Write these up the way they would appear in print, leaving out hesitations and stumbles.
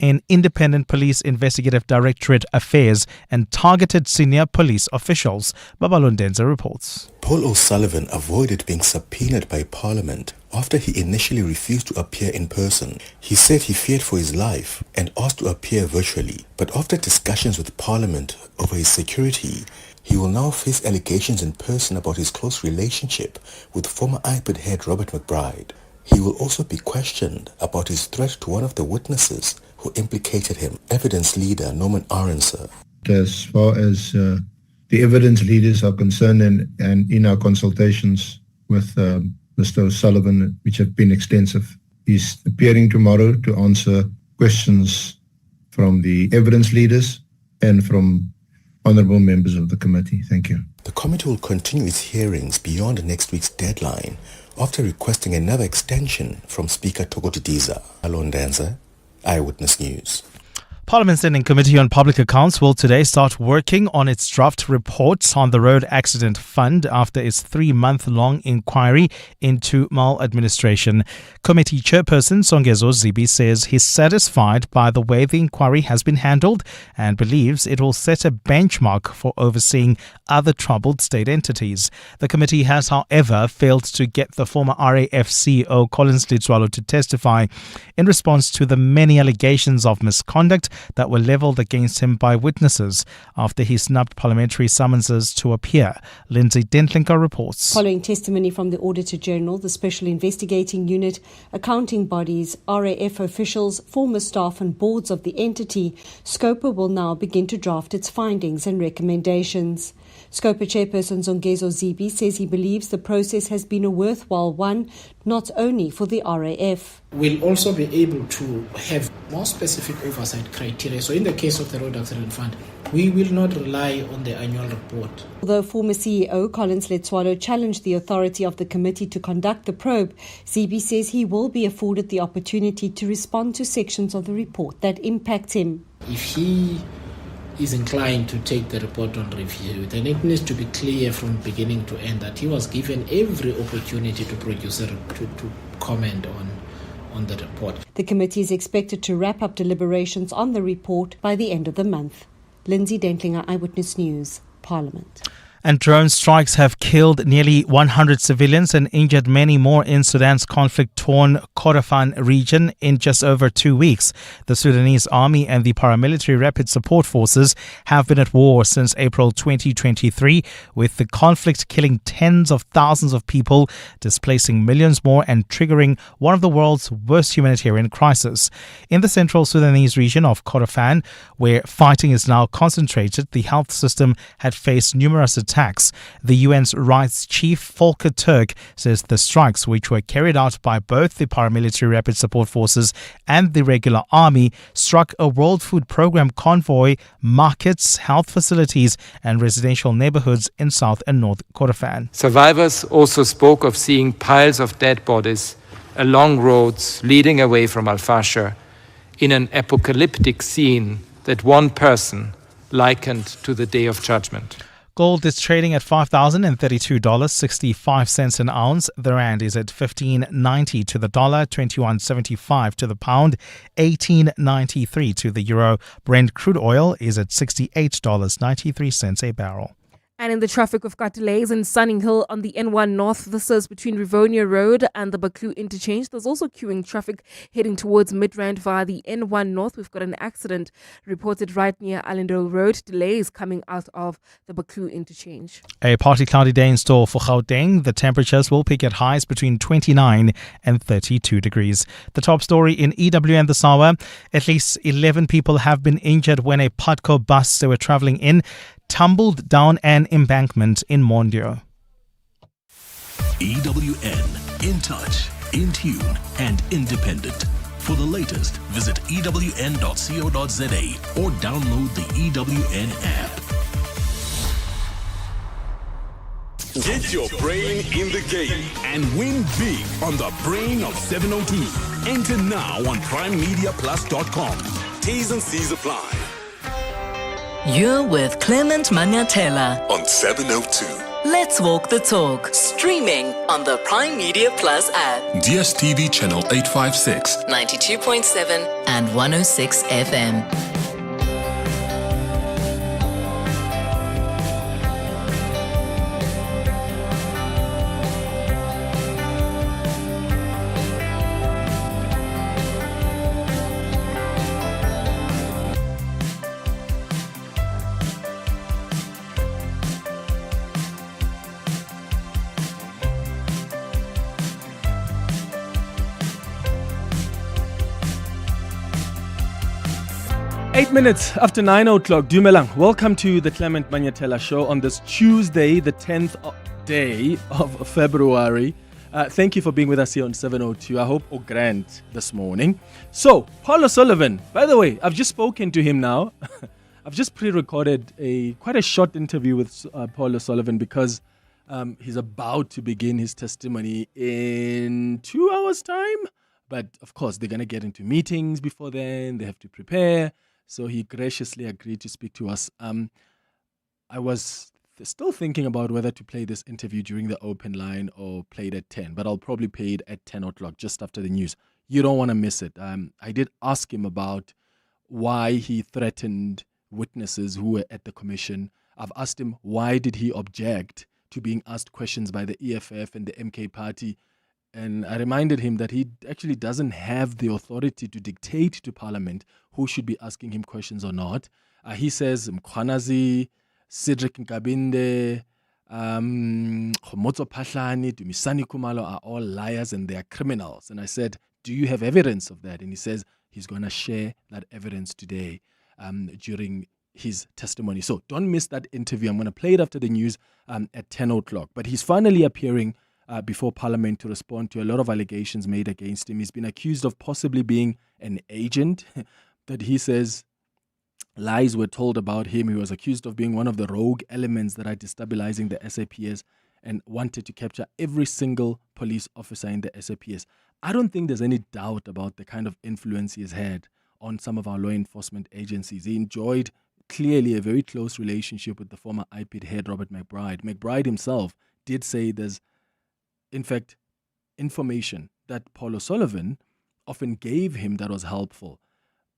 in Independent Police Investigative Directorate affairs and targeted senior police officials. Babalondenza reports. Paul O'Sullivan avoided being subpoenaed by Parliament after he initially refused to appear in person. He said he feared for his life and asked to appear virtually. But after discussions with Parliament over his security, he will now face allegations in person about his close relationship with former IPID head Robert McBride. He will also be questioned about his threat to one of the witnesses who implicated him, evidence leader Norman Aronser. As far as the evidence leaders are concerned and in our consultations with Mr. O'Sullivan, which have been extensive, he's appearing tomorrow to answer questions from the evidence leaders and from honourable members of the committee. Thank you. The committee will continue its hearings beyond next week's deadline after requesting another extension from Speaker Tokodidiza. Alondanza, Eyewitness News. Parliament's Standing Committee on Public Accounts will today start working on its draft reports on the Road Accident Fund after its 3-month-long inquiry into maladministration. Committee Chairperson Songezo Zibi says he's satisfied by the way the inquiry has been handled and believes it will set a benchmark for overseeing other troubled state entities. The committee has, however, failed to get the former RAF CEO Collins Litswalo to testify in response to the many allegations of misconduct that were levelled against him by witnesses after he snubbed parliamentary summonses to appear. Lindsay Dentlinker reports. Following testimony from the Auditor General, the Special Investigating Unit, accounting bodies, RAF officials, former staff and boards of the entity, SCOPA will now begin to draft its findings and recommendations. SCOPA Chairperson Zongezo Zibi says he believes the process has been a worthwhile one, not only for the RAF. We'll also be able to have more specific oversight criteria. So in the case of the Road Accident Fund, we will not rely on the annual report. Although former CEO Collins Letswalo challenged the authority of the committee to conduct the probe, Zibi says he will be afforded the opportunity to respond to sections of the report that impact him. If he is inclined to take the report on review, then it needs to be clear from beginning to end that he was given every opportunity to produce to comment on the report. The committee is expected to wrap up deliberations on the report by the end of the month. Lindsay Dentlinger, Eyewitness News, Parliament. And drone strikes have killed nearly 100 civilians and injured many more in Sudan's conflict-torn Kordofan region in just over 2 weeks. The Sudanese army and the paramilitary rapid support forces have been at war since April 2023, with the conflict killing tens of thousands of people, displacing millions more and triggering one of the world's worst humanitarian crises. In the central Sudanese region of Kordofan, where fighting is now concentrated, the health system had faced numerous attacks. The UN's rights chief Volker Turk says the strikes, which were carried out by both the paramilitary rapid support forces and the regular army, struck a World Food Programme convoy, markets, health facilities and residential neighborhoods in South and North Kordofan. Survivors also spoke of seeing piles of dead bodies along roads leading away from Al-Fashir in an apocalyptic scene that one person likened to the Day of Judgment. Gold is trading at $5,032.65 an ounce. The rand is at $15.90 to the dollar, $21.75 to the pound, $18.93 to the euro. Brent crude oil is at $68.93 a barrel. And in the traffic, we've got delays in Sunninghill on the N1 North. This is between Rivonia Road and the Baklu interchange. There's also queuing traffic heading towards Midrand via the N1 North. We've got an accident reported right near Allendale Road. Delays coming out of the Baklu interchange. A partly cloudy day in store for Gauteng. The temperatures will peak at highs between 29 and 32 degrees. The top story in EWN this hour: at least 11 people have been injured when a Putco bus they were travelling in tumbled down an embankment in Mondio. EWN, in touch, in tune and independent. For the latest, visit ewn.co.za or download the EWN app. Get your brain in the game and win big on the Brain of 702. Enter now on PrimeMediaPlus.com. T's and C's apply. You're with Clement Manyathela on 702. Let's Walk the Talk, streaming on the Prime Media Plus app, DSTV channel 856, 92.7 and 106 FM. 8 minutes after 9 o'clock, Dumelang. Welcome to the Clement Manyathela Show on this Tuesday, the 10th day of February. Thank you for being with us here on 702. I hope Grant this morning. So, Paul O'Sullivan, by the way, I've just spoken to him now. I've just pre-recorded quite a short interview with Paul O'Sullivan because he's about to begin his testimony in 2 hours' time. But, of course, they're going to get into meetings before then. They have to prepare. So he graciously agreed to speak to us. I was still thinking about whether to play this interview during the open line or play it at 10, but I'll probably play it at 10 o'clock, just after the news. You don't want to miss it. I did ask him about why he threatened witnesses who were at the commission. I've asked him why did he object to being asked questions by the EFF and the MK party. And I reminded him that he actually doesn't have the authority to dictate to Parliament who should be asking him questions or not. He says Mkhwanazi, Cedric Nkabinde, Khomotso Phahlane, Dumisani Kumalo are all liars and they are criminals. And I said, do you have evidence of that? And he says he's going to share that evidence today during his testimony. So don't miss that interview. I'm going to play it after the news at 10 o'clock. But he's finally appearing before Parliament to respond to a lot of allegations made against him. He's been accused of possibly being an agent, that he says lies were told about him. He was accused of being one of the rogue elements that are destabilizing the SAPS and wanted to capture every single police officer in the SAPS. I don't think there's any doubt about the kind of influence he's had on some of our law enforcement agencies. He enjoyed clearly a very close relationship with the former IPID head, Robert McBride. McBride himself did say there's, in fact, information that Paul O'Sullivan often gave him that was helpful.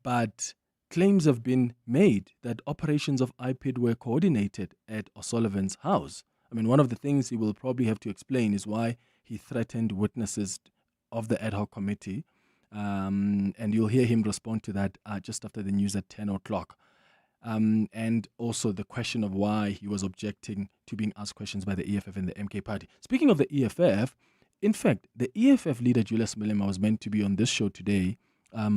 But claims have been made that operations of IPID were coordinated at O'Sullivan's house. I mean, one of the things he will probably have to explain is why he threatened witnesses of the ad hoc committee. And you'll hear him respond to that just after the news at 10 o'clock. And also the question of why he was objecting to being asked questions by the EFF and the MK party. Speaking of the EFF, in fact, the EFF leader, Julius Malema, was meant to be on this show today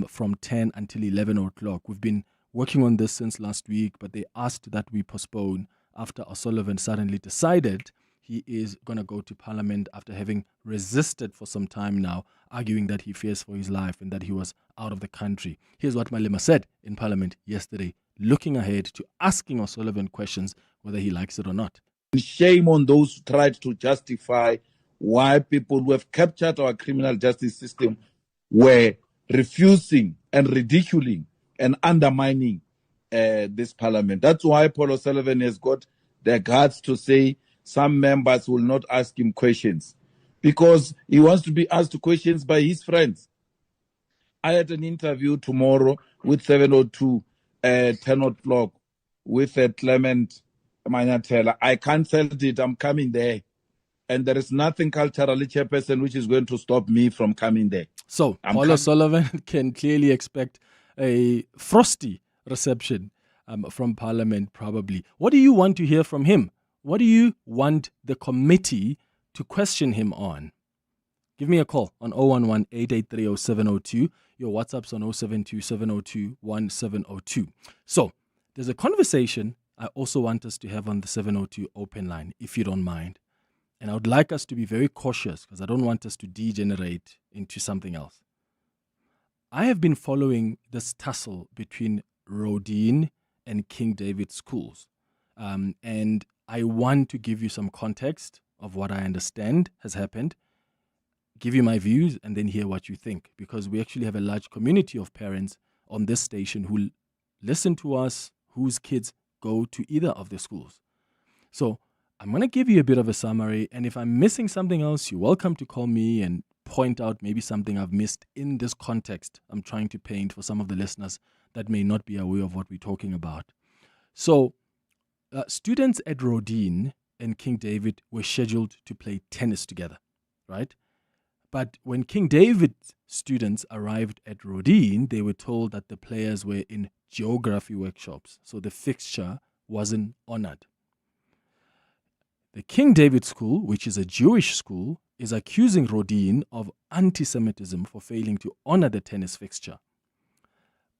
from 10 until 11 o'clock. We've been working on this since last week, but they asked that we postpone after O'Sullivan suddenly decided he is going to go to Parliament after having resisted for some time now, arguing that he fears for his life and that he was out of the country. Here's what Malema said in Parliament yesterday, looking ahead to asking O'Sullivan questions whether he likes it or not. Shame on those who tried to justify why people who have captured our criminal justice system were refusing and ridiculing and undermining this Parliament. That's why Paul O'Sullivan has got the guts to say some members will not ask him questions, because he wants to be asked questions by his friends. I had an interview tomorrow with 702 at 10 o'clock with Clement Manyathela. I cancelled it. I'm coming there. And there is nothing culturally, Chairperson, which is going to stop me from coming there. So, Paul O'Sullivan can clearly expect a frosty reception from Parliament, probably. What do you want to hear from him? What do you want the committee to question him on? Give me a call on 011-883-0702. Your WhatsApp's on 072-702-1702. So, there's a conversation I also want us to have on the 702 open line, if you don't mind. And I would like us to be very cautious because I don't want us to degenerate into something else. I have been following this tussle between Roedean and King David schools. And I want to give you some context of what I understand has happened, give you my views, and then hear what you think. Because we actually have a large community of parents on this station who listen to us, whose kids go to either of the schools. So I'm going to give you a bit of a summary, and if I'm missing something else, you're welcome to call me and point out maybe something I've missed in this context I'm trying to paint for some of the listeners that may not be aware of what we're talking about. So students at Roedean and King David were scheduled to play tennis together, right? But when King David's students arrived at Roedean, they were told that the players were in geography workshops, so the fixture wasn't honored. The King David School, which is a Jewish school, is accusing Roedean of anti-Semitism for failing to honor the tennis fixture.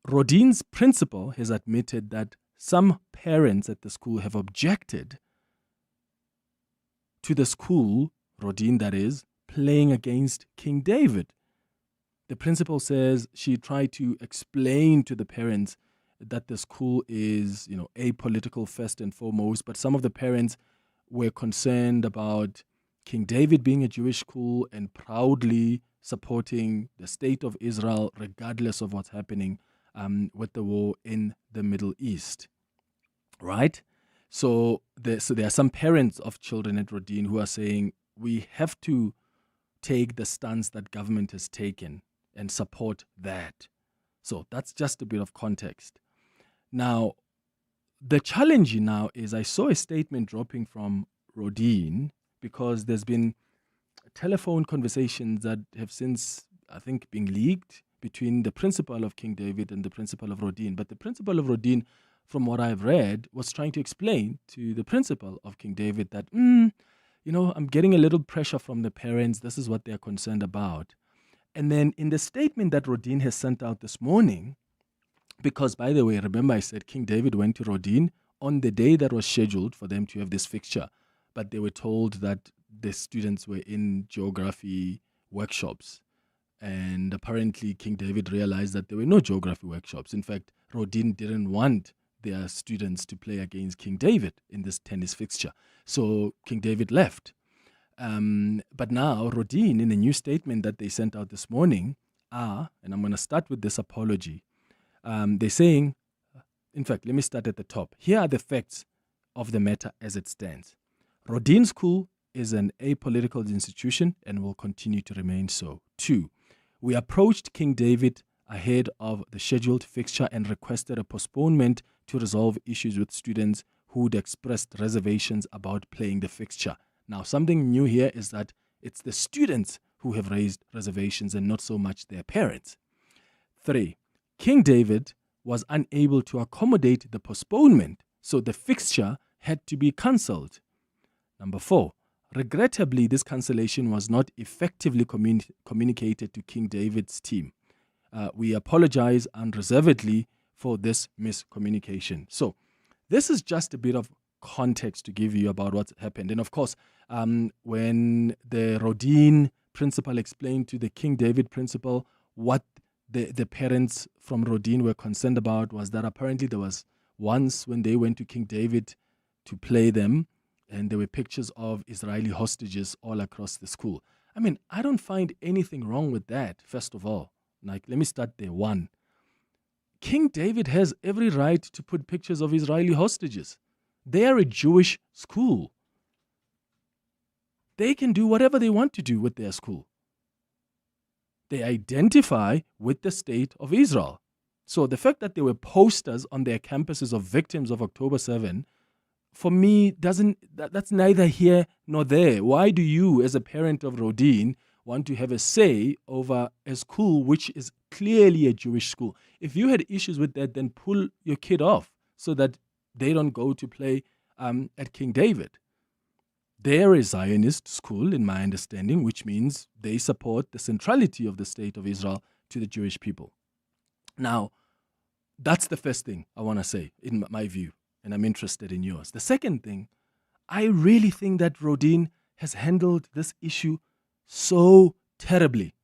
Roedean's principal has admitted that some parents at the school have objected to the school, Roedean that is, playing against King David. The principal says she tried to explain to the parents that the school is, apolitical first and foremost, but some of the parents were concerned about King David being a Jewish school and proudly supporting the state of Israel regardless of what's happening with the war in the Middle East, right? So there are some parents of children at Roedean who are saying we have to take the stance that government has taken and support that. So that's just a bit of context. Now, the challenge now is I saw a statement dropping from Roedean because there's been telephone conversations that have since, I think, been leaked between the principal of King David and the principal of Roedean. But the principal of Roedean, from what I've read, was trying to explain to the principal of King David that, I'm getting a little pressure from the parents. This is what they're concerned about. And then in the statement that Roedean has sent out this morning, because, by the way, remember I said King David went to Roedean on the day that was scheduled for them to have this fixture, but they were told that the students were in geography workshops. And apparently King David realized that there were no geography workshops. In fact, Roedean didn't want their students to play against King David in this tennis fixture. So King David left. But now Roedean, in a new statement that they sent out this morning, and I'm going to start with this apology. They're saying, in fact, let me start at the top. Here are the facts of the matter as it stands. Roedean School is an apolitical institution and will continue to remain so. 2, we approached King David ahead of the scheduled fixture and requested a postponement to resolve issues with students who'd expressed reservations about playing the fixture. Now, something new here is that it's the students who have raised reservations and not so much their parents. 3, King David was unable to accommodate the postponement, so the fixture had to be cancelled. Number 4, regrettably, this cancellation was not effectively communicated to King David's team. We apologize unreservedly for this miscommunication. So this is just a bit of context to give you about what's happened. And of course, when the Roedean principal explained to the King David principal what the parents from Roedean were concerned about, was that apparently there was once when they went to King David to play them, and there were pictures of Israeli hostages all across the school. I mean, I don't find anything wrong with that, first of all. Like, let me start there. 1, King David has every right to put pictures of Israeli hostages. They are a Jewish school. They can do whatever they want to do with their school. They identify with the state of Israel. So the fact that there were posters on their campuses of victims of October 7, for me, that's neither here nor there. Why do you, as a parent of Roedean, want to have a say over a school which is clearly a Jewish school? If you had issues with that, then pull your kid off so that they don't go to play at King David. They're a Zionist school, in my understanding, which means they support the centrality of the state of Israel to the Jewish people. Now, that's the first thing I want to say, in my view, and I'm interested in yours. The second thing, I really think that Roedean has handled this issue so terribly.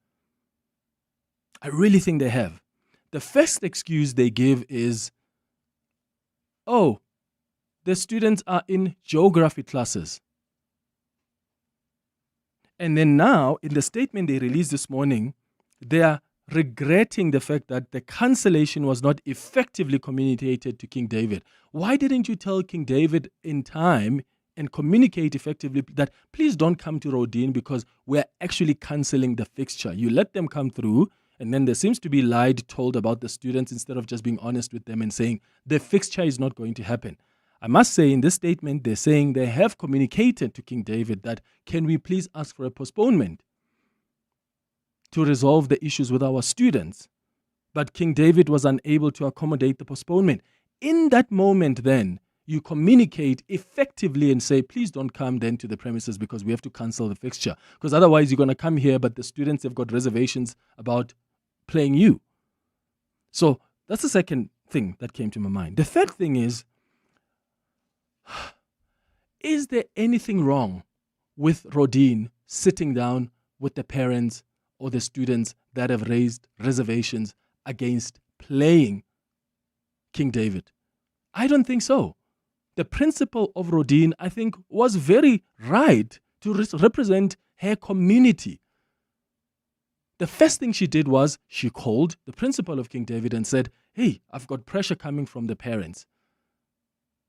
I really think they have. The first excuse they give is, oh, the students are in geography classes. And then now, in the statement they released this morning, they are regretting the fact that the cancellation was not effectively communicated to King David. Why didn't you tell King David in time and communicate effectively that please don't come to Roedean because we're actually cancelling the fixture? You let them come through, and then there seems to be lied told about the students instead of just being honest with them and saying the fixture is not going to happen. I must say in this statement, they're saying they have communicated to King David that can we please ask for a postponement to resolve the issues with our students. But King David was unable to accommodate the postponement. In that moment then, you communicate effectively and say, please don't come then to the premises because we have to cancel the fixture. Because otherwise you're going to come here, but the students have got reservations about playing you. So that's the second thing that came to my mind. The third thing is there anything wrong with Roedean sitting down with the parents or the students that have raised reservations against playing King David? I don't think so. The principal of Roedean, I think, was very right to represent her community. The first thing she did was she called the principal of King David and said, hey, I've got pressure coming from the parents,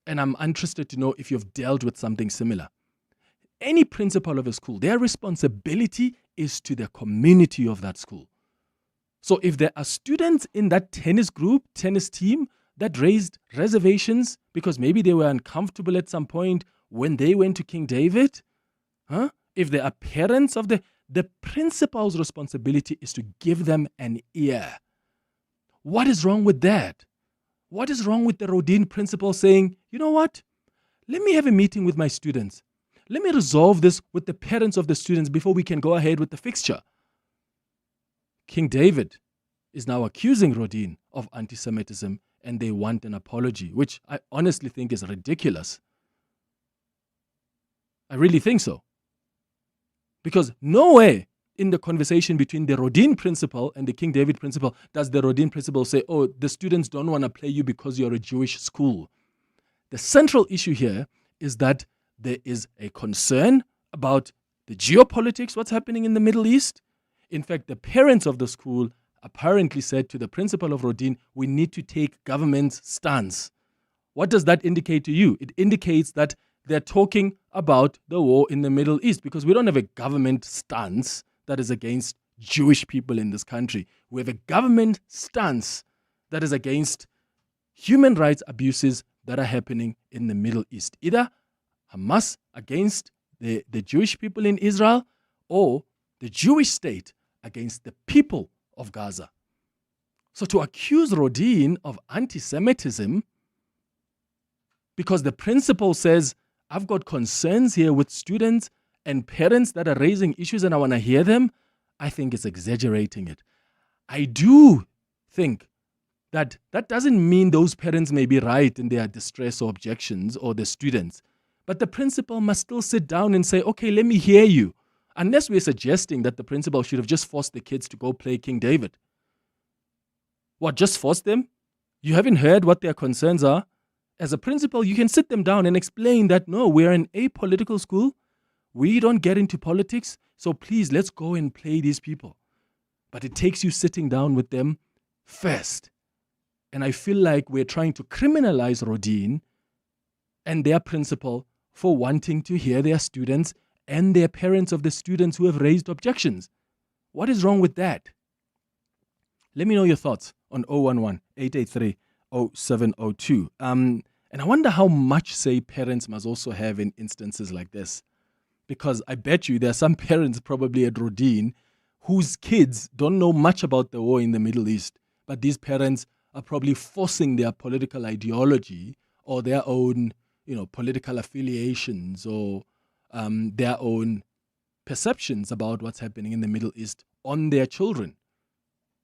and I'm interested to know if you've dealt with something similar. Any principal of a school, their responsibility is to the community of that school. So if there are students in that tennis team, that raised reservations because maybe they were uncomfortable at some point when they went to King David, if there are parents of the principal's responsibility is to give them an ear. What is wrong with that? What is wrong with the Roedean principal saying, you know what, let me have a meeting with my students. Let me resolve this with the parents of the students before we can go ahead with the fixture. King David is now accusing Roedean of anti-Semitism, and they want an apology, which I honestly think is ridiculous. I really think so. Because nowhere in the conversation between the Roedean principal and the King David principal does the Roedean principal say, oh, the students don't want to play you because you're a Jewish school. The central issue here is that there is a concern about the geopolitics, what's happening in the Middle East. In fact, the parents of the school apparently said to the principal of Roedean, we need to take government's stance. What does that indicate to you? It indicates that they're talking about the war in the Middle East because we don't have a government stance that is against Jewish people in this country. We have a government stance that is against human rights abuses that are happening in the Middle East. Either Hamas against the Jewish people in Israel or the Jewish state against the people of Gaza. So to accuse Roedean of anti-Semitism because the principal says, I've got concerns here with students and parents that are raising issues and I want to hear them, I think it's exaggerating it. I do think that doesn't mean those parents may be right in their distress or objections or the students. But the principal must still sit down and say, okay, let me hear you. Unless we're suggesting that the principal should have just forced the kids to go play King David. What, just force them? You haven't heard what their concerns are? As a principal, you can sit them down and explain that, no, we're an apolitical school. We don't get into politics. So please, let's go and play these people. But it takes you sitting down with them first. And I feel like we're trying to criminalize Roedean and their principal for wanting to hear their students and their parents of the students who have raised objections. What is wrong with that? Let me know your thoughts on 011-883-0702. And I wonder how much say parents must also have in instances like this. Because I bet you there are some parents probably at Roedean whose kids don't know much about the war in the Middle East. But these parents are probably forcing their political ideology or their own political affiliations or their own perceptions about what's happening in the Middle East on their children.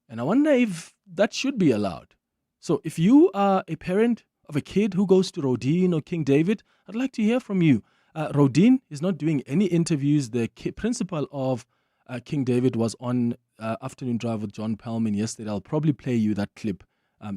And I wonder if that should be allowed. So if you are a parent of a kid who goes to Roedean or King David, I'd like to hear from you. Roedean is not doing any interviews. The principal of King David was on Afternoon Drive with John Pellman yesterday. I'll probably play you that clip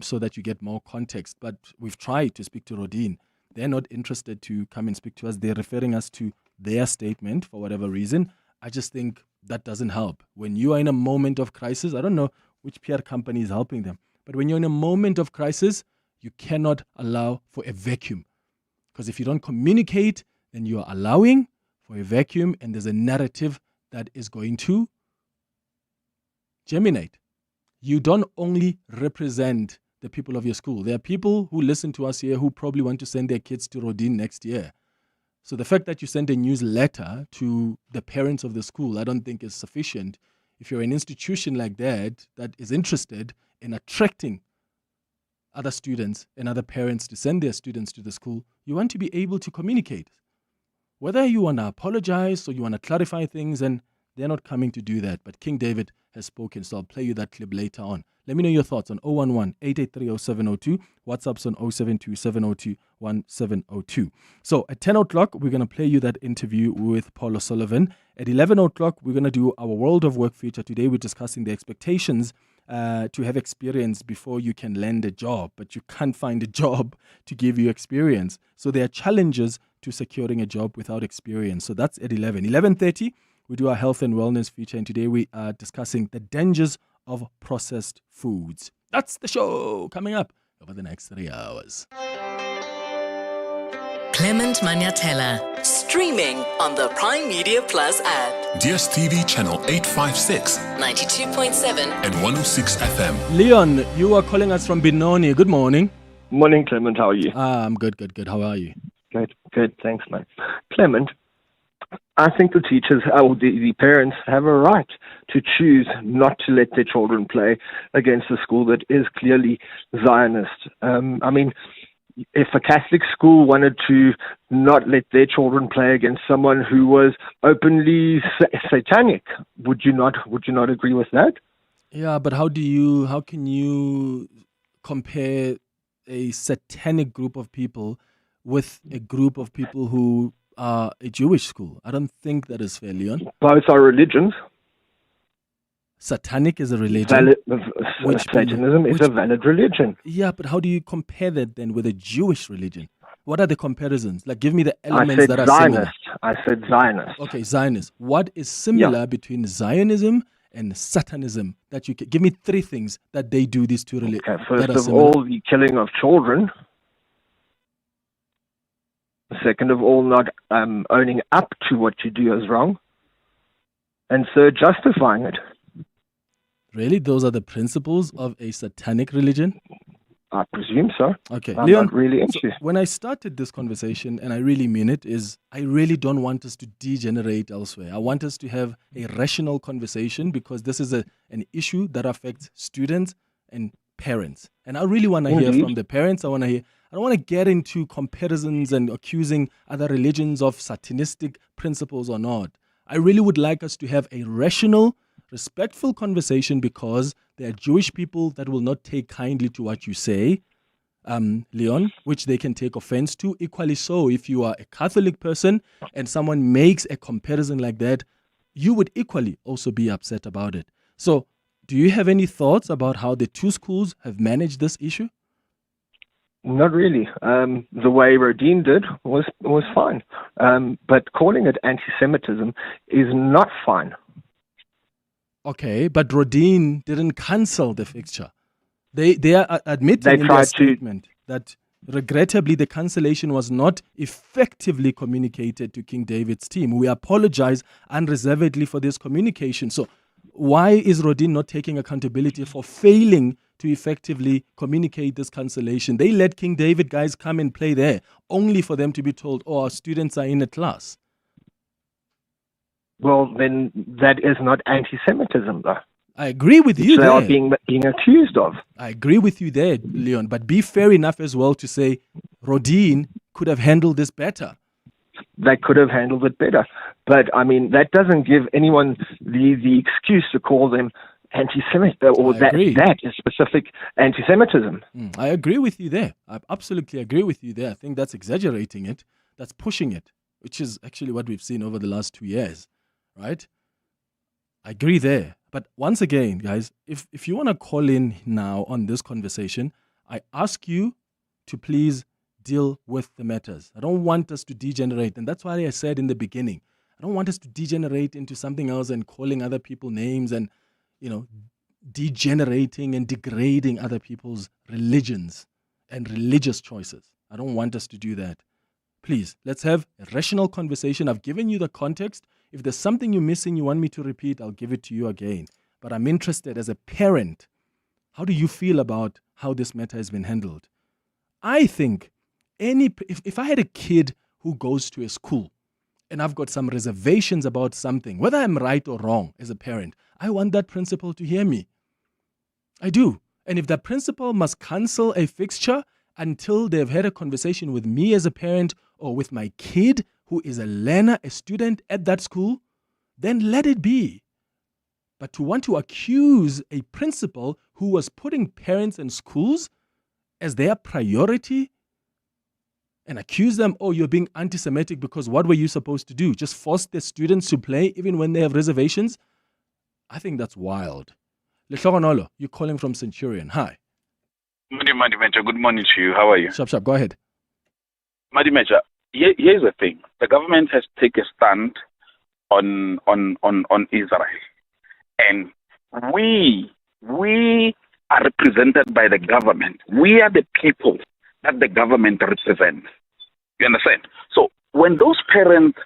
so that you get more context. But we've tried to speak to Roedean. They're not interested to come and speak to us. They're referring us to their statement for whatever reason. I just think that doesn't help. When you are in a moment of crisis, I don't know which PR company is helping them. But when you're in a moment of crisis, you cannot allow for a vacuum. Because if you don't communicate, then you are allowing for a vacuum, and there's a narrative that is going to germinate. You don't only represent the people of your school. There are people who listen to us here who probably want to send their kids to Roedean next year. So the fact that you send a newsletter to the parents of the school, I don't think is sufficient. If you're an institution like that is interested in attracting other students and other parents to send their students to the school, you want to be able to communicate. Whether you want to apologize or you want to clarify things, and they're not coming to do that. But King David has spoken, so I'll play you that clip later on. Let me know your thoughts on 011-883-0702. WhatsApp's on 072-702-1702. So at 10 o'clock, we're going to play you that interview with Paul O'Sullivan. At 11 o'clock, we're going to do our World of Work feature. Today, we're discussing the expectations to have experience before you can land a job, but you can't find a job to give you experience. So there are challenges to securing a job without experience. So that's at 11. 11:30, we do our health and wellness feature, and today we are discussing the dangers of processed foods. That's the show coming up over the next 3 hours. Clement Manyathela, streaming on the Prime Media Plus app. DSTV channel 856, 92.7 and 106 FM. Leon, you are calling us from Benoni. Good morning. Morning, Clement. How are you? I'm good. How are you? Good. Thanks, man. Clement, I think the teachers or the parents have a right to choose not to let their children play against a school that is clearly Zionist. I mean, if a Catholic school wanted to not let their children play against someone who was openly satanic, would you not agree with that? Yeah, but how can you compare a satanic group of people with a group of people who are a Jewish school? I don't think that is fair, Leon. Both are religions. Satanic is a religion. Satanism is a valid religion. Yeah, but how do you compare that then with a Jewish religion? What are the comparisons? Like, give me the elements that are similar. I said Zionist. Okay, Zionist. What is similar between Zionism and Satanism? That you can give me three things that they do, these two religions. Okay, first of all, the killing of children. Second of all, not owning up to what you do is wrong. And third, justifying it. Really? Those are the principles of a satanic religion? I presume so. Okay. I'm Leon, not really into so when I started this conversation, and I really mean it, is I really don't want us to degenerate elsewhere. I want us to have a rational conversation because this is an issue that affects students and parents. And I really want to hear from the parents. I don't want to get into comparisons and accusing other religions of satanistic principles or not. I really would like us to have a rational, respectful conversation because there are Jewish people that will not take kindly to what you say, Leon, which they can take offense to. Equally so, if you are a Catholic person and someone makes a comparison like that, you would equally also be upset about it. So, do you have any thoughts about how the two schools have managed this issue? Not really. The way Roedean did was fine. But calling it anti-Semitism is not fine. Okay, but Roedean didn't cancel the fixture. They are admitting in their statement that regrettably the cancellation was not effectively communicated to King David's team. We apologize unreservedly for this communication. So why is Roedean not taking accountability for failing to effectively communicate this cancellation? They let King David guys come and play there, only for them to be told, our students are in a class. Well, then that is not anti-Semitism, though. I agree with you they there. are being accused of. I agree with you there, Leon, but be fair enough as well to say Roedean could have handled this better. They could have handled it better. But, I mean, that doesn't give anyone the excuse to call them anti-Semitic or that is specific anti-Semitism. I agree with you there. I absolutely agree with you there. I think that's exaggerating it. That's pushing it, which is actually what we've seen over the last 2 years, right? I agree there. But once again, guys, if you want to call in now on this conversation, I ask you to please deal with the matters. I don't want us to degenerate. And that's why I said in the beginning, I don't want us to degenerate into something else and calling other people names and, degenerating and degrading other people's religions and religious choices. I don't want us to do that. Please, let's have a rational conversation. I've given you the context. If there's something you're missing, you want me to repeat, I'll give it to you again. But I'm interested as a parent. How do you feel about how this matter has been handled? I think if I had a kid who goes to a school and I've got some reservations about something, whether I'm right or wrong as a parent, I want that principal to hear me. I do. And if that principal must cancel a fixture until they've had a conversation with me as a parent or with my kid who is a learner, a student at that school, then let it be. But to want to accuse a principal who was putting parents and schools as their priority and accuse them, oh, you're being anti-Semitic because what were you supposed to do? Just force the students to play even when they have reservations? I think that's wild. Lehlogonolo, you're calling from Centurion. Hi. Madi Major, good morning to you. How are you? Shap, go ahead. Madi Major, here's the thing. The government has taken a stand on Israel. And we are represented by the government. We are the people that the government represents. You understand? So when those parents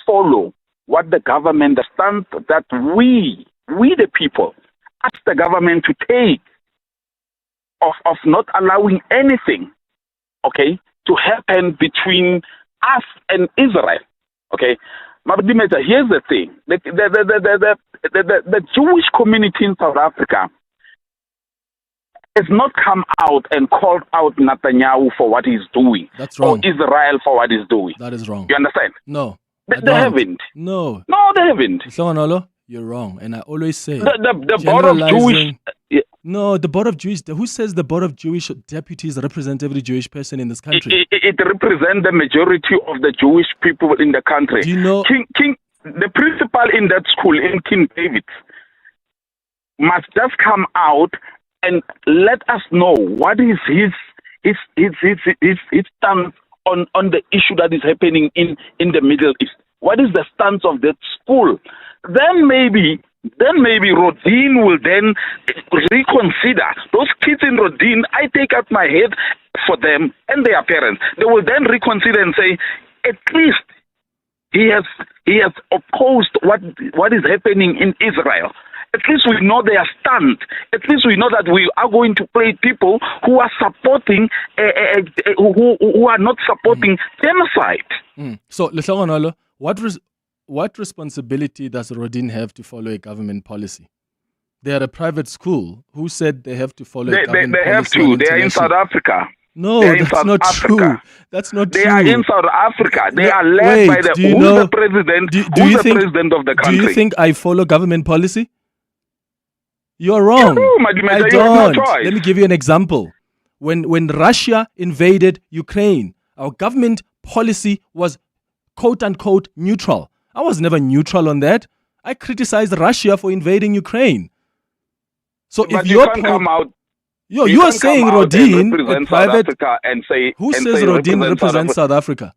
follow what the government, the stand that we the people, ask the government to take of not allowing anything, okay, to happen between us and Israel, okay. Mabdimeta, here's the thing: the Jewish community in South Africa has not come out and called out Netanyahu for what he's doing. That's wrong. Or Israel for what he's doing. That is wrong. You understand? No. They haven't. No, they haven't. Sohanolo, you're wrong. And I always say the board of Jewish. No, the board of Jewish. Who says the board of Jewish deputies represent every Jewish person in this country? It represents the majority of the Jewish people in the country. Do you know the principal in that school in King David must just come out and let us know what is his stance on the issue that is happening in the Middle East. What is the stance of that school? Then maybe Roedean will then reconsider. Those kids in Roedean, I take out my head for them and their parents. They will then reconsider and say, at least he has opposed what is happening in Israel. At least we know their stand. At least we know that we are going to play people who are supporting, who are not supporting genocide. So, Lehlogonolo, what responsibility does Roedean have to follow a government policy? They are a private school. Who said they have to follow a government policy? They have to. They are in South Africa. No, that's not true. That's not true. They are in South Africa. They are led by the president? Who's the president of the country? Do you think I follow government policy? You're wrong. I don't. Let me give you an example. When Russia invaded Ukraine, our government policy was quote-unquote neutral. I was never neutral on that. I criticized Russia for invading Ukraine. So but if you can't come out, you are saying Roedean, South Africa and say who says Roedean represents South Africa?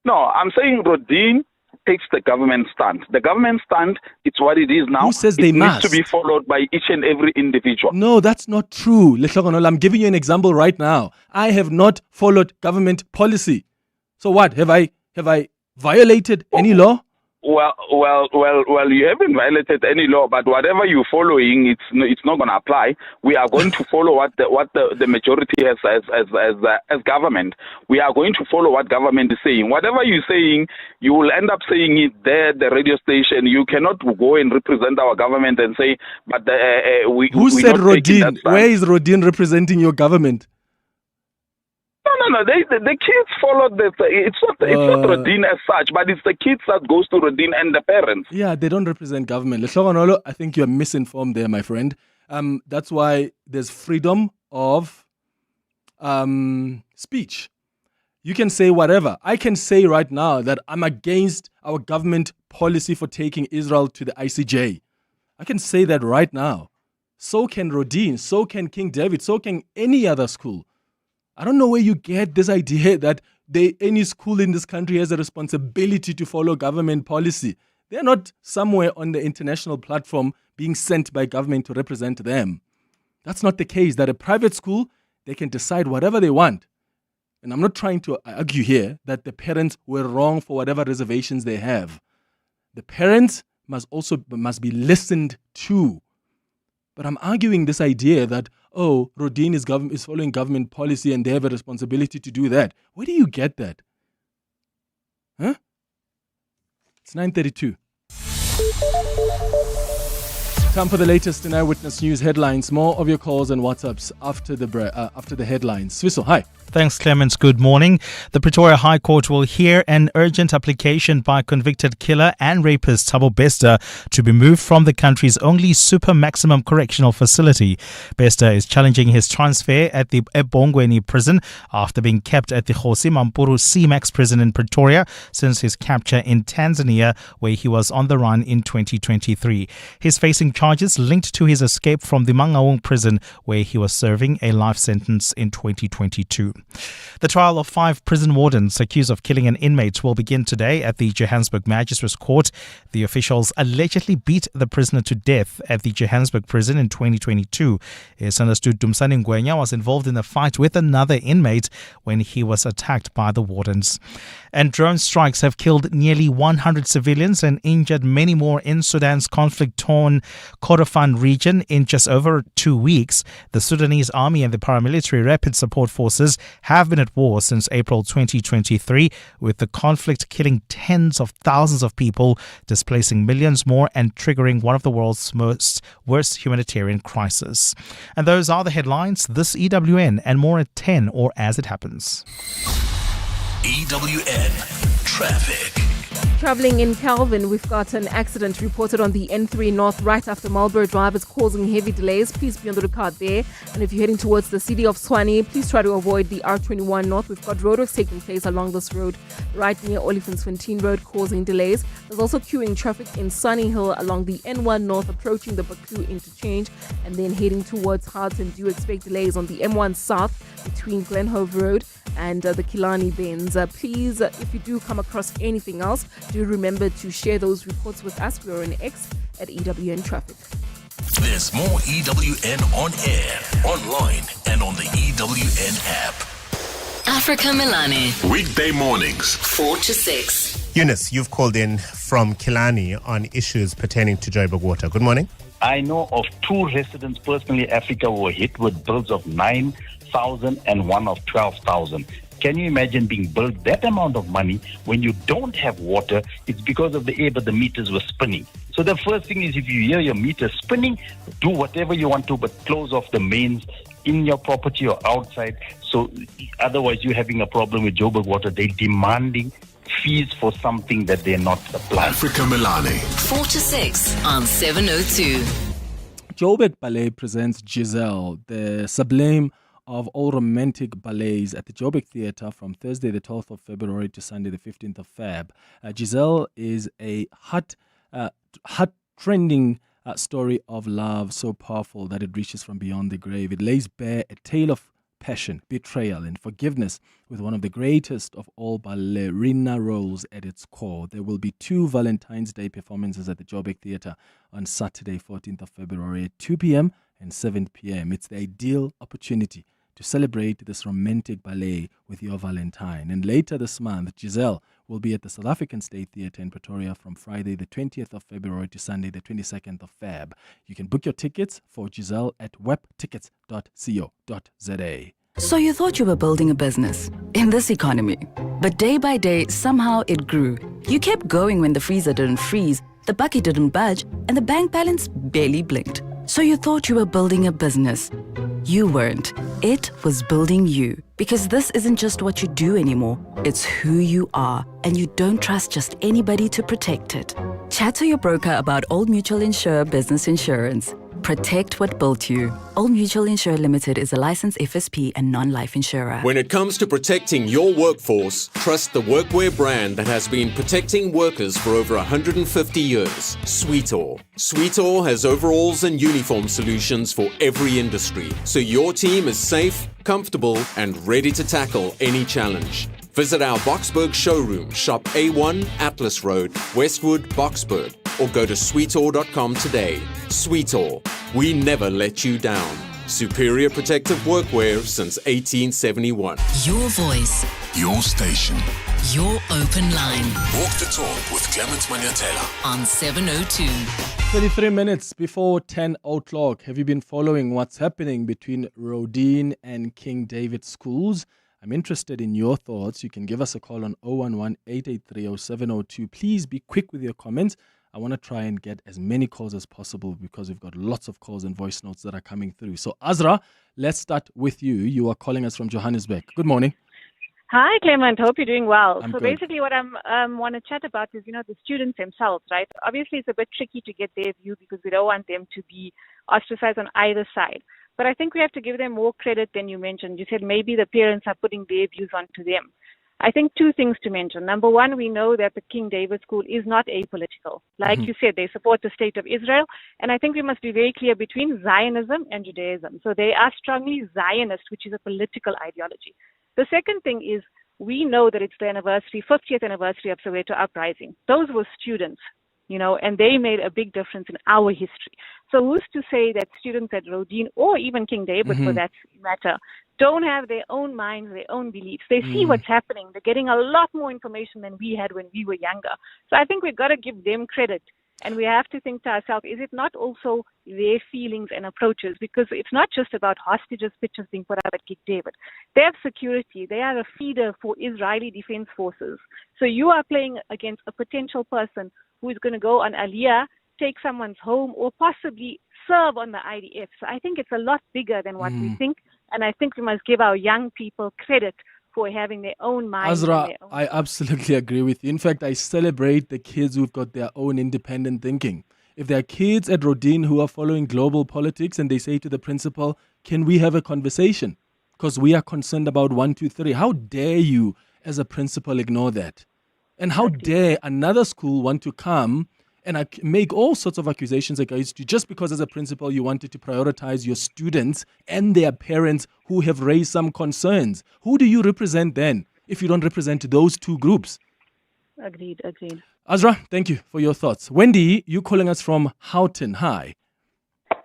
No, I'm saying Roedean takes the government stand. The government stand, it's what it is now. Who says they must? It needs to be followed by each and every individual. No, that's not true. Lehlogonolo, I'm giving you an example right now. I have not followed government policy. So what? Have I violated any law? Well, you haven't violated any law, but whatever you're following, it's not going to apply. We are going to follow what the majority has as government. We are going to follow what government is saying. Whatever you're saying, you will end up saying it there at the radio station. You cannot go and represent our government and say, but Who said Roedean? Where is Roedean representing your government? No. The kids followed this. It's not Roedean as such, but it's the kids that goes to Roedean and the parents. Yeah, they don't represent government. Lehlogonolo, I think you're misinformed there, my friend. That's why there's freedom of speech. You can say whatever. I can say right now that I'm against our government policy for taking Israel to the ICJ. I can say that right now. So can Roedean. So can King David. So can any other school. I don't know where you get this idea that any school in this country has a responsibility to follow government policy. They're not somewhere on the international platform being sent by government to represent them. That's not the case. That a private school, they can decide whatever they want. And I'm not trying to argue here that the parents were wrong for whatever reservations they have. The parents must be listened to. But I'm arguing this idea that, Roedean is following government policy and they have a responsibility to do that. Where do you get that? Huh? It's 9:32. Time for the latest in Eyewitness News headlines. More of your calls and WhatsApps after the headlines. Swiso, hi. Thanks, Clement. Good morning. The Pretoria High Court will hear an urgent application by convicted killer and rapist Thabo Bester to be moved from the country's only super maximum correctional facility. Bester is challenging his transfer at the eBongweni prison after being kept at the Kgosi Mampuru C-Max prison in Pretoria since his capture in Tanzania, where he was on the run in 2023. He's facing charges linked to his escape from the Mangaung prison, where he was serving a life sentence in 2022. The trial of 5 prison wardens accused of killing an inmate will begin today at the Johannesburg Magistrates Court. The officials allegedly beat the prisoner to death at the Johannesburg prison in 2022. It's understood Vincent Magwenya was involved in a fight with another inmate when he was attacked by the wardens. And drone strikes have killed nearly 100 civilians and injured many more in Sudan's conflict-torn Kordofan region in just over 2 weeks. The Sudanese army and the paramilitary rapid support forces have been at war since April 2023, with the conflict killing tens of thousands of people, displacing millions more and triggering one of the world's worst humanitarian crises. And those are the headlines. This EWN and more at 10 or as it happens. EWN Traffic. Travelling in Calvin, we've got an accident reported on the N3 North right after Marlborough Drive is causing heavy delays. Please be on the lookout there. And if you're heading towards the city of Tshwane, please try to avoid the R21 North. We've got roadworks taking place along this road right near Olifantsfontein Road, causing delays. There's also queuing traffic in Sunny Hill along the N1 North, approaching the Baklu interchange and then heading towards Hudson. Do expect delays on the M1 South between Glenhove Road and the Kilani Bends. Please, if you do come across anything else, do remember to share those reports with us. We're on X at EWN Traffic. There's more EWN on air, online, and on the EWN app. Africa Milani. Weekday mornings, 4 to 6. Eunice, you've called in from Kilani on issues pertaining to Joburg Water. Good morning. I know of 2 residents personally, Africa, who were hit with bills of 9,000 and one of 12,000. Can you imagine being billed that amount of money when you don't have water? It's because of the air, but the meters were spinning. So the first thing is, if you hear your meter spinning, do whatever you want to, but close off the mains in your property or outside. So otherwise you're having a problem with Joburg Water. They're demanding fees for something that they're not applying. Africa Milani. 4 to 6 on 702. Joburg Ballet presents Giselle, the sublime of all romantic ballets at the Joburg Theatre from Thursday the 12th of February to Sunday the 15th of Feb. Giselle is a hot trending story of love so powerful that it reaches from beyond the grave. It lays bare a tale of passion, betrayal, and forgiveness with one of the greatest of all ballerina roles at its core. There will be 2 Valentine's Day performances at the Joburg Theatre on Saturday 14th of February at 2 p.m. and 7 p.m. It's the ideal opportunity to celebrate this romantic ballet with your Valentine. And later this month, Giselle will be at the South African State Theatre in Pretoria from Friday the 20th of February to Sunday the 22nd of Feb. You can book your tickets for Giselle at webtickets.co.za. So you thought you were building a business in this economy, but day by day, somehow it grew. You kept going when the freezer didn't freeze, the bucket didn't budge, and the bank balance barely blinked. So you thought you were building a business. You weren't. It was building you. Because this isn't just what you do anymore. It's who you are. And you don't trust just anybody to protect it. Chat to your broker about Old Mutual Insure Business Insurance. Protect what built you. Old Mutual Insure Limited is a licensed FSP and non-life insurer. When it comes to protecting your workforce, trust the workwear brand that has been protecting workers for over 150 years, Sweetall. Sweetall has overalls and uniform solutions for every industry, so your team is safe, comfortable, and ready to tackle any challenge. Visit our Boksburg showroom, shop A1 Atlas Road, Westwood, Boksburg, or go to sweetor.com today. Sweetor, we never let you down. Superior protective workwear since 1871. Your voice, Your station. your open line Walk the talk with Clement Manyathela. on 702. 33 minutes before 10 o'clock. Have you been following what's happening between Roedean and King David schools? I'm interested in your thoughts. You can give us a call on 011-883-0702. Please be quick with your comments. I want to try and get as many calls as possible because we've got lots of calls and voice notes that are coming through. So Azra, let's start with you. You are calling us from Johannesburg. Good morning. Hi, Clement. Hope you're doing well. I'm so good. basically what I want to chat about is, the students themselves, right? Obviously, it's a bit tricky to get their view because we don't want them to be ostracized on either side. But I think we have to give them more credit than you mentioned. You said maybe the parents are putting their views onto them. I think two things to mention. Number one, we know that the King David School is not apolitical. Like you said, they support the state of Israel. And I think we must be very clear between Zionism and Judaism. So they are strongly Zionist, which is a political ideology. The second thing is we know that it's the 50th anniversary of Soweto Uprising. Those were students, and they made a big difference in our history. So who's to say that students at Roedean or even King David, for that matter, don't have their own minds, their own beliefs. They see what's happening. They're getting a lot more information than we had when we were younger. So I think we've got to give them credit. And we have to think to ourselves, is it not also their feelings and approaches? Because it's not just about hostages pictures being put up at King David. They have security. They are a feeder for Israeli defense forces. So you are playing against a potential person who is going to go on Aliyah, take someone's home, or possibly serve on the IDF. So I think it's a lot bigger than what we think. And I think we must give our young people credit for having their own minds. Azra, I absolutely agree with you. In fact, I celebrate the kids who've got their own independent thinking. If there are kids at Roedean who are following global politics and they say to the principal, can we have a conversation? Because we are concerned about 1, 2, 3. How dare you as a principal ignore that? And how dare another school want to come and make all sorts of accusations against you just because as a principal you wanted to prioritize your students and their parents who have raised some concerns. Who do you represent then if you don't represent those two groups? Agreed. Azra, thank you for your thoughts. Wendy, you calling us from Houghton. Hi.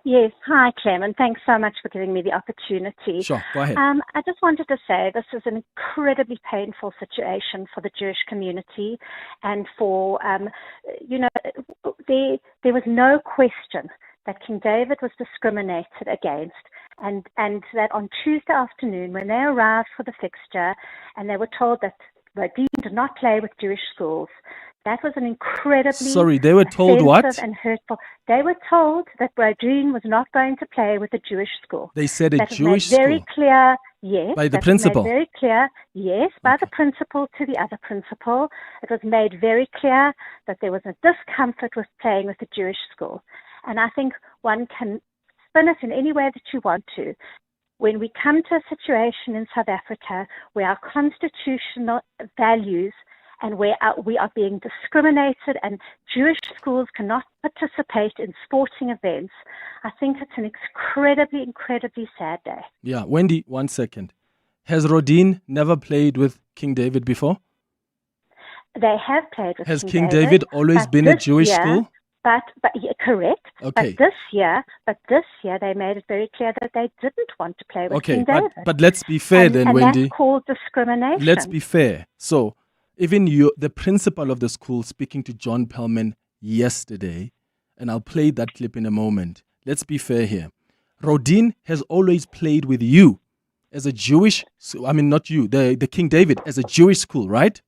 Yes. Hi, Clement. Thanks so much for giving me the opportunity. Sure, go ahead. I just wanted to say this is an incredibly painful situation for the Jewish community and for, there was no question that King David was discriminated against and that on Tuesday afternoon when they arrived for the fixture and they were told that Roedean did not play with Jewish schools, that was an incredibly Sorry, they were told what? and hurtful. They were told that Roedean was not going to play with a Jewish school. They said a that Jewish was made very school? clear, yes. By the that was principal? made very clear, yes, by the principal to the other principal. It was made very clear that there was a discomfort with playing with a Jewish school. And I think one can spin it in any way that you want to. When we come to a situation in South Africa where our constitutional values and where we are being discriminated and Jewish schools cannot participate in sporting events, I think it's an incredibly, incredibly sad day. Yeah, Wendy, 1 second. Has Roedean never played with King David before? They have played with Has King David always been a Jewish school? But yeah, correct. Okay. But this year they made it very clear that they didn't want to play with King David. But let's be fair then, Wendy. And that's called discrimination. Let's be fair. So, even the principal of the school speaking to John Pellman yesterday, and I'll play that clip in a moment. Let's be fair here. Roedean has always played with you as a Jewish, not you, the King David as a Jewish school, right?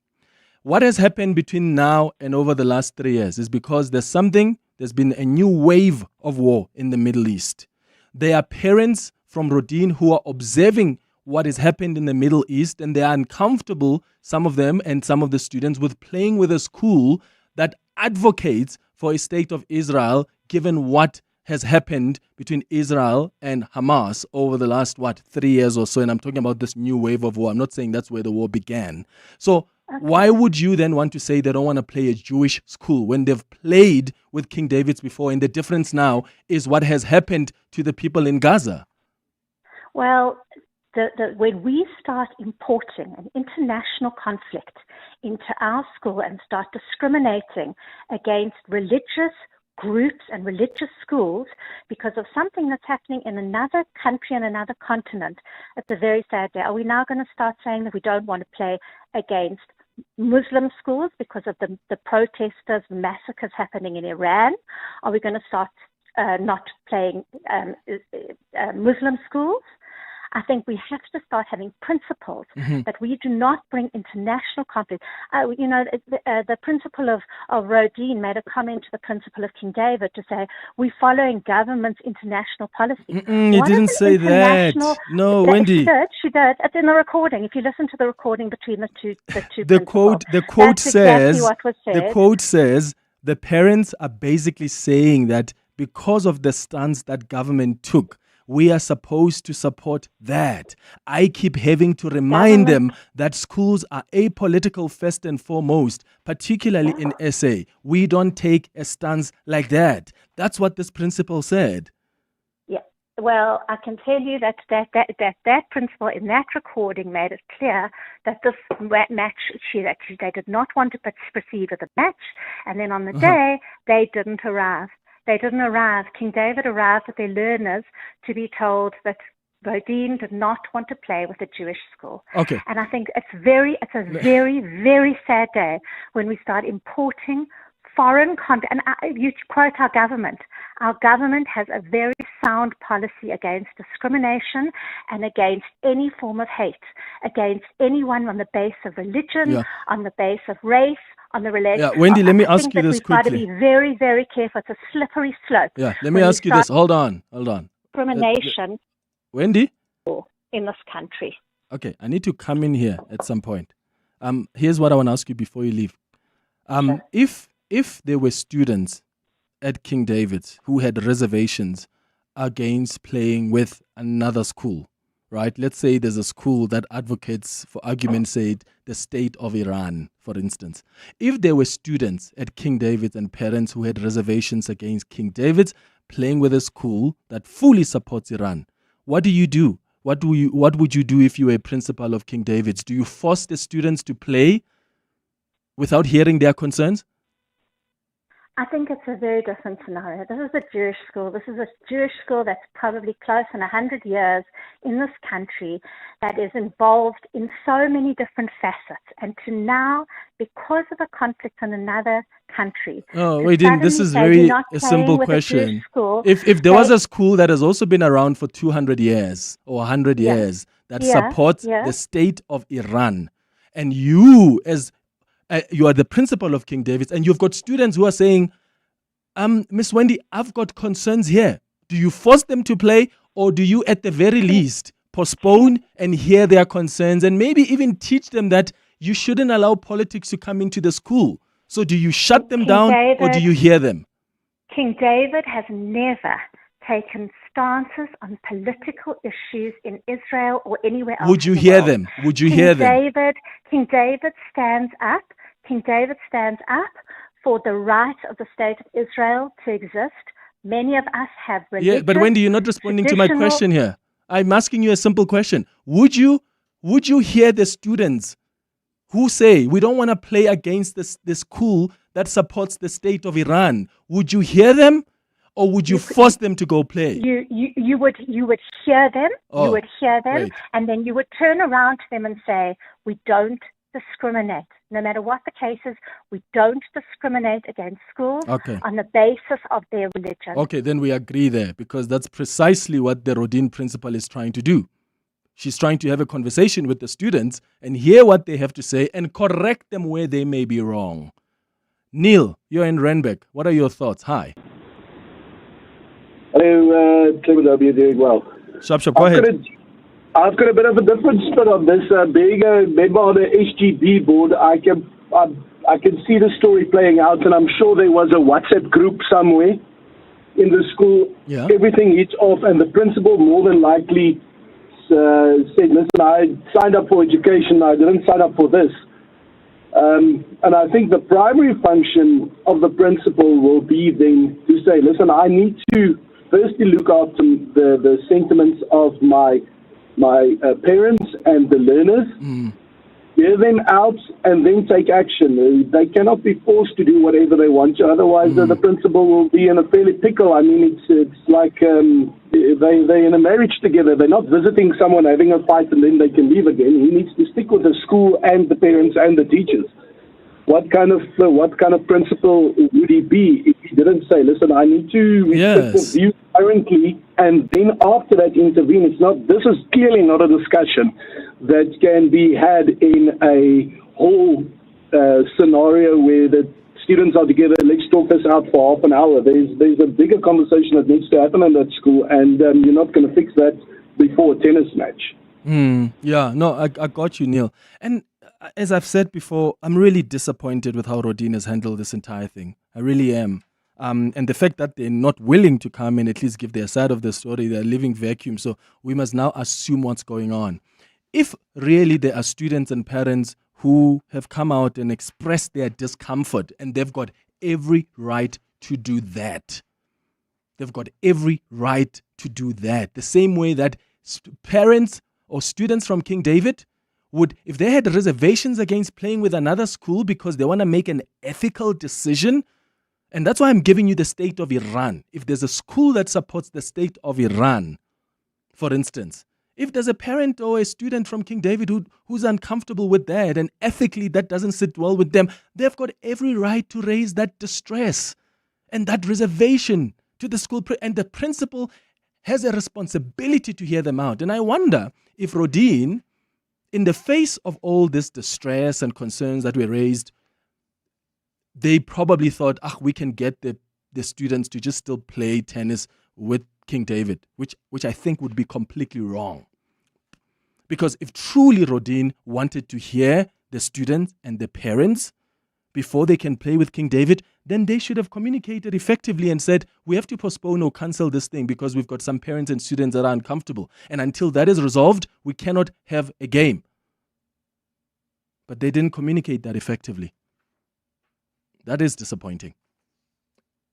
What has happened between now and over the last 3 years is because there's been a new wave of war in the Middle East. There are parents from Roedean who are observing what has happened in the Middle East, and they are uncomfortable, some of them and some of the students, with playing with a school that advocates for a state of Israel, given what has happened between Israel and Hamas over the last, 3 years or so. And I'm talking about this new wave of war. I'm not saying that's where the war began. So why would you then want to say they don't want to play a Jewish school when they've played with King David's before? And the difference now is what has happened to the people in Gaza. Well, when we start importing an international conflict into our school and start discriminating against religious groups and religious schools because of something that's happening in another country and another continent, it's a very sad day. Are we now going to start saying that we don't want to play against Muslim schools because of the protesters, massacres happening in Iran? Are we going to start not playing Muslim schools? I think we have to start having principles that we do not bring international conflict. The principle of Roedean made a comment to the principle of King David to say, we're following government's international policy. You didn't say that. No, Wendy. She did. It's in the recording. If you listen to the recording between the two the quote that's says, exactly what was said. The quote says, the parents are basically saying that because of the stance that government took, we are supposed to support that. I keep having to remind them that schools are apolitical first and foremost, particularly in SA. We don't take a stance like that. That's what this principal said. Yeah. Well, I can tell you that principal in that recording made it clear that this match, they did not want to proceed with the match, and then on the day, they didn't arrive. They didn't arrive. King David arrived with their learners to be told that Roedean did not want to play with a Jewish school. Okay. And I think it's a very, very sad day when we start importing foreign content. And you quote our government. Our government has a very sound policy against discrimination and against any form of hate, against anyone on the base of religion, on the base of race, on the relation. Yeah, Wendy, let me ask you this quickly. We've got to be very, very careful. It's a slippery slope. Yeah, let me ask you this. Hold on. Discrimination. Wendy? In this country. Okay, I need to come in here at some point. Here's what I want to ask you before you leave. If there were students at King David's who had reservations against playing with another school, right? Let's say there's a school that advocates, for argument's sake, the state of Iran, for instance. If there were students at King David's and parents who had reservations against King David's playing with a school that fully supports Iran, what do you do? What would you do if you were a principal of King David's? Do you force the students to play without hearing their concerns? I think it's a very different scenario. This is a Jewish school. This is a Jewish school that's probably close on 100 years in this country that is involved in so many different facets. And to now, because of a conflict in another country. Oh, Roedean, this is a simple question. If there was a school that has also been around for 200 years or 100 years that supports the state of Iran, and you as you are the principal of King David's, and you've got students who are saying, Miss Wendy, I've got concerns here. Do you force them to play, or do you at the very least postpone and hear their concerns and maybe even teach them that you shouldn't allow politics to come into the school? So do you shut them down or do you hear them? King David has never taken stances on political issues in Israel or anywhere else. Would you hear them? Would you hear them? King David stands up. King David stands up for the right of the state of Israel to exist. Many of us have religious. Yeah, but Wendy, you're not responding to my question here. I'm asking you a simple question. Would you hear the students who say we don't want to play against this school that supports the state of Iran? Would you hear them, or would you force them to go play? You would hear them. Oh, you would hear them, great. and then you would turn around to them and say, we don't discriminate. No matter what the case is, we don't discriminate against schools on the basis of their religion. Okay, then we agree there, because that's precisely what the Roedean principal is trying to do. She's trying to have a conversation with the students and hear what they have to say and correct them where they may be wrong. Neil, you're in Renbeck. What are your thoughts? Hi. Hello, Clement. Hope you're doing well. Shop, go ahead. I've got a bit of a different spin on this. Being a member on the SGB board, I can see the story playing out, and I'm sure there was a WhatsApp group somewhere in the school. Yeah. Everything hits off, and the principal more than likely said, listen, I signed up for education, I didn't sign up for this. And I think the primary function of the principal will be then to say, listen, I need to firstly look after the sentiments of my parents and the learners, hear them out, and then take action. They cannot be forced to do whatever they want to, otherwise the principal will be in a fairly pickle. I mean, it's like they're in a marriage together. They're not visiting someone, having a fight, and then they can leave again. He needs to stick with the school and the parents and the teachers. What kind of principal would he be if he didn't say, listen, I need to respect the view currently, and then after that intervene? This is clearly not a discussion that can be had in a whole scenario where the students are together. Let's talk this out for half an hour. There's a bigger conversation that needs to happen in that school, and you're not going to fix that before a tennis match. I got you, Neil. And as I've said before, I'm really disappointed with how Roedean has handled this entire thing. I really am. And the fact that they're not willing to come and at least give their side of the story, they're living vacuum. So we must now assume what's going on. If really there are students and parents who have come out and expressed their discomfort, and they've got every right to do that. They've got every right to do that. The same way that parents or students from King David would, if they had reservations against playing with another school because they want to make an ethical decision, and that's why I'm giving you the state of Iran. If there's a school that supports the state of Iran, for instance, if there's a parent or a student from King David who's uncomfortable with that, and ethically that doesn't sit well with them, they've got every right to raise that distress and that reservation to the school. And the principal has a responsibility to hear them out. And I wonder if Roedean, in the face of all this distress and concerns that were raised, they probably thought, we can get the students to just still play tennis with King David, which I think would be completely wrong. Because if truly Roedean wanted to hear the students and the parents before they can play with King David, then they should have communicated effectively and said, we have to postpone or cancel this thing because we've got some parents and students that are uncomfortable. And until that is resolved, we cannot have a game. But they didn't communicate that effectively. That is disappointing.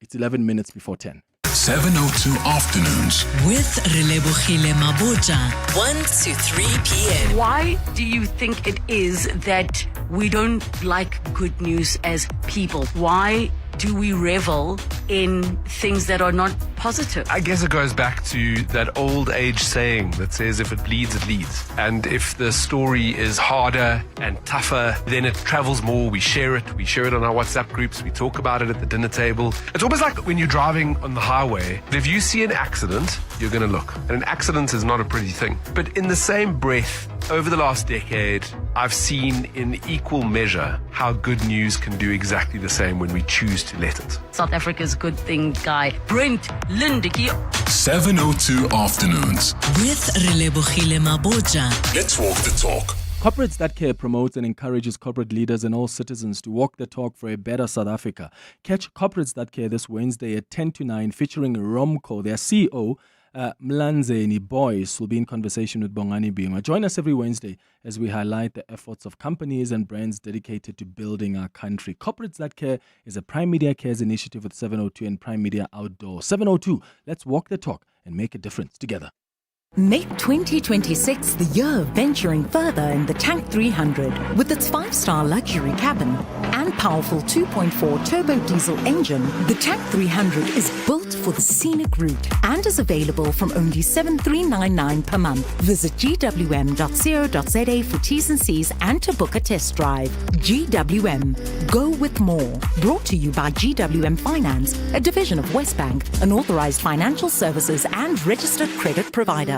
It's 11 minutes before 10. 702 Afternoons with Relebohile Maboja, 1 to 3 p.m. Why do you think it is that we don't like good news as people? Why do we revel in things that are not positive? I guess it goes back to that old age saying that says if it bleeds, it leads. And if the story is harder and tougher, then it travels more. We share it. We share it on our WhatsApp groups. We talk about it at the dinner table. It's almost like when you're driving on the highway, if you see an accident, you're going to look. And an accident is not a pretty thing. But in the same breath, over the last decade, I've seen in equal measure how good news can do exactly the same when we choose to let it. South Africa's good thing guy, Brent Lindiki. 702 Afternoons with Relebohile Maboja. Let's walk the talk. Corporates That Care promotes and encourages corporate leaders and all citizens to walk the talk for a better South Africa. Catch Corporates That Care this Wednesday at 10 to 9 featuring Romco, their CEO, Mlanzeni Boyce will be in conversation with Bongani Bima. Join us every Wednesday as we highlight the efforts of companies and brands dedicated to building our country. Corporates That Care is a Prime Media Cares initiative with 702 and Prime Media Outdoor. 702, let's walk the talk and make a difference together. Make 2026 the year of venturing further in the Tank 300. With its 5-star luxury cabin and powerful 2.4 turbo diesel engine, the Tank 300 is built for the scenic route and is available from only $7,399 per month. Visit gwm.co.za for T's and C's and to book a test drive. GWM, go with more. Brought to you by GWM Finance, a division of Westbank, an authorized financial services and registered credit provider.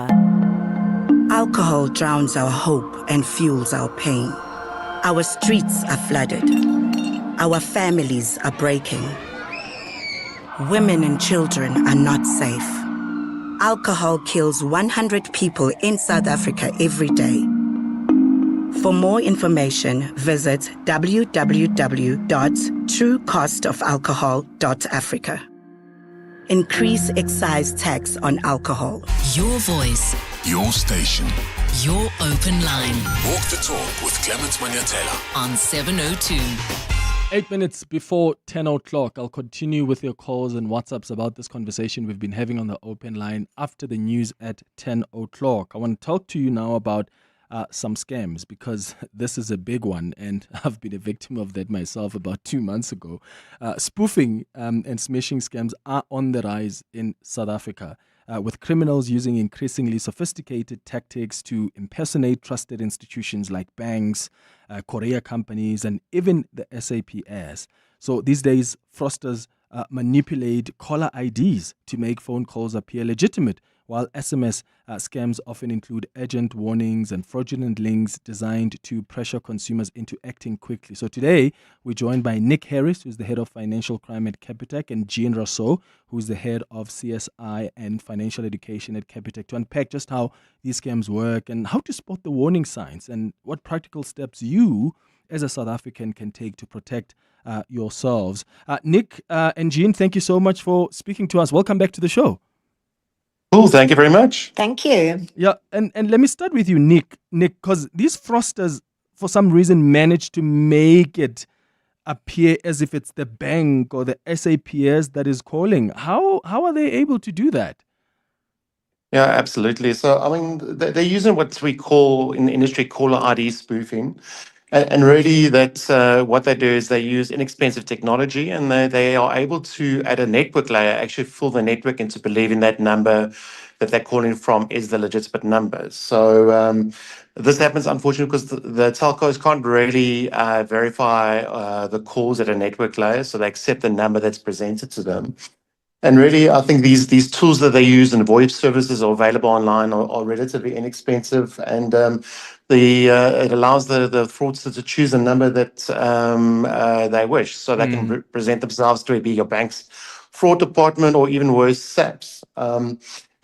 Alcohol drowns our hope and fuels our pain. Our streets are flooded. Our families are breaking. Women and children are not safe. Alcohol kills 100 people in South Africa every day. For more information, visit www.truecostofalcohol.africa. Increase excise tax on alcohol. Your voice. Your station. Your open line. Walk the talk with Clement Manyathela on 702. 8 minutes before 10 o'clock, I'll continue with your calls and WhatsApps about this conversation we've been having on the open line after the news at 10 o'clock. I want to talk to you now about some scams, because this is a big one, and I've been a victim of that myself about 2 months ago. Spoofing and smishing scams are on the rise in South Africa, with criminals using increasingly sophisticated tactics to impersonate trusted institutions like banks, courier companies, and even the SAPS. So these days, fraudsters manipulate caller IDs to make phone calls appear legitimate, while SMS scams often include urgent warnings and fraudulent links designed to pressure consumers into acting quickly. So today, we're joined by Nick Harris, who's the head of financial crime at Capitec, and Jean Rousseau, who's the head of CSI and financial education at Capitec, to unpack just how these scams work and how to spot the warning signs and what practical steps you, as a South African, can take to protect yourselves. Nick and Jean, thank you so much for speaking to us. Welcome back to the show. Cool, thank you very much. Thank you. Yeah, and let me start with you, Nick, because these fraudsters, for some reason, manage to make it appear as if it's the bank or the SAPS that is calling. How are they able to do that? Yeah, absolutely. So, I mean, they're using what we call in the industry caller ID spoofing. And really, that's what they do is they use inexpensive technology, and they are able to, at a network layer, actually fool the network into believing that number that they're calling from is the legitimate number. So this happens, unfortunately, because the telcos can't really verify the calls at a network layer, so they accept the number that's presented to them. And really, I think these tools that they use and VoIP services are available online are relatively inexpensive, and it allows the fraudster to choose a number that they wish, so they can present themselves to be your bank's fraud department or even worse, SAPS.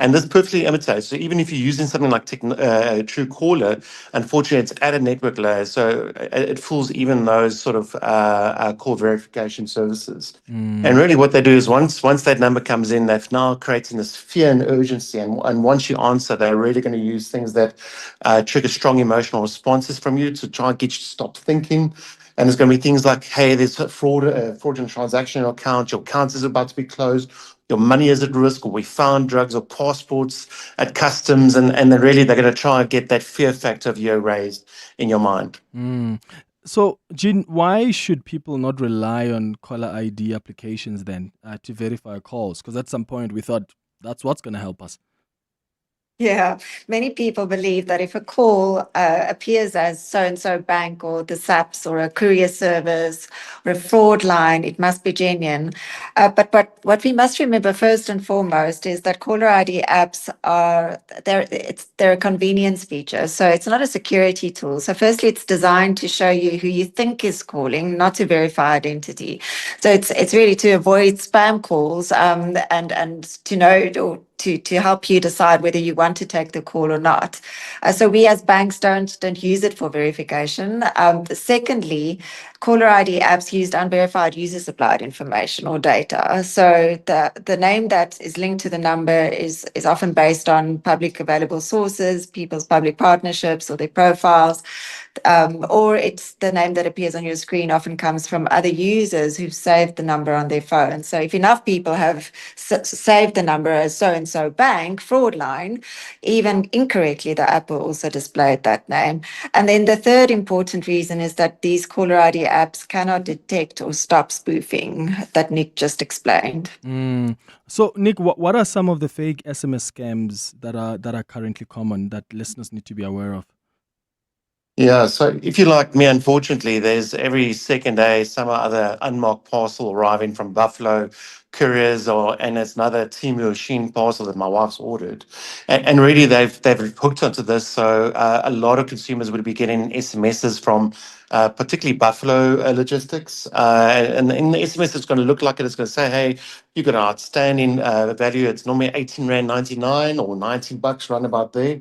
And this perfectly imitates. So even if you're using something like Truecaller, unfortunately, it's at a network layer, so it fools even those sort of call verification services. And really what they do is once that number comes in, they've now creating this fear and urgency. And once you answer, they're really going to use things that trigger strong emotional responses from you to try and get you to stop thinking. And it's going to be things like, hey, there's a fraudulent transaction in your account, your account is about to be closed, your money is at risk, or we found drugs or passports at customs, and then really they're going to try and get that fear factor of you raised in your mind. So, Jean, why should people not rely on caller ID applications then to verify calls? Because at some point we thought that's what's going to help us. Yeah, many people believe that if a call appears as so-and-so bank or the SAPS or a courier service or a fraud line, it must be genuine. But what we must remember first and foremost is that caller ID apps they're a convenience feature. So it's not a security tool. So firstly, it's designed to show you who you think is calling, not to verify identity. So it's really to avoid spam calls and to know or to help you decide whether you want to take the call or not. So we as banks don't use it for verification. Secondly, caller ID apps used unverified user supplied information or data. So the name that is linked to the number is often based on public available sources, people's public partnerships or their profiles. Or it's the name that appears on your screen often comes from other users who've saved the number on their phone. So if enough people have saved the number as so-and-so bank, fraud line, even incorrectly, the app will also display that name. And then the third important reason is that these caller ID apps cannot detect or stop spoofing that Nick just explained. So, Nick, what are some of the fake SMS scams that are currently common that listeners need to be aware of? Yeah, so if you're like me, unfortunately, there's every second day some other unmarked parcel arriving from Buffalo couriers, and it's another Temu or Shein parcel that my wife's ordered, and really they've hooked onto this. So a lot of consumers would be getting SMSs from particularly Buffalo Logistics, and in the SMS it's going to look like it's going to say, hey, you got an outstanding value. It's normally $18.99 or $19 round about there.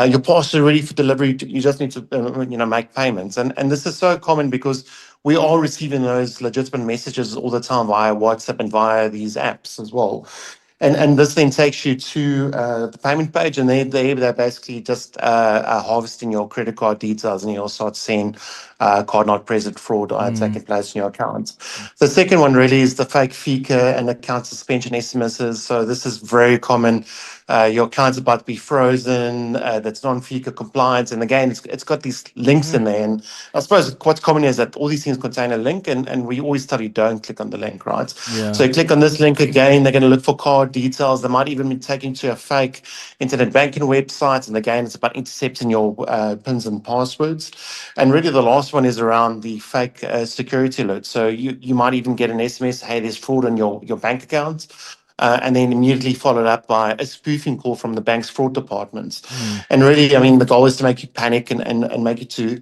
Your parcel is ready for delivery. You just need to make payments, and this is so common because we are receiving those legitimate messages all the time via WhatsApp and via these apps as well. And this then takes you to the payment page, and they're basically just harvesting your credit card details, and you'll start seeing card not present fraud taking place in your accounts. The second one really is the fake FICA and account suspension SMSs. So this is very common. Your account's about to be frozen, that's non-FICA compliant. And again, it's got these links in there. And I suppose what's common is that all these things contain a link, and we always tell you don't click on the link, right? Yeah. So you click on this link again, they're going to look for card details. They might even be taken to a fake internet banking website. And again, it's about intercepting your PINs and passwords. And really the last one is around the fake security alert. So you might even get an SMS, hey, there's fraud on your bank account. And then immediately followed up by a spoofing call from the bank's fraud departments. And really, I mean, the goal is to make you panic and make you to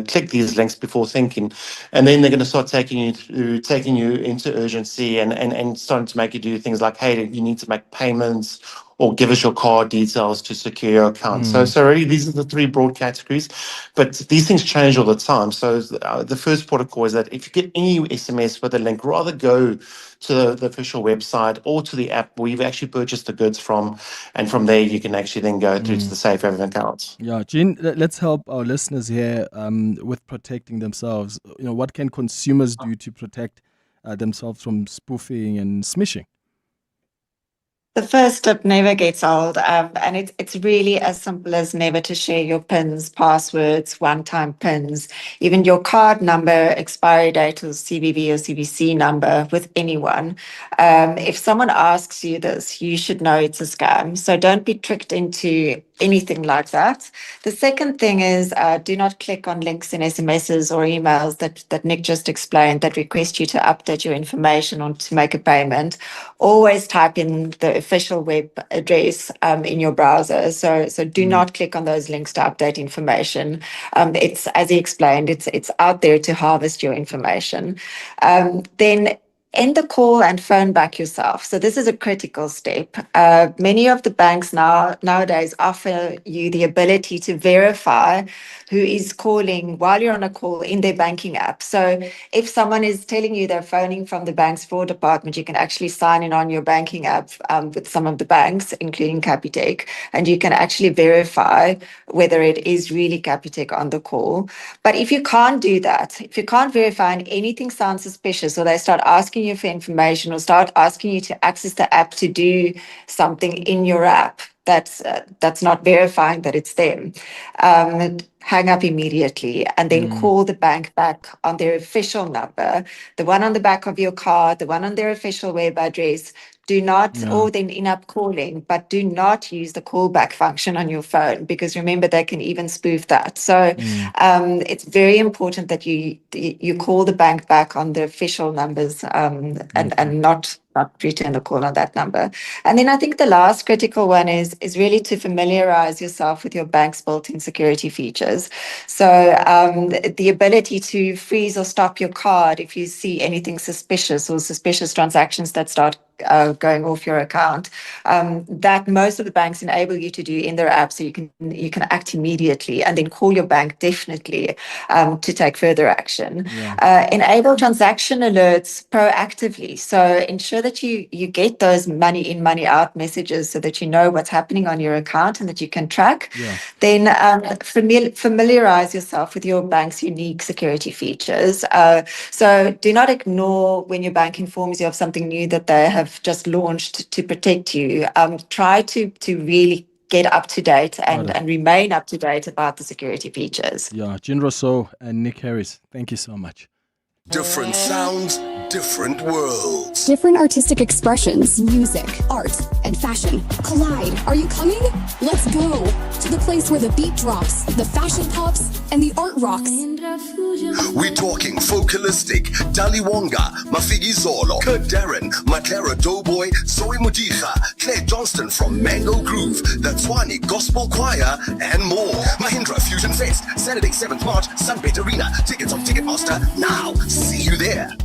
click these links before thinking. And then they're going to start taking you into urgency and starting to make you do things like, hey, you need to make payments or give us your card details to secure your account. So really, these are the three broad categories. But these things change all the time. So the first protocol is that if you get any SMS with a link, rather go to the official website or to the app where you've actually purchased the goods from, and from there you can actually then go through to the safe haven account. Yeah, Jean, let's help our listeners here with protecting themselves. You know, what can consumers do to protect themselves from spoofing and smishing? The first tip never gets old, and it's really as simple as never to share your PINs, passwords, one-time PINs, even your card number, expiry date, or CVV or CVC number with anyone. If someone asks you this, you should know it's a scam. So don't be tricked into anything like that. The second thing is do not click on links in SMSs or emails that Nick just explained that request you to update your information or to make a payment. Always type in the official web address in your browser. So do not click on those links to update information. It's, as he explained, it's out there to harvest your information. Then end the call and phone back yourself. So this is a critical step. Many of the banks nowadays offer you the ability to verify who is calling while you're on a call in their banking app. So if someone is telling you they're phoning from the bank's fraud department, you can actually sign in on your banking app with some of the banks, including Capitec, and you can actually verify whether it is really Capitec on the call. But if you can't do that, if you can't verify and anything sounds suspicious, or they start asking you for information or start asking you to access the app to do something in your app, that's not verifying that it's them. Hang up immediately and then call the bank back on their official number, the one on the back of your card, the one on their official web address. Do not, or then in-app calling, but do not use the callback function on your phone, because remember, they can even spoof that. So it's very important that you call the bank back on the official numbers and not return the call on that number. And then I think the last critical one is really to familiarize yourself with your bank's built-in security features. So the ability to freeze or stop your card if you see anything suspicious or suspicious transactions that start going off your account, that most of the banks enable you to do in their app, so you can act immediately and then call your bank definitely to take further action. Enable transaction alerts proactively, so ensure that you get those money in, money out messages so that you know what's happening on your account and that you can track. Then familiarize yourself with your bank's unique security features. So do not ignore when your bank informs you of something new that they have just launched to protect you. Try to really get up to date and remain up to date about the security features. Yeah, Jean Rousseau and Nick Harris, thank you so much. Different sounds, different worlds. Different artistic expressions, music, art, and fashion collide. Are you coming? Let's go to the place where the beat drops, the fashion pops, and the art rocks. We're talking Focalistic, Dali Wonga, Mafigi Zolo, Kurt Darren, Matera Doughboy, Zoe Mudija, Claire Johnston from Mango Groove, the Tswani Gospel Choir, and more. Mahindra Fusion Fest, Saturday 7th March, Sunbet Arena. Tickets on Ticketmaster now. See you there.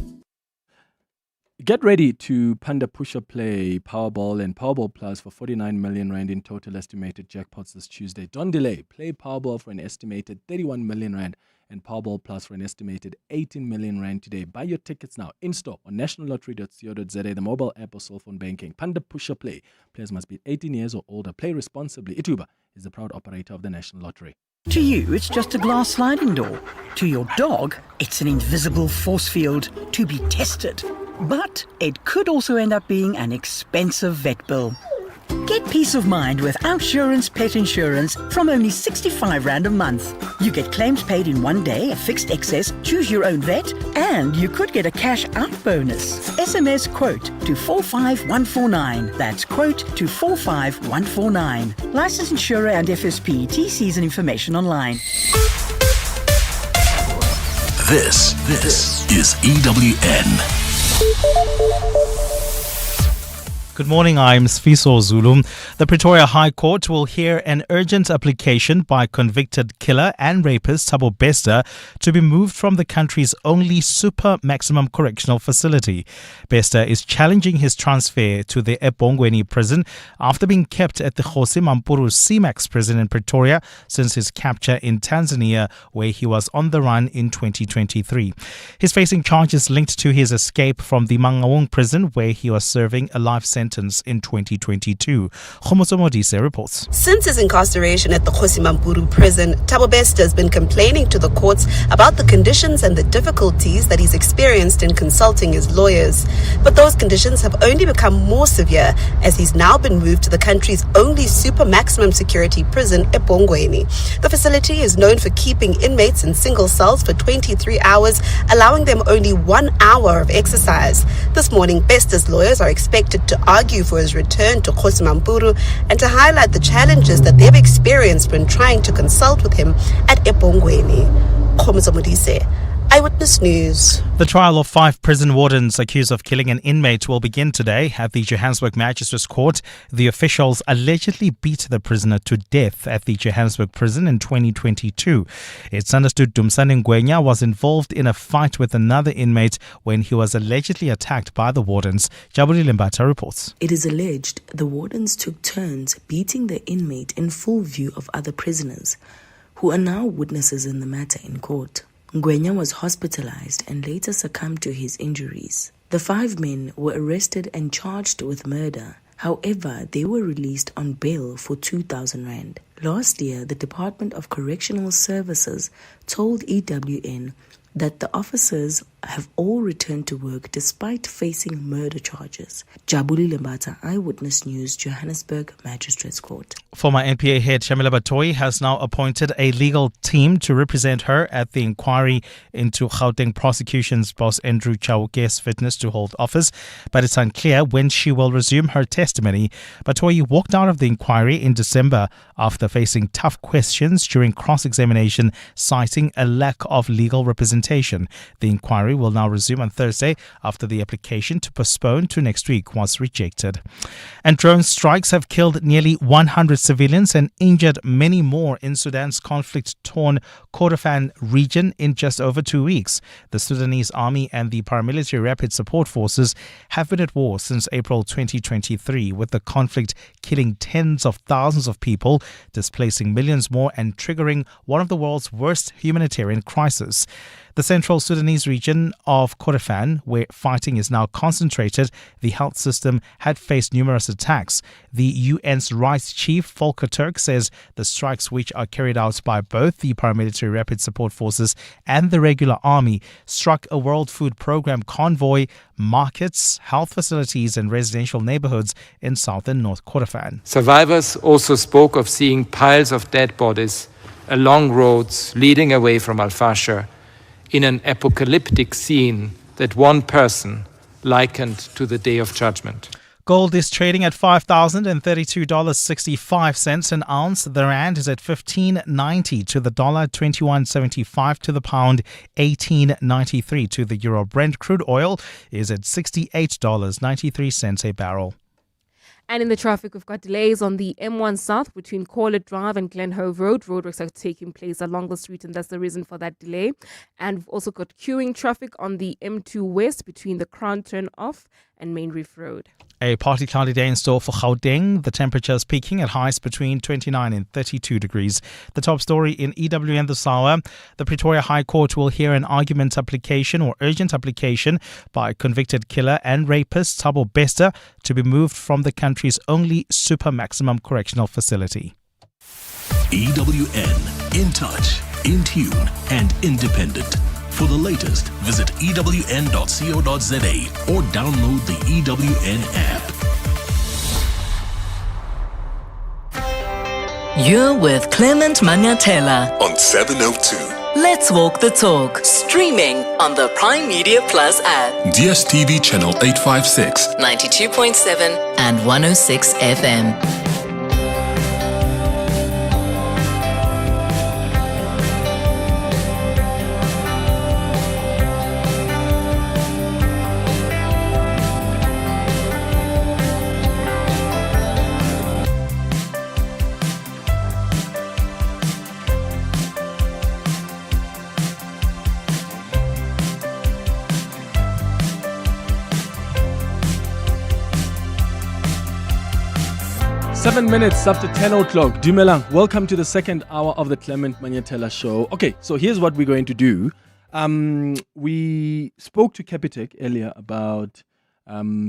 Get ready to Panda Pusher play Powerball and Powerball Plus for 49 million rand in total estimated jackpots this Tuesday. Don't delay. Play Powerball for an estimated 31 million rand and Powerball Plus for an estimated 18 million rand today. Buy your tickets now in-store on nationallottery.co.za, the mobile app or cell phone banking. Panda Pusher Play. Players must be 18 years or older. Play responsibly. Ituba is the proud operator of the National Lottery. To you, it's just a glass sliding door. To your dog, it's an invisible force field to be tested. But it could also end up being an expensive vet bill. Get peace of mind with Outsurance Pet Insurance from only 65 Rand a month. You get claims paid in 1 day, a fixed excess, choose your own vet, and you could get a cash out bonus. SMS quote to 45149. That's quote to 45149. Licensed insurer and FSP. TCs and information online. This is EWN. Good morning, I'm Sfiso Zulu. The Pretoria High Court will hear an urgent application by convicted killer and rapist Thabo Bester to be moved from the country's only super maximum correctional facility. Bester is challenging his transfer to the eBongweni prison after being kept at the Jose Mampuru CMAX prison in Pretoria since his capture in Tanzania, where he was on the run in 2023. He's facing charges linked to his escape from the Mangaung prison, where he was serving a life sentence in 2022. Khomoso Modise reports. Since his incarceration at the Jose Mampuru prison, Thabo Bester has been complaining to the courts about the conditions and the difficulties that he's experienced in consulting his lawyers. But those conditions have only become more severe as he's now been moved to the country's only super maximum security prison, eBongweni. The facility is known for keeping inmates in single cells for 23 hours, allowing them only 1 hour of exercise. This morning, Bester's lawyers are expected to argue for his return to Jose Mampuru and to highlight the challenges that they've experienced when trying to consult with him at eBongweni. Khomoso Modise, Eyewitness News. The trial of 5 prison wardens accused of killing an inmate will begin today at the Johannesburg Magistrates Court. The officials allegedly beat the prisoner to death at the Johannesburg prison in 2022. It's understood Dumsane Ngwenya was involved in a fight with another inmate when he was allegedly attacked by the wardens. Jabuli Limbata reports. It is alleged the wardens took turns beating the inmate in full view of other prisoners, who are now witnesses in the matter in court. Ngwenya was hospitalized and later succumbed to his injuries. The 5 men were arrested and charged with murder. However, they were released on bail for 2,000 Rand. Last year, the Department of Correctional Services told EWN that the officers have all returned to work despite facing murder charges. Jabuli Lembata, Eyewitness News, Johannesburg Magistrates Court. Former NPA head Shamila Batoyi has now appointed a legal team to represent her at the inquiry into Gauteng prosecution's boss Andrew Chauke's fitness to hold office, but it's unclear when she will resume her testimony. Batoyi walked out of the inquiry in December after facing tough questions during cross-examination, citing a lack of legal representation. The inquiry will now resume on Thursday after the application to postpone to next week was rejected. And drone strikes have killed nearly 100 civilians and injured many more in Sudan's conflict-torn Kordofan region in just over 2 weeks. The Sudanese army and the paramilitary rapid support forces have been at war since April 2023, with the conflict killing tens of thousands of people, displacing millions more and triggering one of the world's worst humanitarian crises. The central Sudanese region of Kordofan, where fighting is now concentrated, the health system had faced numerous attacks. The UN's rights chief, Volker Turk, says the strikes, which are carried out by both the paramilitary rapid support forces and the regular army, struck a World Food Programme convoy, markets, health facilities and residential neighborhoods in southern North Kordofan. Survivors also spoke of seeing piles of dead bodies along roads leading away from Al-Fashir, in an apocalyptic scene that one person likened to the Day of Judgment. Gold is trading at $5,032.65 an ounce. The rand is at $15.90 to the dollar, $21.75 to the pound, $18.93 to the euro. Brent crude oil is at $68.93 a barrel. And in the traffic, we've got delays on the M1 South between Corlett Drive and Glenhove Road. Roadworks are taking place along the street, and that's the reason for that delay. And we've also got queuing traffic on the M2 West between the Crown Turn Off and Main Reef Road. A partly cloudy day in store for Gauteng. The temperatures peaking at highs between 29 and 32 degrees. The top story in EWN this hour. The Pretoria High Court will hear an argument application or urgent application by convicted killer and rapist Thabo Bester to be moved from the country's only super maximum correctional facility. EWN, in touch, in tune, and independent. For the latest, visit ewn.co.za or download the EWN app. You're with Clement Manyathela on 702. Let's walk the talk. Streaming on the Prime Media Plus app. DSTV channel 856, 92.7 and 106 FM. Seven minutes after 10 o'clock. Dumelang, welcome to the second hour of the Clement Manyathela Show. Okay, so here's what we're going to do. We spoke to Capitec earlier about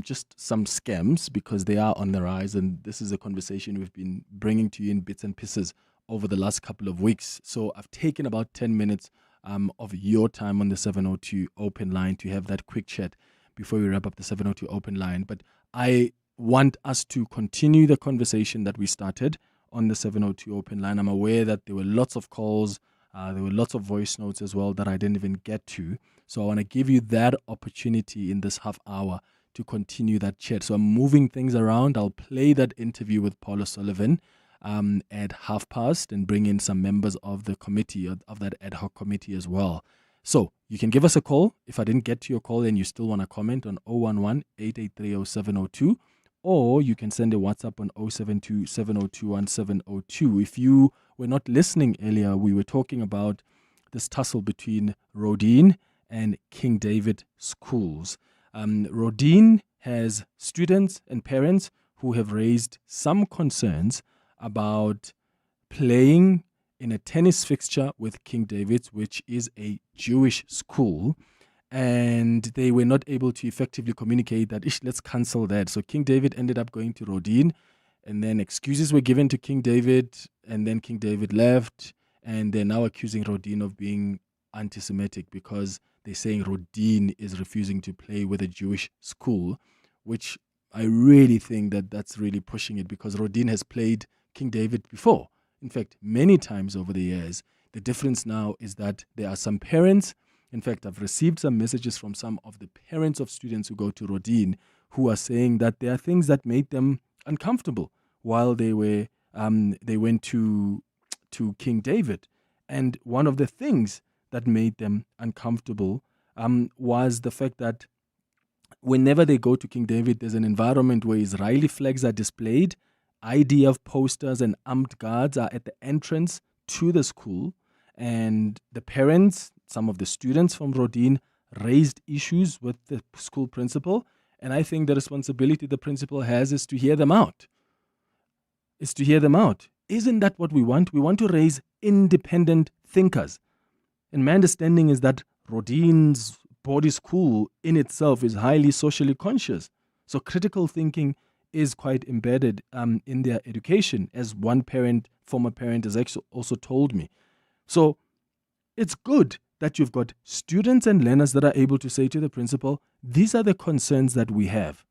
just some scams because they are on the rise, and this is a conversation we've been bringing to you in bits and pieces over the last couple of weeks. So I've taken about 10 minutes of your time on the 702 open line to have that quick chat before we wrap up the 702 open line. But I want us to continue the conversation that we started on the 702 open line. I'm aware that there were lots of calls, there were lots of voice notes as well that I didn't even get to. So I want to give you that opportunity in this half hour to continue that chat. So I'm moving things around. I'll play that interview with Paul O'Sullivan at 5:30 and bring in some members of the committee, of that ad hoc committee as well. So you can give us a call. If I didn't get to your call and you still want to comment on 011-883-0702, or you can send a WhatsApp on 072-702-1702. If you were not listening earlier, we were talking about this tussle between Roedean and King David schools. Roedean has students and parents who have raised some concerns about playing in a tennis fixture with King David's, which is a Jewish school. And they were not able to effectively communicate that, let's cancel that. So King David ended up going to Roedean, and then excuses were given to King David, and then King David left, and they're now accusing Roedean of being anti-Semitic because they're saying Roedean is refusing to play with a Jewish school, which I really think that that's really pushing it, because Roedean has played King David before. In fact, many times over the years. The difference now is that there are some parents. In fact, I've received some messages from some of the parents of students who go to Roedean who are saying that there are things that made them uncomfortable while they went to King David. And one of the things that made them uncomfortable was the fact that whenever they go to King David, there's an environment where Israeli flags are displayed, IDF posters and armed guards are at the entrance to the school, and the parents, some of the students from Roedean, raised issues with the school principal, and I think the responsibility the principal has is to hear them out. Isn't that what we want? We want to raise independent thinkers. And my understanding is that Roedean's body school in itself is highly socially conscious. So critical thinking is quite embedded in their education, as one former parent has actually also told me. So it's good that you've got students and learners that are able to say to the principal, these are the concerns that we have.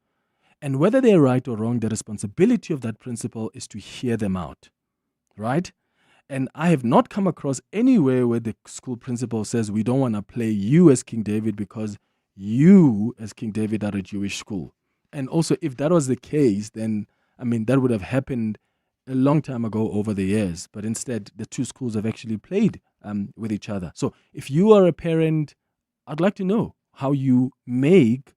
And whether they're right or wrong, the responsibility of that principal is to hear them out, right? And I have not come across anywhere where the school principal says, we don't want to play you as King David because you as King David are a Jewish school. And also, if that was the case, then, that would have happened a long time ago over the years. But instead, the two schools have actually played with each other. So if you are a parent, I'd like to know what you make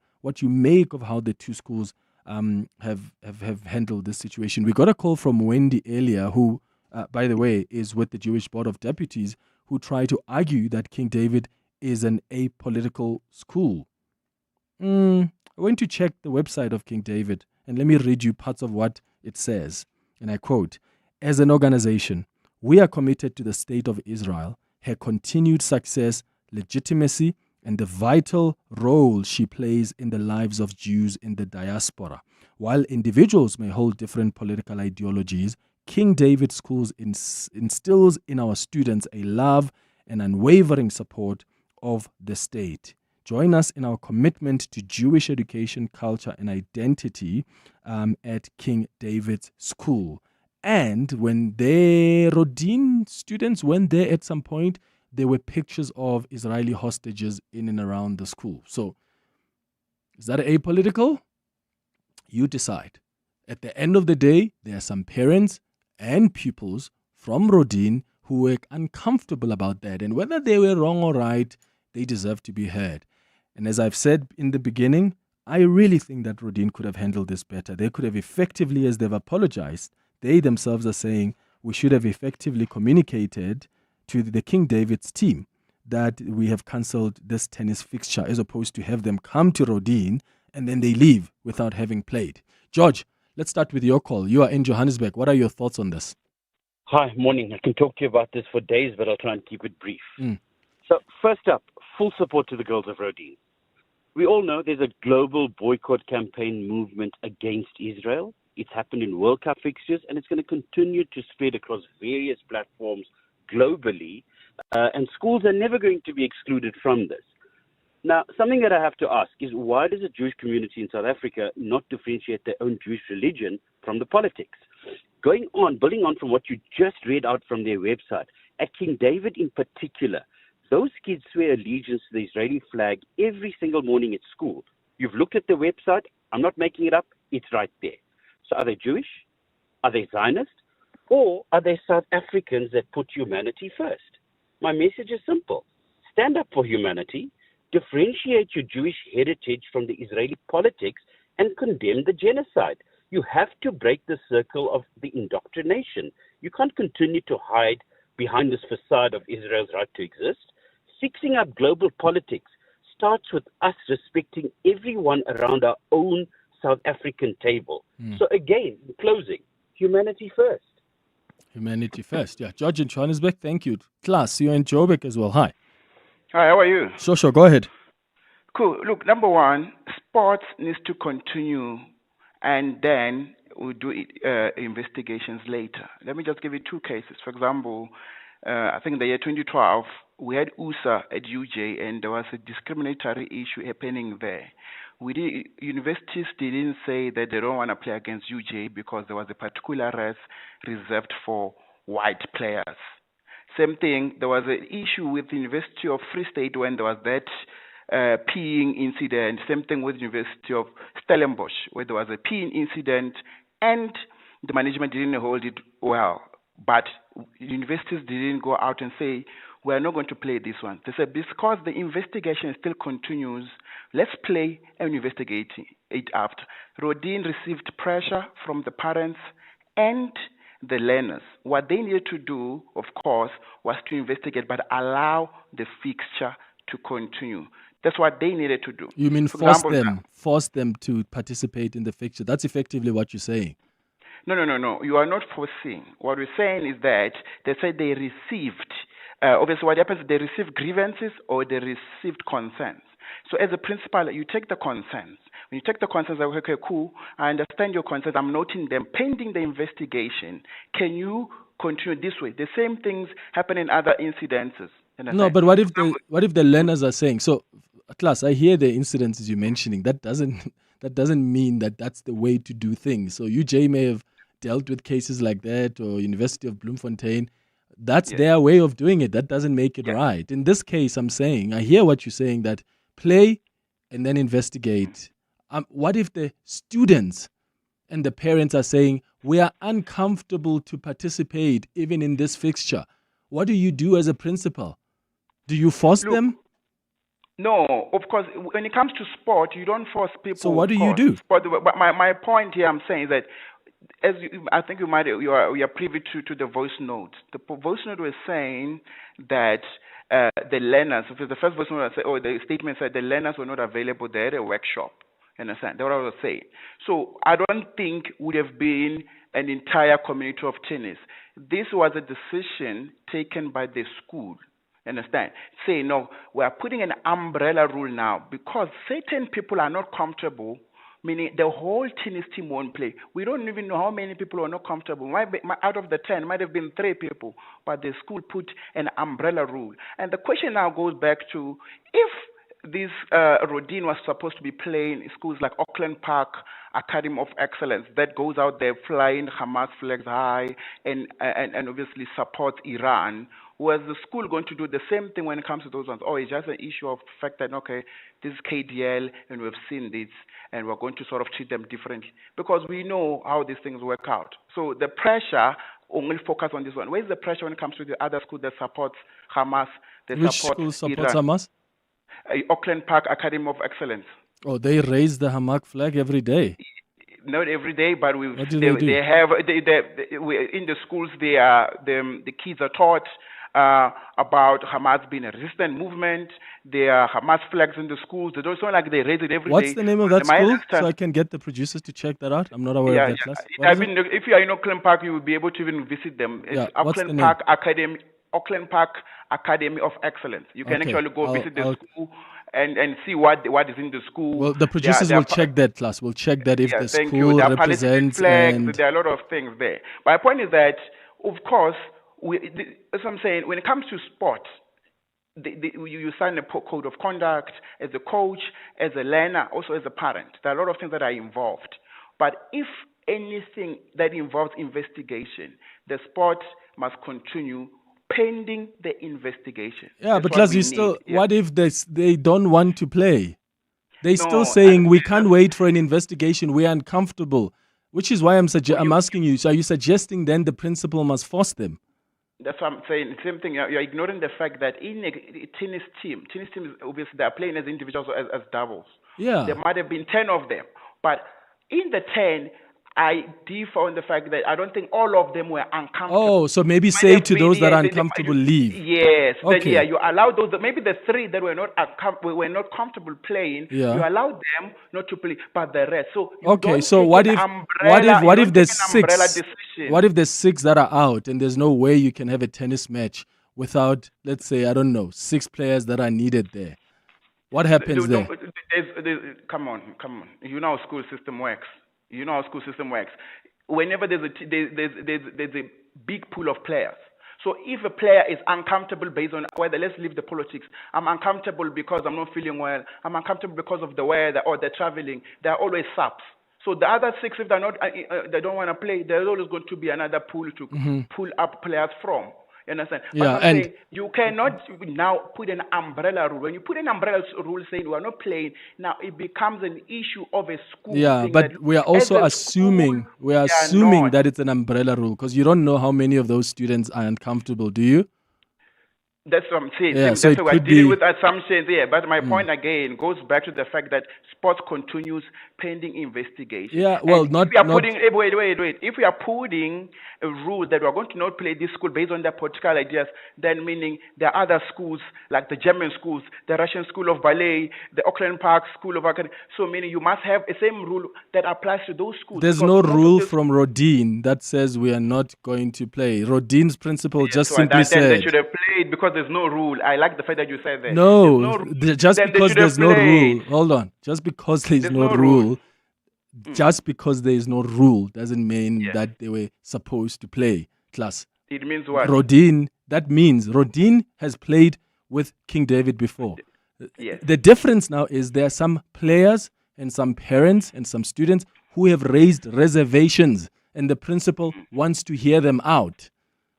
of how the two schools have handled this situation. We got a call from Wendy earlier, who, by the way, is with the Jewish Board of Deputies, who tried to argue that King David is an apolitical school. I went to check the website of King David, and let me read you parts of what it says. And I quote, "As an organization, we are committed to the state of Israel, her continued success, legitimacy, and the vital role she plays in the lives of Jews in the diaspora. While individuals may hold different political ideologies, King David Schools instills in our students a love and unwavering support of the state. Join us in our commitment to Jewish education, culture, and identity at King David's School." And when the Roedean students went there at some point, there were pictures of Israeli hostages in and around the school. So, is that apolitical? You decide. At the end of the day, there are some parents and pupils from Roedean who were uncomfortable about that. And whether they were wrong or right, they deserve to be heard. And as I've said in the beginning, I really think that Roedean could have handled this better. They could have effectively, as they've apologized, they themselves are saying we should have effectively communicated to the King David's team that we have cancelled this tennis fixture, as opposed to have them come to Roedean and then they leave without having played. George, let's start with your call. You are in Johannesburg. What are your thoughts on this? Hi, morning. I can talk to you about this for days, but I'll try and keep it brief. So first up, full support to the girls of Roedean. We all know there's a global boycott campaign movement against Israel. It's happened in World Cup fixtures, and it's going to continue to spread across various platforms globally, and schools are never going to be excluded from this. Now, something that I have to ask is, why does the Jewish community in South Africa not differentiate their own Jewish religion from the politics? Building on from what you just read out from their website, at King David in particular, those kids swear allegiance to the Israeli flag every single morning at school. You've looked at the website. I'm not making it up. It's right there. So are they Jewish? Are they Zionist? Or are they South Africans that put humanity first? My message is simple. Stand up for humanity, differentiate your Jewish heritage from the Israeli politics, and condemn the genocide. You have to break the circle of the indoctrination. You can't continue to hide behind this facade of Israel's right to exist. Fixing up global politics starts with us respecting everyone around our own South African table. So again, in closing, humanity first. Humanity first. Yeah, George in Johannesburg, thank you. Klaas, you're in Joburg as well. Hi. Hi, how are you? Sure, go ahead. Cool. Look, number one, sports needs to continue, and then we'll do investigations later. Let me just give you two cases. For example, I think in the year 2012, we had USA at UJ, and there was a discriminatory issue happening there. Universities didn't say that they don't want to play against UJ because there was a particular race reserved for white players. Same thing, there was an issue with the University of Free State when there was that peeing incident. Same thing with the University of Stellenbosch, where there was a peeing incident and the management didn't hold it well. But universities didn't go out and say, we're not going to play this one. They said, because the investigation still continues, let's play and investigate it after. Roedean received pressure from the parents and the learners. What they needed to do, of course, was to investigate, but allow the fixture to continue. That's what they needed to do. You mean force them to participate in the fixture? That's effectively what you're saying. No. You are not forcing. What we're saying is that they said they received, obviously what happens is they receive grievances or they received concerns. So as a principal, you take the concerns. When you take the concerns, I go, okay, cool, I understand your concerns, I'm noting them. Pending the investigation, can you continue this way? The same things happen in other incidences. No, but what if the learners are saying, so, Klaas, I hear the incidences you're mentioning. That doesn't mean that that's the way to do things. So UJ may have dealt with cases like that, or University of Bloemfontein. That's their way of doing it. That doesn't make it right. In this case, I'm saying, I hear what you're saying, that play and then investigate. What if the students and the parents are saying, we are uncomfortable to participate even in this fixture? What do you do as a principal? Do you force them? No, of course. When it comes to sport, you don't force people. So what do you do? But my point here, I'm saying is that, I think you are privy to the voice note. The voice note was saying that the learners, the first voice note, or the statement said the learners were not available. They had a workshop. Understand? That's what I was saying. So I don't think would have been an entire community of tennis. This was a decision taken by the school. Understand? Say, no, we are putting an umbrella rule now because certain people are not comfortable, meaning the whole tennis team won't play. We don't even know how many people are not comfortable. Out of the 10, might have been 3 people, but the school put an umbrella rule. And the question now goes back to, if this Roedean was supposed to be playing in schools like Auckland Park Academy of Excellence that goes out there flying Hamas flags high and obviously supports Iran. Was the school going to do the same thing when it comes to those ones? Or it's just an issue of the fact that, okay, this is KDL and we've seen this and we're going to sort of treat them differently? Because we know how these things work out. So the pressure only focus on this one. Where's the pressure when it comes to the other school that supports Hamas? Which school supports Hamas? Auckland Park Academy of Excellence. Oh, they raise the Hamas flag every day. Not every day, but What do they do? they have in the schools. The kids are taught about Hamas being a resistant movement. There are Hamas flags in the schools. They don't sound like they raise it every day. What's the name of that school? So I can get the producers to check that out. I'm not aware of that class. I mean, if you are in Auckland Park, you will be able to even visit them. It's Auckland Park Academy. Auckland Park Academy of Excellence. You can actually go visit the school and see what is in the school. Well, the producers will check that class. We'll check that if the school represents. Flags, there are a lot of things there. My point is that, of course, as I'm saying, when it comes to sports, you sign a code of conduct as a coach, as a learner, also as a parent. There are a lot of things that are involved. But if anything that involves investigation, the sport must continue pending the investigation. Yeah, but plus you still, what if they don't want to play? They're still saying we can't wait for an investigation, we're uncomfortable, which is why I'm asking you, so are you suggesting then the principal must force them? That's what I'm saying. Same thing, you're ignoring the fact that in a tennis team is obviously they are playing as individuals or as doubles. Yeah. There might have been 10 of them, but in the 10, I differ on the fact that I don't think all of them were uncomfortable. Oh, so maybe say to those that are uncomfortable, leave. Yes. Okay. Then, you allow those, maybe the 3 that were not comfortable playing, you allow them not to play, but the rest. So so what if there's 6? What if there's 6 that are out and there's no way you can have a tennis match without, let's say, I don't know, 6 players that are needed there? What happens there? Come on. You know how school system works. Whenever there's a big pool of players. So if a player is uncomfortable based on whether, let's leave the politics, I'm uncomfortable because I'm not feeling well, I'm uncomfortable because of the weather or they're traveling, there are always subs. So the other 6, if they're not, they don't want to play, there's always going to be another pool to pull up players from. You understand? Yeah, but saying, you cannot now put an umbrella rule. When you put an umbrella rule saying we are not playing, now it becomes an issue of a school. Yeah, but we are also assuming that it's an umbrella rule because you don't know how many of those students are uncomfortable, do you? That's what I'm saying. Yeah, That's why we're dealing with assumptions here. But my point again goes back to the fact that sports continues pending investigation. Yeah, well, wait. If we are putting a rule that we're going to not play this school based on their political ideas, then meaning there are other schools like the German schools, the Russian School of Ballet, the Auckland Park School of Academy. So meaning you must have the same rule that applies to those schools. There's no rule from Roedean that says we are not going to play. Roedean's principle just simply said they should have played because there's no rule. I like the fact that you said that. Just because there's no rule. Hold on. Just because there's no rule. Just because there is no rule doesn't mean that they were supposed to play. Class. It means what? Roedean. That means Roedean has played with King David before. Yes. The difference now is there are some players and some parents and some students who have raised reservations, and the principal wants to hear them out.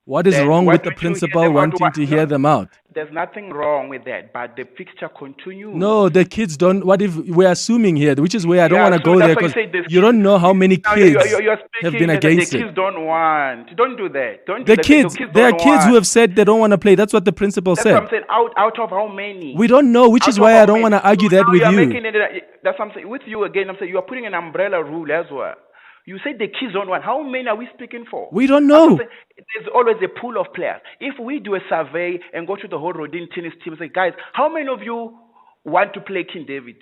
What is wrong with the principal wanting to hear them out? There's nothing wrong with that, but the fixture continues. No, the kids don't. What if we're assuming here, which is where I don't want to go there because you don't know how many kids have been against it. The kids don't want. Don't do that. There are kids who have said they don't want to play. That's what the principal said. That's what I'm saying. Out of how many? We don't know, which is why I don't want to argue that with you. That's what I'm saying. With you again, I'm saying you are putting an umbrella rule as well. You said the kids don't want. How many are we speaking for? We don't know. There's always a pool of players. If we do a survey and go to the whole Roedean tennis team and say, guys, how many of you want to play King David?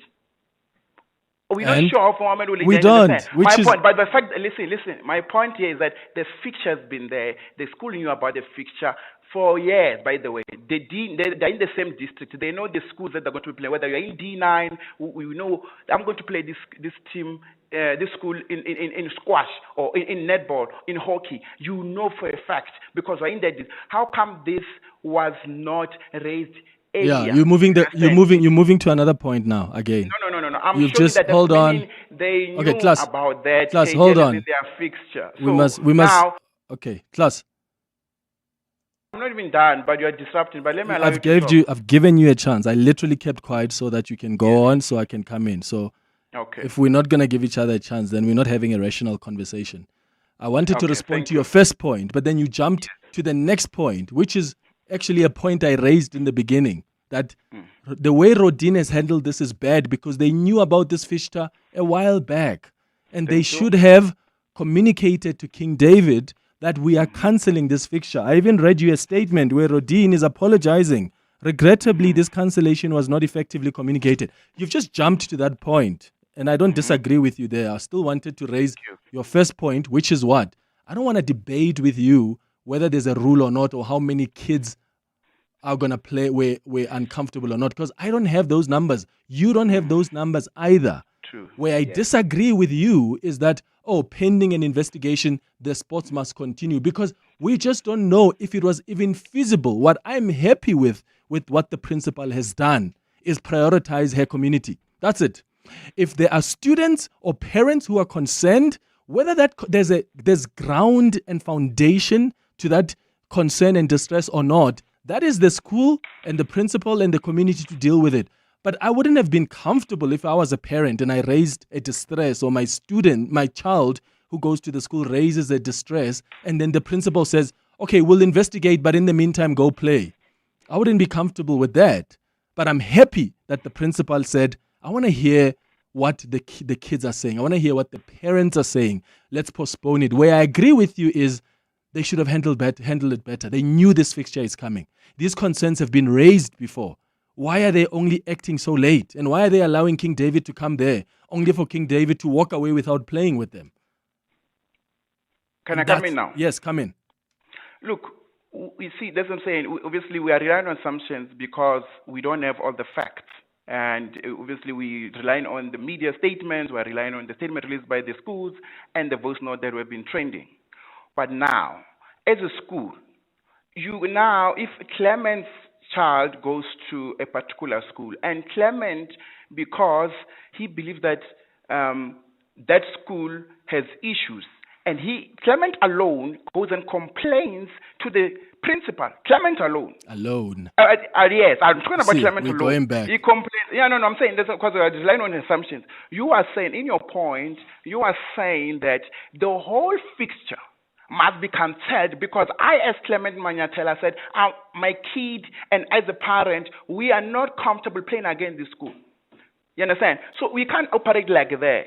We're not sure of Mohamed will we don't. My point, but the fact, listen. My point here is that the fixture has been there. The school knew about the fixture for years. By the way, they're in the same district. They know the schools that they're going to play. Whether you're in D9, we know I'm going to play this team, this school in squash or in netball, in hockey. You know for a fact because we're in that. How come this was not raised? Yeah, you're moving to another point now again. No. I'm you showing just that hold on. They knew Okay, Klaas. about that. Klaas, hold on. In their fixture. We must. Now, Okay, Klaas. I'm not even done, but you're disrupting. But let me allow I've given you a chance. I literally kept quiet so that you can go on, so I can come in. So, if we're not gonna give each other a chance, then we're not having a rational conversation. I wanted to respond to your first point, but then you jumped to the next point, which is actually a point I raised in the beginning, that the way Roedean has handled this is bad because they knew about this fixture a while back. And they should have communicated to King David that we are cancelling this fixture. I even read you a statement where Roedean is apologizing. Regrettably, this cancellation was not effectively communicated. You've just jumped to that point, and I don't disagree with you there. I still wanted to raise your first point, which is what? I don't want to debate with you whether there's a rule or not, or how many kids are going to play where we're uncomfortable or not, because I don't have those numbers. You don't have those numbers either. True. Where I disagree with you is that, pending an investigation, the sports must continue, because we just don't know if it was even feasible. What I'm happy with what the principal has done is prioritize her community. That's it. If there are students or parents who are concerned, whether that there's ground and foundation to that concern and distress or not, that is the school and the principal and the community to deal with it. But I wouldn't have been comfortable if I was a parent and I raised a distress, or my child who goes to the school raises a distress, and then the principal says, okay, we'll investigate, but in the meantime, go play. I wouldn't be comfortable with that. But I'm happy that the principal said, I want to hear what the kids are saying. I want to hear what the parents are saying. Let's postpone it. Where I agree with you is they should have handled it better. They knew this fixture is coming. These concerns have been raised before. Why are they only acting so late? And why are they allowing King David to come there, only for King David to walk away without playing with them? Can I come in now? Yes, come in. Look, you see, that's what I'm saying. Obviously, we are relying on assumptions because we don't have all the facts. And obviously, we rely on the media statements, we're relying on the statement released by the schools and the voice note that have been trending. But now, as a school, if Clement's child goes to a particular school, and Clement, because he believes that that school has issues, and Clement alone goes and complains to the principal. Clement alone. Yes, I'm talking about Clement alone. Going back. He complains. Yeah, no, I'm saying that's because we're relying on assumptions. You are saying, in your point, you are saying that the whole fixture must be cancelled because I, as Clement Manyathela said, my kid and as a parent, we are not comfortable playing against this school. You understand? So we can't operate like that.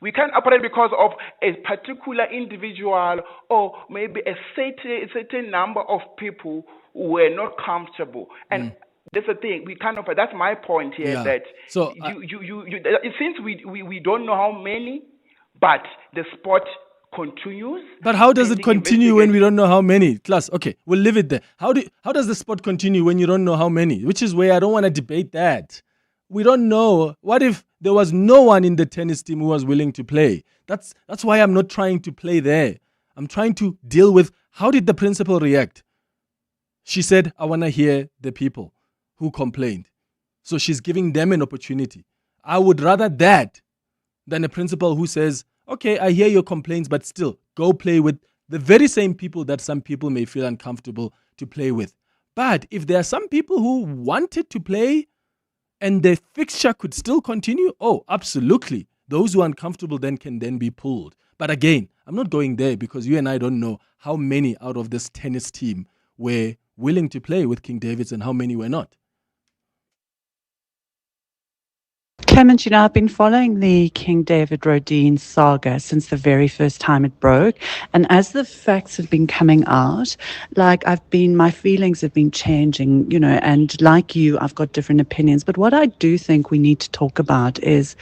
We can't operate because of a particular individual or maybe a certain number of people who were not comfortable. And that's the thing. We can't operate. That's my point here. Yeah. That so since we don't know how many, but the sport continues. But how does it continue when we don't know how many? Klaas, okay, we'll leave it there. How does the sport continue when you don't know how many? Which is where I don't want to debate that. We don't know. What if there was no one in the tennis team who was willing to play? That's why I'm not trying to play there. I'm trying to deal with, how did the principal react? She said, I want to hear the people who complained. So she's giving them an opportunity. I would rather that than a principal who says, okay, I hear your complaints, but still, go play with the very same people that some people may feel uncomfortable to play with. But if there are some people who wanted to play and the fixture could still continue, absolutely. Those who are uncomfortable can then be pulled. But again, I'm not going there because you and I don't know how many out of this tennis team were willing to play with King David's and how many were not. Clement, I've been following the King David Roedean saga since the very first time it broke. And as the facts have been coming out, my feelings have been changing, and like you, I've got different opinions. But what I do think we need to talk about is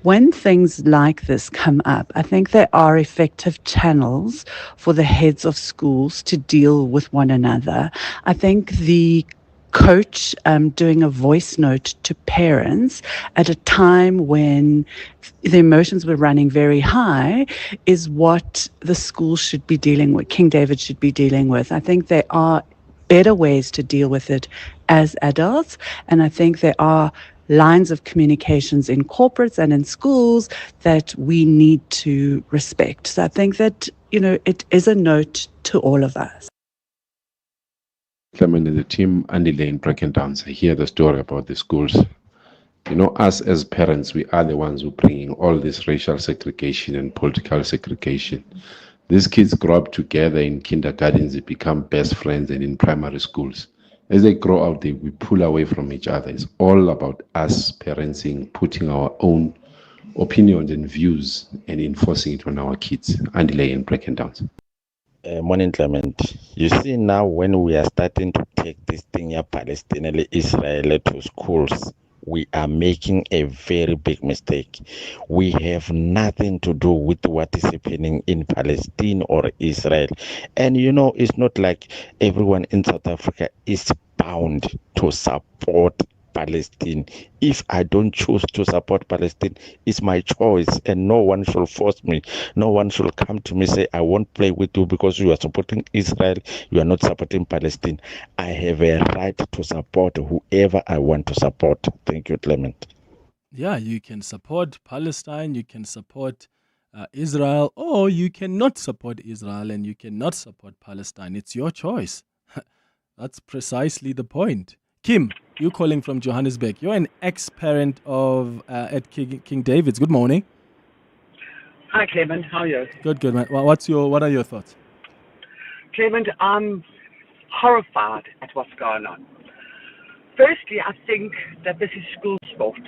when things like this come up, I think there are effective channels for the heads of schools to deal with one another. I think the coach doing a voice note to parents at a time when the emotions were running very high is what the school should be dealing with, King David should be dealing with. I think there are better ways to deal with it as adults, and I think there are lines of communications in corporates and in schools that we need to respect. So I think that, it is a note to all of us. Clement and the team, Andy Lane, Brackendowns, I hear the story about the schools. Us as parents, we are the ones who bring all this racial segregation and political segregation. These kids grow up together in kindergartens, they become best friends, and in primary schools. As they grow out, we pull away from each other. It's all about us parenting, putting our own opinions and views and enforcing it on our kids. Andy Lane, Brackendowns. Morning, Clement. You see, now when we are starting to take this thing here, Palestine, Israel, to schools, we are making a very big mistake. We have nothing to do with what is happening in Palestine or Israel. And it's not like everyone in South Africa is bound to support Palestine. If I don't choose to support Palestine, it's my choice, and no one should force me. No one should come to me and say, I won't play with you because you are supporting Israel, you are not supporting Palestine. I have a right to support whoever I want to support. Thank you, Clement. Yeah, you can support Palestine, you can support Israel, or you cannot support Israel and you cannot support Palestine. It's your choice. That's precisely the point. Kim, you're calling from Johannesburg. You're an ex-parent of at King David's. Good morning. Hi, Clement. How are you? Good, man. What are your thoughts? Clement, I'm horrified at what's going on. Firstly, I think that this is school sport.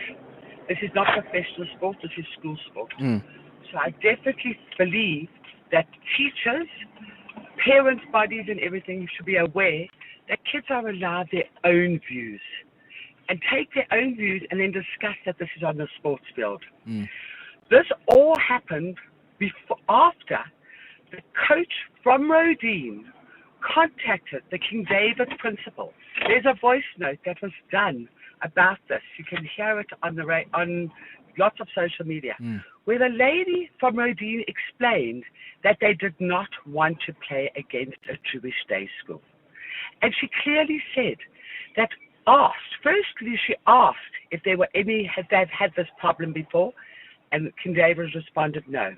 This is not professional sport. This is school sport. So I definitely believe that teachers, parents' bodies and everything should be aware that kids are allowed their own views and take their own views and then discuss that this is on the sports field. This all happened after the coach from Roedean contacted the King David principal. There's a voice note that was done about this. You can hear it on lots of social media, where the lady from Roedean explained that they did not want to play against a Jewish day school. And she clearly said that she asked if there were any, had they had this problem before, and King David responded no.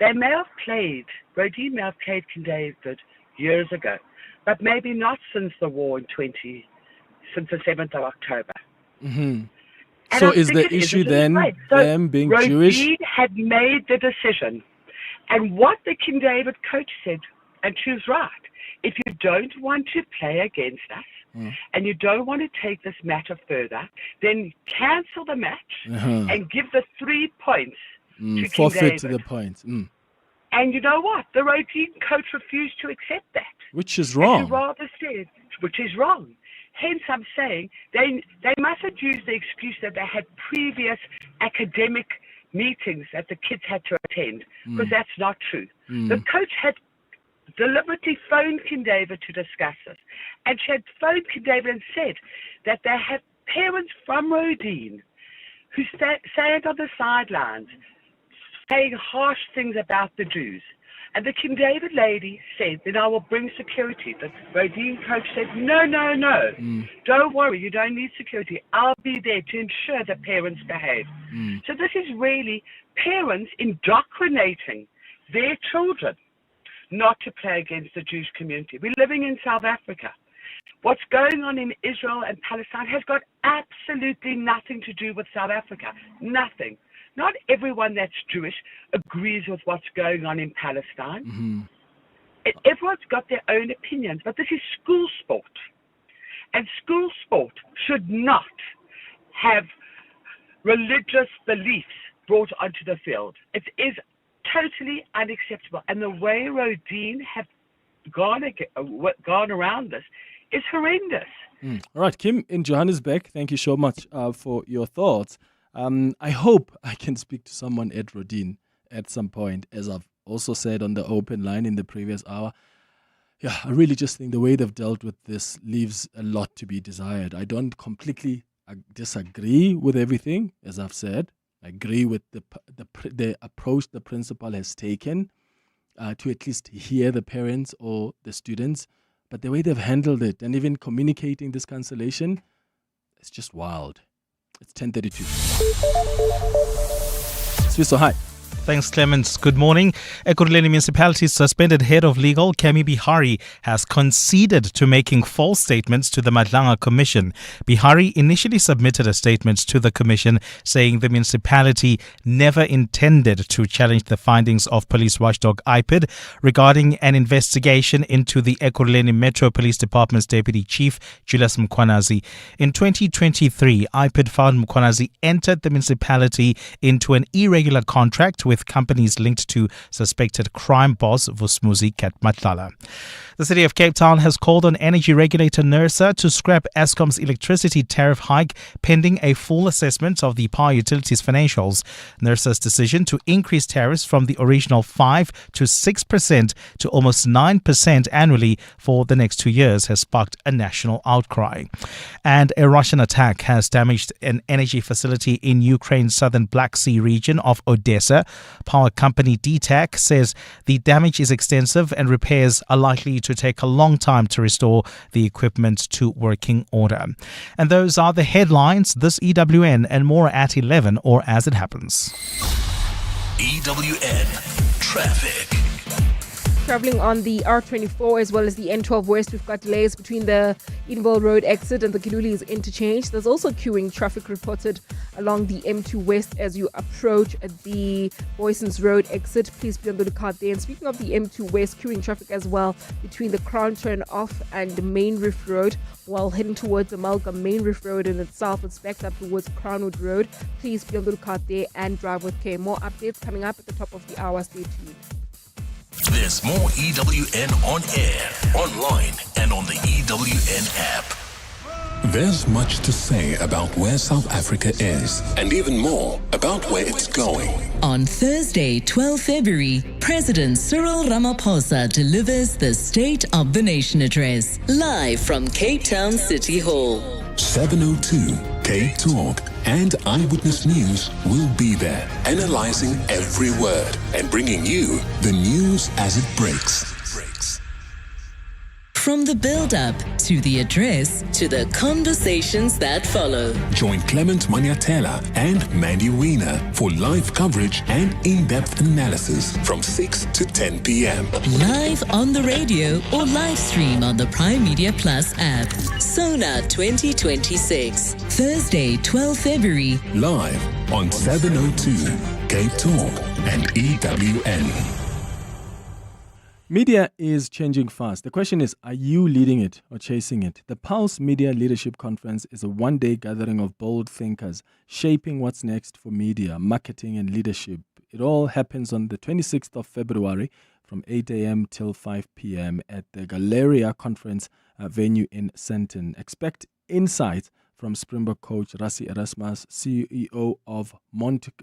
They may have played, Roedean may have played King David years ago, but maybe not since the war since the 7th of October. So is the issue then them being Jewish? Roedean had made the decision. And what the King David coach said, and she was right, if you don't want to play against us and you don't want to take this matter further, then cancel the match and give the 3 points to forfeit King David. to the points. And you know what? The Roedean coach refused to accept that. Which is wrong. He rather said, which is wrong. Hence, I'm saying they mustn't use the excuse that they had previous academic meetings that the kids had to attend, because that's not true. The coach had deliberately phoned King David to discuss this, and she had phoned King David and said that they have parents from Roedean who stand on the sidelines saying harsh things about the Jews. And the King David lady said, then I will bring security. The Roedean coach said, no. Don't worry, you don't need security. I'll be there to ensure that parents behave. So this is really parents indoctrinating their children not to play against the Jewish community. We're living in South Africa. What's going on in Israel and Palestine has got absolutely nothing to do with South Africa. Nothing. Not everyone that's Jewish agrees with what's going on in Palestine. Everyone's got their own opinions, but this is school sport. And school sport should not have religious beliefs brought onto the field. It is totally unacceptable. And the way Roedean have gone around this is horrendous. All right, Kim in Johannesburg, thank you so much for your thoughts. I hope I can speak to someone at Roedean at some point, as I've also said on the open line in the previous hour. Yeah, I really just think the way they've dealt with this leaves a lot to be desired. I don't completely disagree with everything, as I've said. I agree with the approach the principal has taken to at least hear the parents or the students. But the way they've handled it and even communicating this cancellation, it's just wild. It's 10:32. Swiso, hi. Thanks, Clement. Good morning. Ekurhuleni Municipality's suspended head of legal, Kemi Bihari, has conceded to making false statements to the Madlanga Commission. Bihari initially submitted a statement to the Commission saying the municipality never intended to challenge the findings of police watchdog IPID regarding an investigation into the Ekurhuleni Metro Police Department's Deputy Chief, Julius Mkhwanazi. In 2023, IPID found Mkhwanazi entered the municipality into an irregular contract with companies linked to suspected crime boss Vusmuzi Matlala. The City of Cape Town has called on energy regulator NERSA to scrap Eskom's electricity tariff hike pending a full assessment of the power utilities financials. NERSA's decision to increase tariffs from the original 5 to 6% to almost 9% annually for the next 2 years has sparked a national outcry. And a Russian attack has damaged an energy facility in Ukraine's southern Black Sea region of Odessa. Power company DTAC says the damage is extensive and repairs are likely to take a long time to restore the equipment to working order. And those are the headlines. This EWN and more at 11 or as it happens. EWN Traffic. Traveling on the R24 as well as the N12 West, we've got delays between the Edenville Road exit and the Kiluli's interchange. There's also queuing traffic reported along the M2 West as you approach the Boyson's Road exit. Please be on the lookout there. And speaking of the M2 West, queuing traffic as well between the Crown Turn Off and the Main Reef Road. While heading towards the Amalgam Main Reef Road in itself, it's backed up towards Crownwood Road. Please be on the lookout there and drive with care. More updates coming up at the top of the hour. Stay tuned. There's more EWN on air, online, and on the EWN app. There's much to say about where South Africa is, and even more about where it's going. On Thursday, 12 February, President Cyril Ramaphosa delivers the State of the Nation address, live from Cape Town City Hall. 702 Cape Talk and Eyewitness News will be there, analyzing every word and bringing you the news as it breaks. From the build-up to the address to the conversations that follow. Join Clement Manyathela and Mandy Weiner for live coverage and in-depth analysis from 6 to 10 p.m. Live on the radio or live stream on the Prime Media Plus app. Sona 2026. Thursday, 12 February. Live on 702 Cape Talk and EWN. Media is changing fast. The question is, are you leading it or chasing it? The Pulse Media Leadership Conference is a one-day gathering of bold thinkers shaping what's next for media, marketing and leadership. It all happens on the 26th of February from 8 a.m. till 5 p.m. at the Galleria Conference venue in Sandton. Expect insights from Springbok coach Rassie Erasmus, CEO of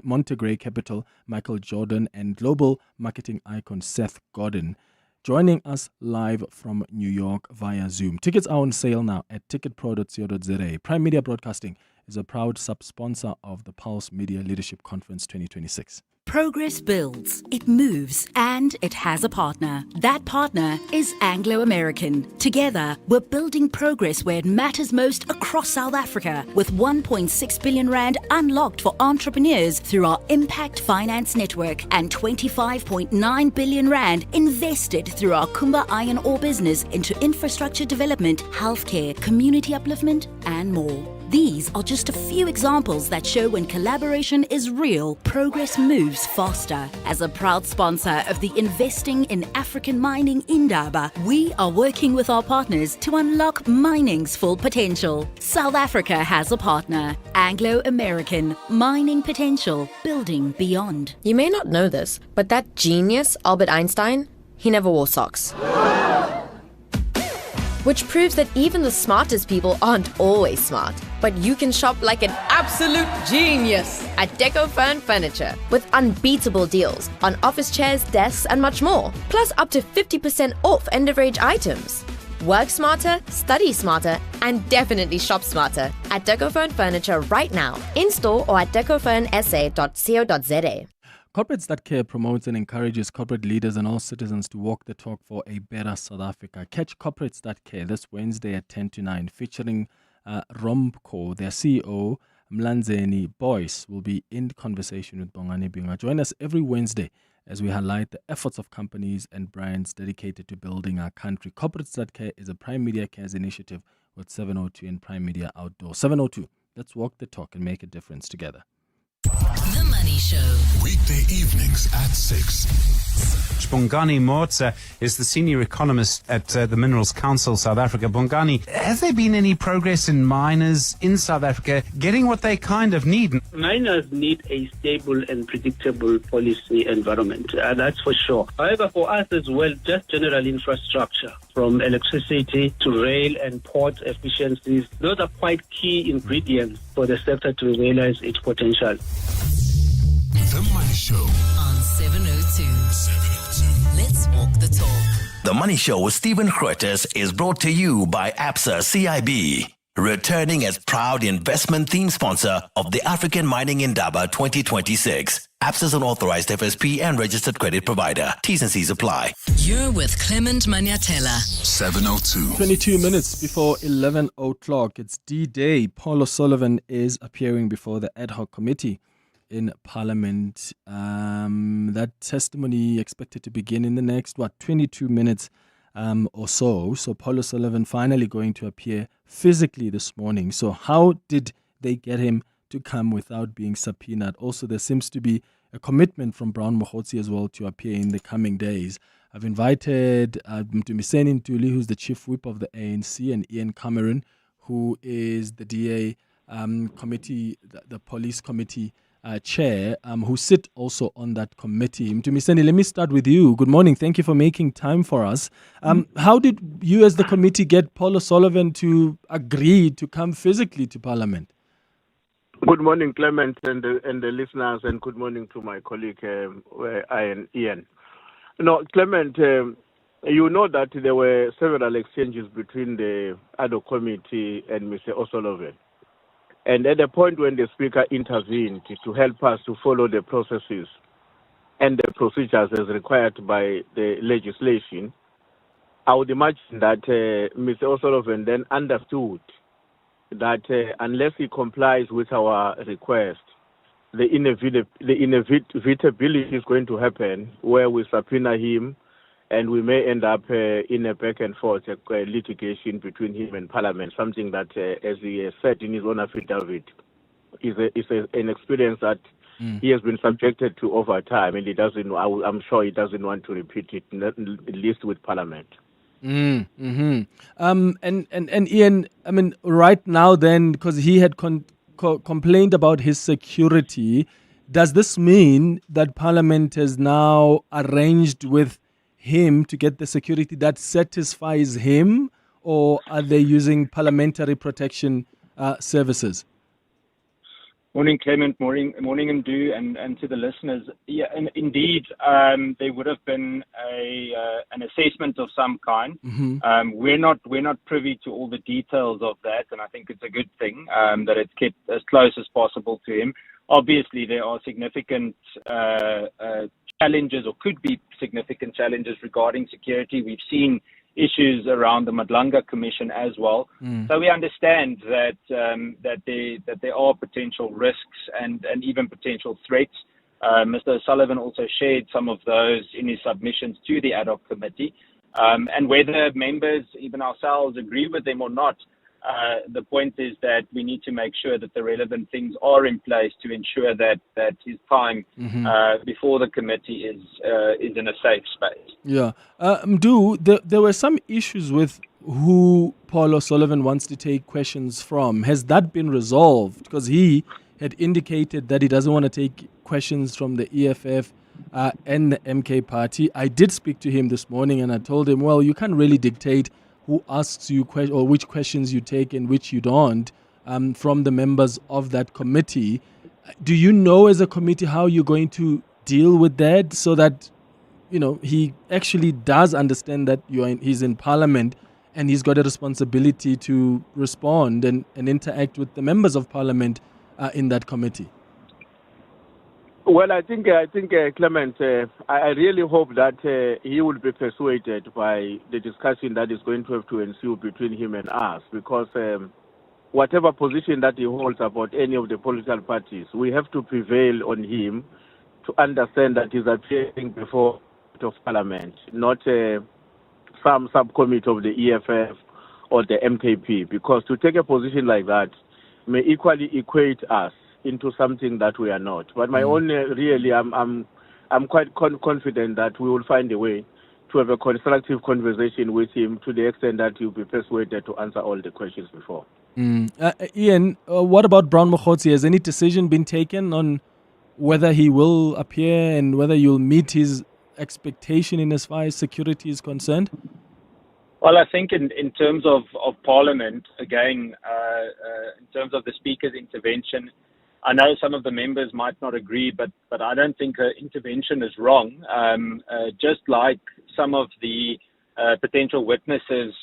Montegray Capital, Michael Jordan, and global marketing icon Seth Godin. Joining us live from New York via Zoom. Tickets are on sale now at ticketpro.co.za. Prime Media Broadcasting is a proud sub-sponsor of the Pulse Media Leadership Conference 2026. Progress builds, it moves, and it has a partner. That partner is Anglo American. Together, we're building progress where it matters most across South Africa, with 1.6 billion rand unlocked for entrepreneurs through our Impact Finance Network and 25.9 billion rand invested through our Kumba Iron Ore business into infrastructure development, healthcare, community upliftment, and more. These are just a few examples that show when collaboration is real, progress moves faster. As a proud sponsor of the Investing in African Mining Indaba, we are working with our partners to unlock mining's full potential. South Africa has a partner, Anglo American, mining potential, building beyond. You may not know this, but that genius, Albert Einstein, he never wore socks. which proves that even the smartest people aren't always smart. But you can shop like an absolute genius at DecoFern Furniture with unbeatable deals on office chairs, desks, and much more. Plus up to 50% off end-of-range items. Work smarter, study smarter, and definitely shop smarter at DecoFern Furniture right now, in-store or at decofernsa.co.za. Corporates That Care promotes and encourages corporate leaders and all citizens to walk the talk for a better South Africa. Catch Corporates That Care this Wednesday at 10 to 9, featuring Romco. Their CEO, Mlanzeni Boyce, will be in conversation with Bongani Binga. Join us every Wednesday as we highlight the efforts of companies and brands dedicated to building our country. Corporates That Care is a Prime Media Cares initiative with 702 and Prime Media Outdoor. 702, let's walk the talk and make a difference together. The Money Show. Weekday evenings at 6. Bongani Motsa is the senior economist at the Minerals Council South Africa. Bongani, has there been any progress in miners in South Africa getting what they kind of need? Miners need a stable and predictable policy environment, that's for sure. However, for us as well, just general infrastructure, from electricity to rail and port efficiencies, those are quite key ingredients for the sector to realize its potential. The Money Show on 702. Let's walk the talk. The Money Show with Stephen Curtis is brought to you by ABSA CIB, returning as proud investment theme sponsor of the African Mining Indaba 2026. ABSA is an authorized FSP and registered credit provider. T's and C's apply. You're with Clement Manyathela. 702. 22 minutes before 11 o'clock. It's D-Day. Paul O'Sullivan is appearing before the ad hoc committee in Parliament. That testimony expected to begin in the next, 22 minutes or so. So Paul O'Sullivan finally going to appear physically this morning. So how did they get him to come without being subpoenaed? Also, there seems to be a commitment from Brown Mogotsi as well to appear in the coming days. I've invited Mtumiseni Ntuli, who's the chief whip of the ANC, and Ian Cameron, who is the DA committee, the police committee chair, who sit also on that committee. Mtumiseni, let me start with you. Good morning. Thank you for making time for us. How did you as the committee get Paul O'Sullivan to agree to come physically to Parliament? Good morning, Clement and the listeners, and good morning to my colleague Ian. No, Clement, you know that there were several exchanges between the ad hoc committee and Mr. O'Sullivan. And at the point when the Speaker intervened to help us to follow the processes and the procedures as required by the legislation, I would imagine that Mr. O'Sullivan then understood that unless he complies with our request, the inevitability is going to happen where we subpoena him and we may end up in a back and forth litigation between him and Parliament, something that, as he said in his own affidavit, is an experience that he has been subjected to over time, and I'm sure he doesn't want to repeat it, at least with Parliament. Mm-hmm. And Ian, I mean, right now then, because he had complained about his security, does this mean that Parliament has now arranged with him to get the security that satisfies him, or are they using parliamentary protection services? Morning, Clement. Morning, Ndu, and to the listeners. Yeah, and indeed, there would have been an assessment of some kind. Mm-hmm. We're not privy to all the details of that, and I think it's a good thing that it's kept as close as possible to him. Obviously, there are significant challenges, or could be significant challenges regarding security. We've seen issues around the Madlanga Commission as well. So we understand that there are potential risks and even potential threats. Mr. O'Sullivan also shared some of those in his submissions to the ad hoc committee. And whether members, even ourselves, agree with them or not, the point is that we need to make sure that the relevant things are in place to ensure that his time before the committee is in a safe space. Yeah. Mdu, there were some issues with who Paul O'Sullivan wants to take questions from. Has that been resolved? Because he had indicated that he doesn't want to take questions from the EFF and the MK party. I did speak to him this morning and I told him, well, you can't really dictate who asks you or which questions you take and which you don't from the members of that committee. Do you know as a committee how you're going to deal with that so that, he actually does understand that he's in Parliament and he's got a responsibility to respond and interact with the members of Parliament in that committee? Well, I think Clement, I really hope that he will be persuaded by the discussion that is going to have to ensue between him and us, because whatever position that he holds about any of the political parties, we have to prevail on him to understand that he's appearing before of Parliament, not some subcommittee of the EFF or the MKP, because to take a position like that may equally equate us into something that we are not. But my own, really, I'm quite confident that we will find a way to have a constructive conversation with him to the extent that he'll be persuaded to answer all the questions before. Ian, what about Brown Mokhotsi? Has any decision been taken on whether he will appear and whether you'll meet his expectation in as far as security is concerned? Well, I think in terms of Parliament, again, in terms of the Speaker's intervention, I know some of the members might not agree, but I don't think her intervention is wrong. Just like some of the potential witnesses,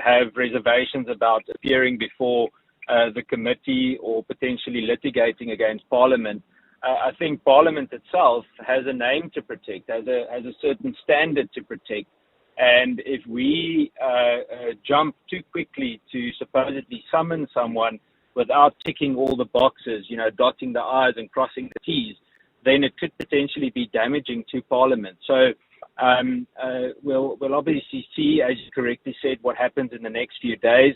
have reservations about appearing before the committee or potentially litigating against Parliament. I think Parliament itself has a name to protect, has a certain standard to protect. And if we jump too quickly to supposedly summon someone without ticking all the boxes, dotting the I's and crossing the T's, then it could potentially be damaging to Parliament. So we'll obviously see, as you correctly said, what happens in the next few days.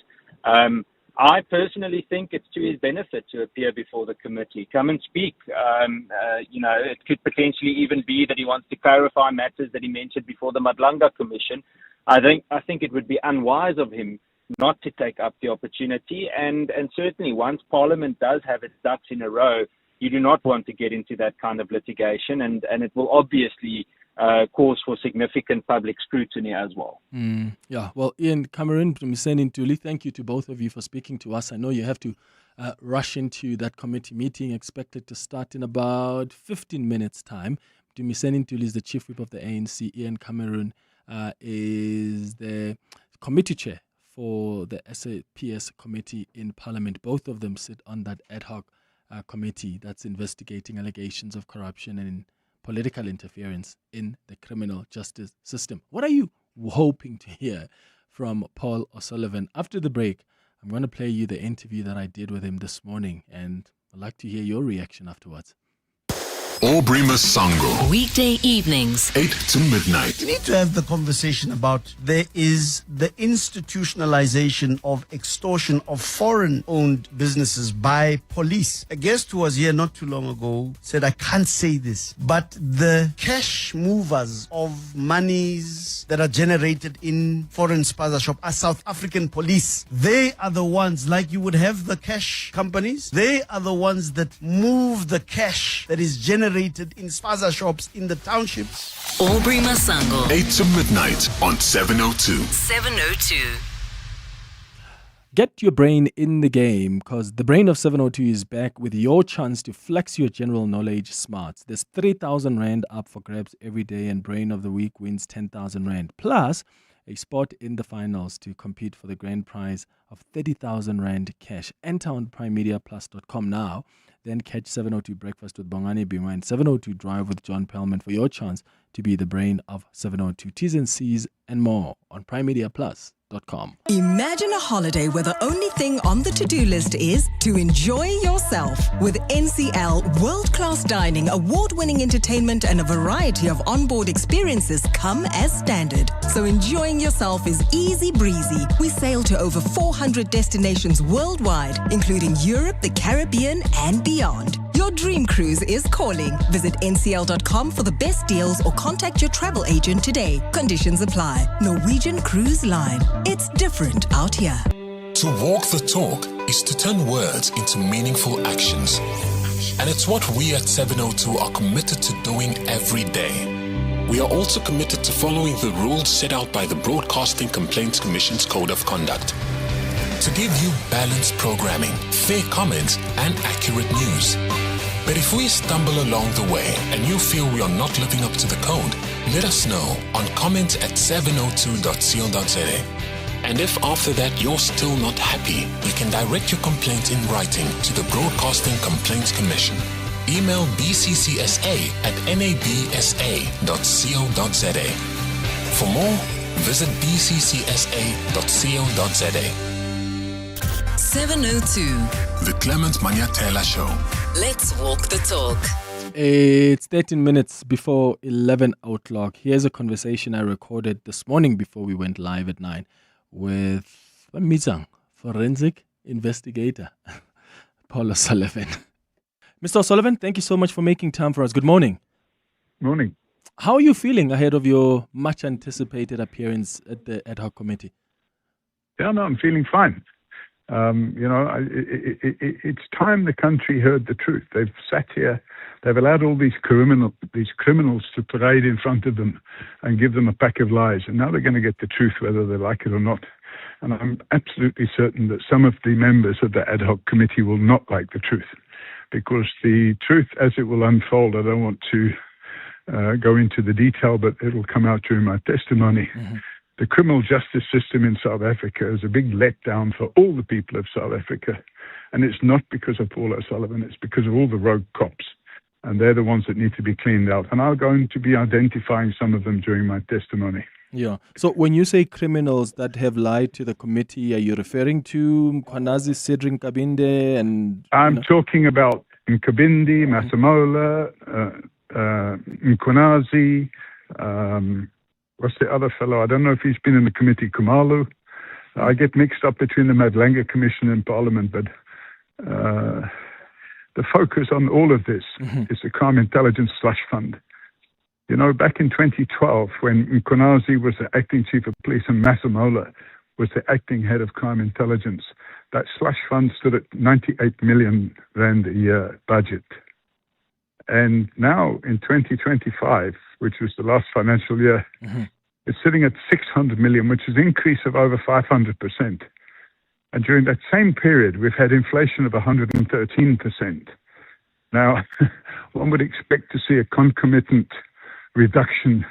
I personally think it's to his benefit to appear before the committee. Come and speak. It could potentially even be that he wants to clarify matters that he mentioned before the Madlanga Commission. I think it would be unwise of him not to take up the opportunity. And certainly once Parliament does have its ducks in a row, you do not want to get into that kind of litigation. And it will obviously cause for significant public scrutiny as well. Well, Ian Cameron, Mseni Ntuli, thank you to both of you for speaking to us. I know you have to rush into that committee meeting expected to start in about 15 minutes' time. Mseni Ntuli is the chief whip of the ANC. Ian Cameron is the committee chair for the SAPS committee in Parliament. Both of them sit on that ad hoc committee that's investigating allegations of corruption and political interference in the criminal justice system. What are you hoping to hear from Paul O'Sullivan? After the break, I'm going to play you the interview that I did with him this morning, and I'd like to hear your reaction afterwards. Aubrey Masango. Weekday evenings, 8 to midnight. We need to have the conversation about there is the institutionalization of extortion of foreign-owned businesses by police. A guest who was here not too long ago said, I can't say this, but the cash movers of monies that are generated in foreign spaza shop are South African police. They are the ones, like you would have the cash companies, they are the ones that move the cash that is generated in spaza shops in the townships. Aubrey Masango. 8 to midnight on 702. 702. Get your brain in the game, because the brain of 702 is back with your chance to flex your general knowledge smarts. There's 3,000 Rand up for grabs every day, and Brain of the Week wins 10,000 Rand. Plus, a spot in the finals to compete for the grand prize of 30,000 Rand cash. Enter on primemediaplus.com now. Then catch 702 Breakfast with Bongani Bima and 702 Drive with John Pellman for your chance to be the brain of 702. T's and C's and more on primemediaplus.com. Imagine a holiday where the only thing on the to-do list is to enjoy yourself. With NCL, world-class dining, award-winning entertainment, and a variety of onboard experiences come as standard. So enjoying yourself is easy breezy. We sail to over 400 destinations worldwide, including Europe, the Caribbean, and beyond. Your dream cruise is calling. Visit ncl.com for the best deals or contact your travel agent today. Conditions apply. Norwegian Cruise Line. It's different out here. To walk the talk is to turn words into meaningful actions. And it's what we at 702 are committed to doing every day. We are also committed to following the rules set out by the Broadcasting Complaints Commission's Code of Conduct to give you balanced programming, fair comments, and accurate news. But if we stumble along the way and you feel we are not living up to the code, let us know on comments@702.co.za. And if after that you're still not happy, you can direct your complaint in writing to the Broadcasting Complaints Commission. Email bccsa@nabsa.co.za. For more, visit bccsa.co.za. 702. The Clement Manyathela Show. Let's walk the talk. It's 13 minutes before 11 o'clock. Here's a conversation I recorded this morning before we went live at 9 with Mizang, forensic investigator, Paul O'Sullivan. Mr. O'Sullivan, thank you so much for making time for us. Good morning. Morning. How are you feeling ahead of your much anticipated appearance at the ad hoc committee? Yeah, no, I'm feeling fine. It's time the country heard the truth. They've sat here, they've allowed all these criminals to parade in front of them and give them a pack of lies. And now they're going to get the truth, whether they like it or not. And I'm absolutely certain that some of the members of the ad hoc committee will not like the truth, because the truth, as it will unfold, I don't want to go into the detail, but it will come out during my testimony. Mm-hmm. The criminal justice system in South Africa is a big letdown for all the people of South Africa. And it's not because of Paul O'Sullivan, it's because of all the rogue cops. And they're the ones that need to be cleaned out. And I'm going to be identifying some of them during my testimony. Yeah. So when you say criminals that have lied to the committee, are you referring to Mkhwanazi, Cedric Kabinde, and... I'm talking about Nkabindi, Masemola, Mkhwanazi, what's the other fellow? I don't know if he's been in the committee, Kumalu. I get mixed up between the Madlanga Commission and Parliament, but the focus on all of this is the Crime Intelligence Slush Fund. You know, back in 2012, when Mkhwanazi was the acting chief of police and Masemola was the acting head of crime intelligence, that slush fund stood at 98 million rand a year budget. And now in 2025, which was the last financial year, it's sitting at 600 million, which is an increase of over 500%. And during that same period, we've had inflation of 113%. Now, one would expect to see a concomitant reduction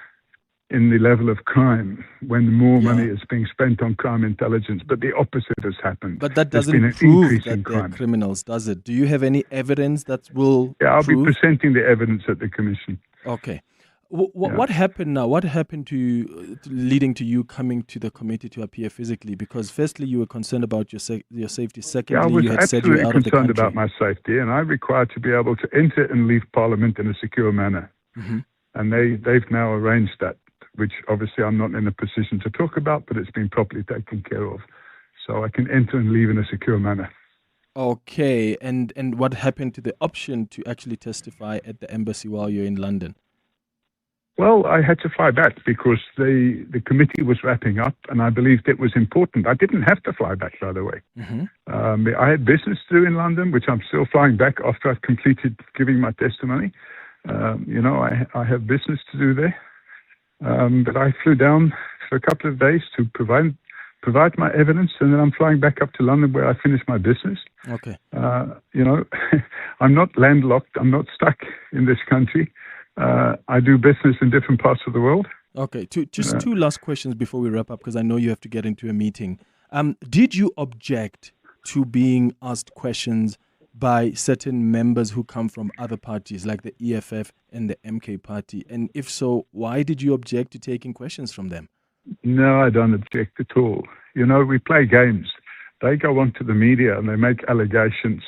in the level of crime when more money is being spent on crime intelligence, but the opposite has happened. But that doesn't prove that they're criminals, does it? Do you have any evidence that will I'll prove? be presenting the evidence at the commission. Okay. What happened now? What happened to leading to you coming to the committee to appear physically? Because firstly, you were concerned about your safety. Secondly, you had said you were out of the country. I was absolutely concerned about my safety, and I'm required to be able to enter and leave Parliament in a secure manner. And they've now arranged that, which obviously I'm not in a position to talk about, but it's been properly taken care of. So I can enter and leave in a secure manner. Okay. And what happened to the option to actually testify at the embassy while you're in London? Well, I had to fly back because the committee was wrapping up, and I believed it was important. I didn't have to fly back, by the way. I had business to do in London, which I'm still flying back after I've completed giving my testimony. I have business to do there. But I flew down for a couple of days to provide my evidence, and then I'm flying back up to London where I finish my business. Okay. I'm not landlocked. I'm not stuck in this country. I do business in different parts of the world. Okay. Two last questions before we wrap up, because I know you have to get into a meeting. Did you object to being asked questions by certain members who come from other parties like the EFF and the MK party? And if so, why did you object to taking questions from them? No, I don't object at all. We play games. They go onto the media and they make allegations.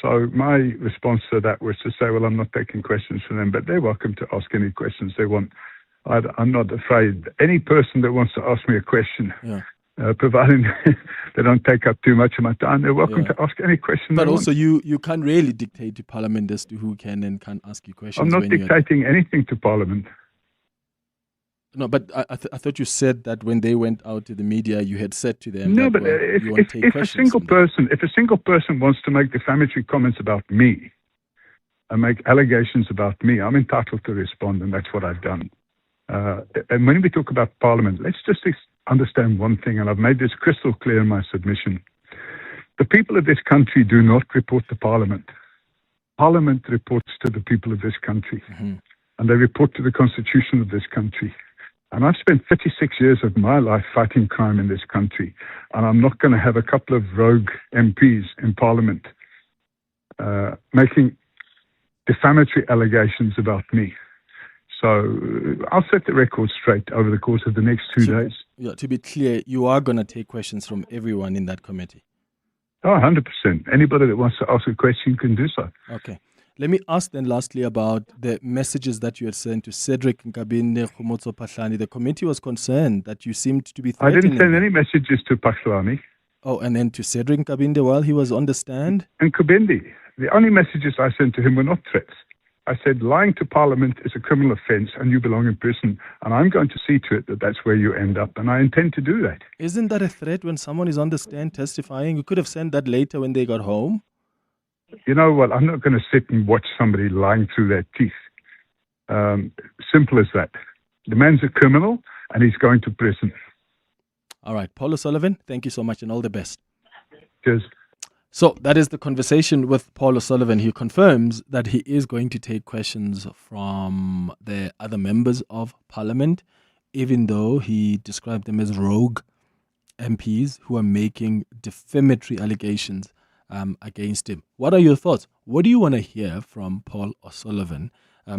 So my response to that was to say, well, I'm not taking questions from them, but they're welcome to ask any questions they want. I'm not afraid. Any person that wants to ask me a question, providing they don't take up too much of my time, they're welcome to ask any question But they also want. you can't really dictate to Parliament as to who can and can't ask you questions. I'm not dictating anything to Parliament. No, but I thought you said that when they went out to the media, you had said to them No, that, but well, you won't take if a questions single person wants to make defamatory comments about me and make allegations about me, I'm entitled to respond, and that's what I've done. And when we talk about Parliament, let's just understand one thing, and I've made this crystal clear in my submission. The people of this country do not report to Parliament. Parliament reports to the people of this country, and they report to the Constitution of this country. And I've spent 36 years of my life fighting crime in this country, and I'm not going to have a couple of rogue MPs in Parliament making defamatory allegations about me. So I'll set the record straight over the course of the next 2 days. Yeah, to be clear, you are going to take questions from everyone in that committee. Oh, 100%. Anybody that wants to ask a question can do so. Okay. Let me ask then lastly about the messages that you had sent to Cedric Nkabinde, Khomotso Phahlane. The committee was concerned that you seemed to be threatening. I didn't send any messages to Phahlane. Oh, and then to Cedric Nkabinde while he was on the stand? And Nkabinde. The only messages I sent to him were not threats. I said, lying to Parliament is a criminal offence and you belong in prison, and I'm going to see to it that that's where you end up, and I intend to do that. Isn't that a threat when someone is on the stand testifying? You could have sent that later when they got home. You know what? I'm not going to sit and watch somebody lying through their teeth. Simple as that. The man's a criminal and he's going to prison. All right. Paul O'Sullivan, thank you so much and all the best. Cheers. So that is the conversation with Paul O'Sullivan. He confirms that he is going to take questions from the other members of Parliament, even though he described them as rogue MPs who are making defamatory allegations against him. What are your thoughts? What do you want to hear from Paul O'Sullivan?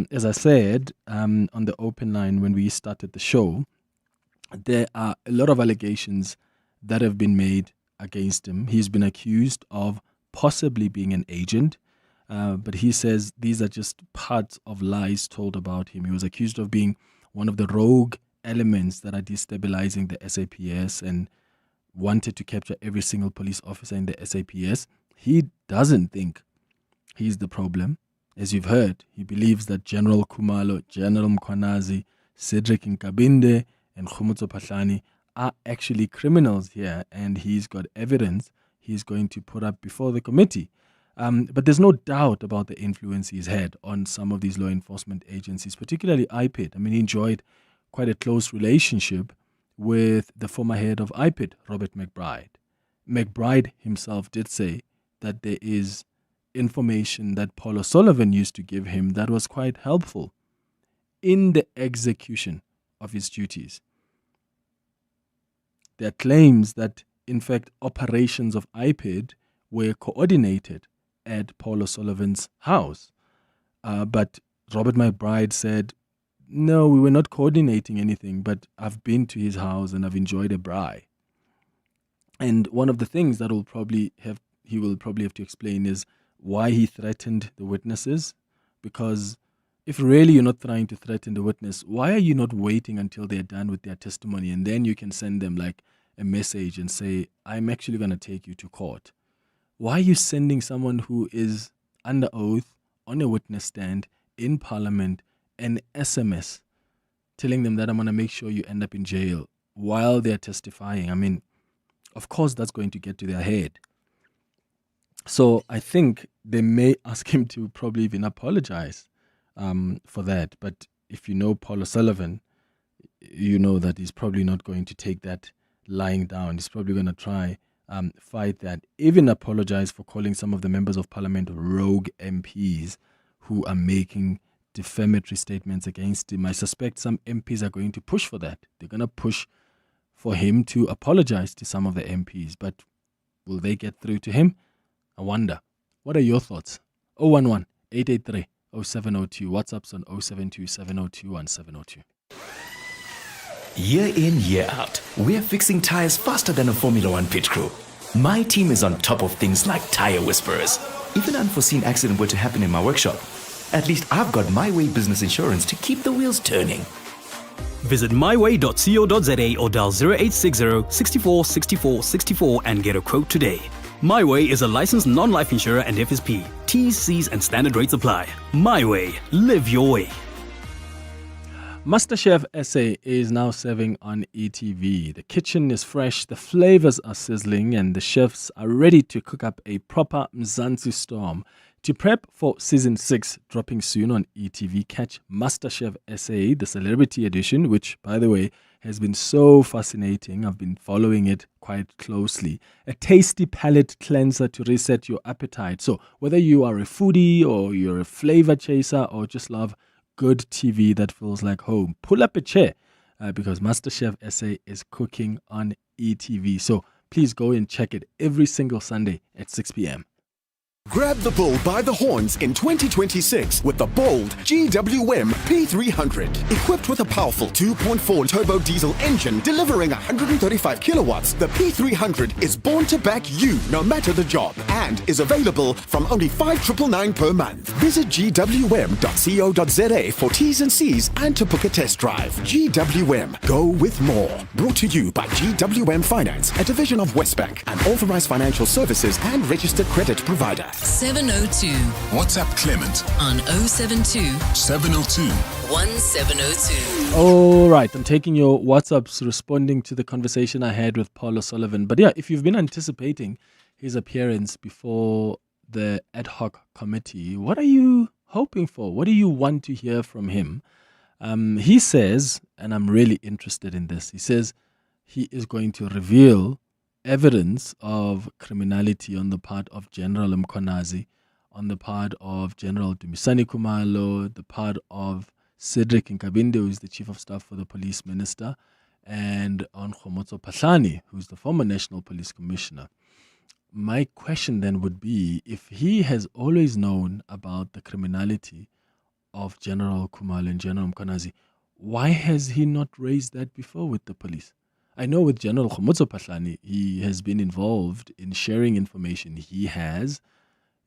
As I said on the open line when we started the show, there are a lot of allegations that have been made against him. He's been accused of possibly being an agent, but he says these are just parts of lies told about him. He was accused of being one of the rogue elements that are destabilizing the SAPS and wanted to capture every single police officer in the SAPS. He doesn't think he's the problem. As you've heard, he believes that General Khumalo, General Mkhwanazi, Cedric Nkabinde, and Khomotso Phahlane are actually criminals here, and he's got evidence he's going to put up before the committee. But there's no doubt about the influence he's had on some of these law enforcement agencies, particularly IPID. I mean, he enjoyed quite a close relationship with the former head of IPID, Robert McBride. McBride himself did say that there is information that Paul O'Sullivan used to give him that was quite helpful in the execution of his duties. There are claims that, in fact, operations of IPID were coordinated at Paul O'Sullivan's house. But Robert McBride said, no, we were not coordinating anything, but I've been to his house and I've enjoyed a braai. And one of the things that he will probably have to explain is why he threatened the witnesses. Because if really you're not trying to threaten the witness, why are you not waiting until they're done with their testimony and then you can send them like a message and say, I'm actually going to take you to court? Why are you sending someone who is under oath on a witness stand in Parliament an SMS telling them that I'm going to make sure you end up in jail while they're testifying? I mean, of course that's going to get to their head. So I think they may ask him to probably even apologize for that. But if you know Paul O'Sullivan, you know that he's probably not going to take that lying down. He's probably going to try fight that, even apologize for calling some of the members of Parliament rogue MPs who are making defamatory statements against him. I suspect some MPs are going to push for that. They're going to push for him to apologize to some of the MPs. But will they get through to him? I wonder. What are your thoughts? 011-883-0702. WhatsApp's on 072-702-1702. Year in, year out, we're fixing tires faster than a Formula One pit crew. My team is on top of things like tire whisperers. If an unforeseen accident were to happen in my workshop, at least I've got My Way business insurance to keep the wheels turning. Visit myway.co.za or dial 0860 64 64 64 and get a quote today. My Way is a licensed non-life insurer and FSP. T's, C's and standard rates apply. My Way. Live your way. MasterChef SA is now serving on ETV. The kitchen is fresh, the flavors are sizzling, and the chefs are ready to cook up a proper Mzansi storm. To prep for season 6 dropping soon on ETV, catch MasterChef SA, the celebrity edition, which, by the way, has been so fascinating. I've been following it quite closely. A tasty palate cleanser to reset your appetite. So whether you are a foodie or you're a flavor chaser or just love good TV that feels like home, pull up a chair because MasterChef SA is cooking on ETV. So please go and check it every single Sunday at 6 p.m. Grab the bull by the horns in 2026 with the bold GWM P300. Equipped with a powerful 2.4 turbo diesel engine delivering 135 kilowatts, the P300 is born to back you no matter the job and is available from only 5,999 per month. Visit gwm.co.za for T's and C's and to book a test drive. GWM, go with more. Brought to you by GWM Finance, a division of Westbank, an authorized financial services and registered credit provider. 702. WhatsApp Clement on 072 702 1702. All right, I'm taking your WhatsApps responding to the conversation I had with Paul O'Sullivan. But yeah, if you've been anticipating his appearance before the ad hoc committee, what are you hoping for? What do you want to hear from him? He says, and I'm really interested in this, he says he is going to reveal evidence of criminality on the part of General Mkhwanazi, on the part of General Dumisani Khumalo, the part of Cedric Nkabinde, who is the Chief of Staff for the Police Minister, and on Khomotso Phahlane, who is the former National Police Commissioner. My question then would be, if he has always known about the criminality of General Khumalo and General Mkhwanazi, why has he not raised that before with the police? I know with General Khomotso Phahlane, he has been involved in sharing information. He has.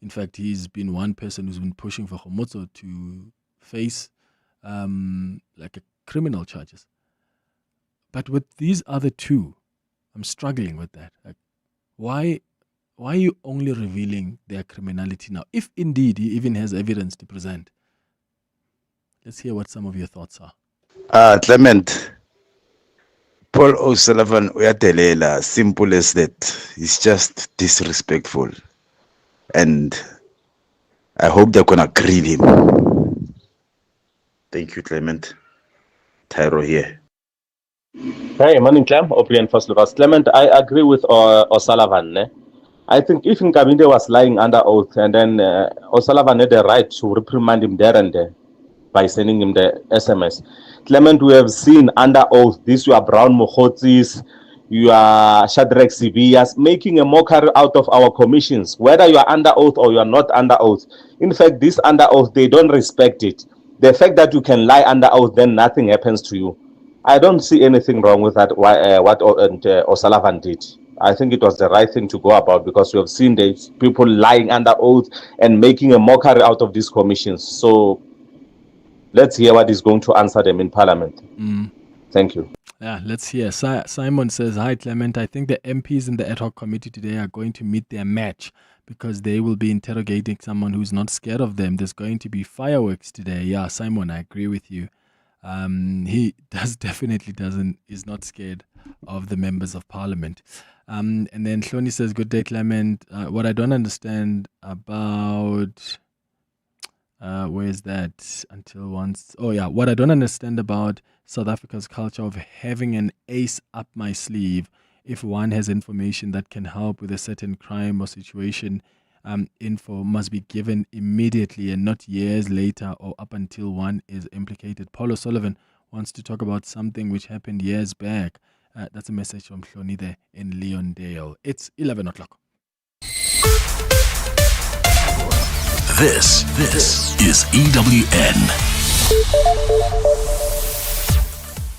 In fact, he's been one person who's been pushing for Khomotso to face like a criminal charges. But with these other two, I'm struggling with that. Like, why are you only revealing their criminality now, if indeed he even has evidence to present? Let's hear what some of your thoughts are. Clement, Paul O'Sullivan, uyadelela, simple as that. It's just disrespectful. And I hope they're going to grill him. Thank you, Clement. Tyro here. Hey, morning, Clem. Opian first of all. Clement, I agree with O'Sullivan. I think if Nkabinde was lying under oath and then O'Sullivan had the right to reprimand him there and there by sending him the SMS. Clement, we have seen under oath, these you are Brown Mokhotsis, you are Shadrach Sibias, making a mockery out of our commissions, whether you are under oath or you are not under oath. In fact, this under oath, they don't respect it. The fact that you can lie under oath, then nothing happens to you. I don't see anything wrong with that, what O'Sullivan did. I think it was the right thing to go about because we have seen these people lying under oath and making a mockery out of these commissions. So let's hear what he's going to answer them in Parliament. Thank you. Yeah, let's hear. Simon says, hi, Clement. I think the MPs in the ad hoc committee today are going to meet their match because they will be interrogating someone who's not scared of them. There's going to be fireworks today. Yeah, Simon, I agree with you. He is not scared of the members of Parliament. And then Shloni says, good day, Clement. What I don't understand about... where is that? Until once. Oh, yeah. What I don't understand about South Africa's culture of having an ace up my sleeve. If one has information that can help with a certain crime or situation, info must be given immediately and not years later or up until one is implicated. Paul O'Sullivan wants to talk about something which happened years back. That's a message from Shloni there in Leondale. It's 11 o'clock. This is EWN.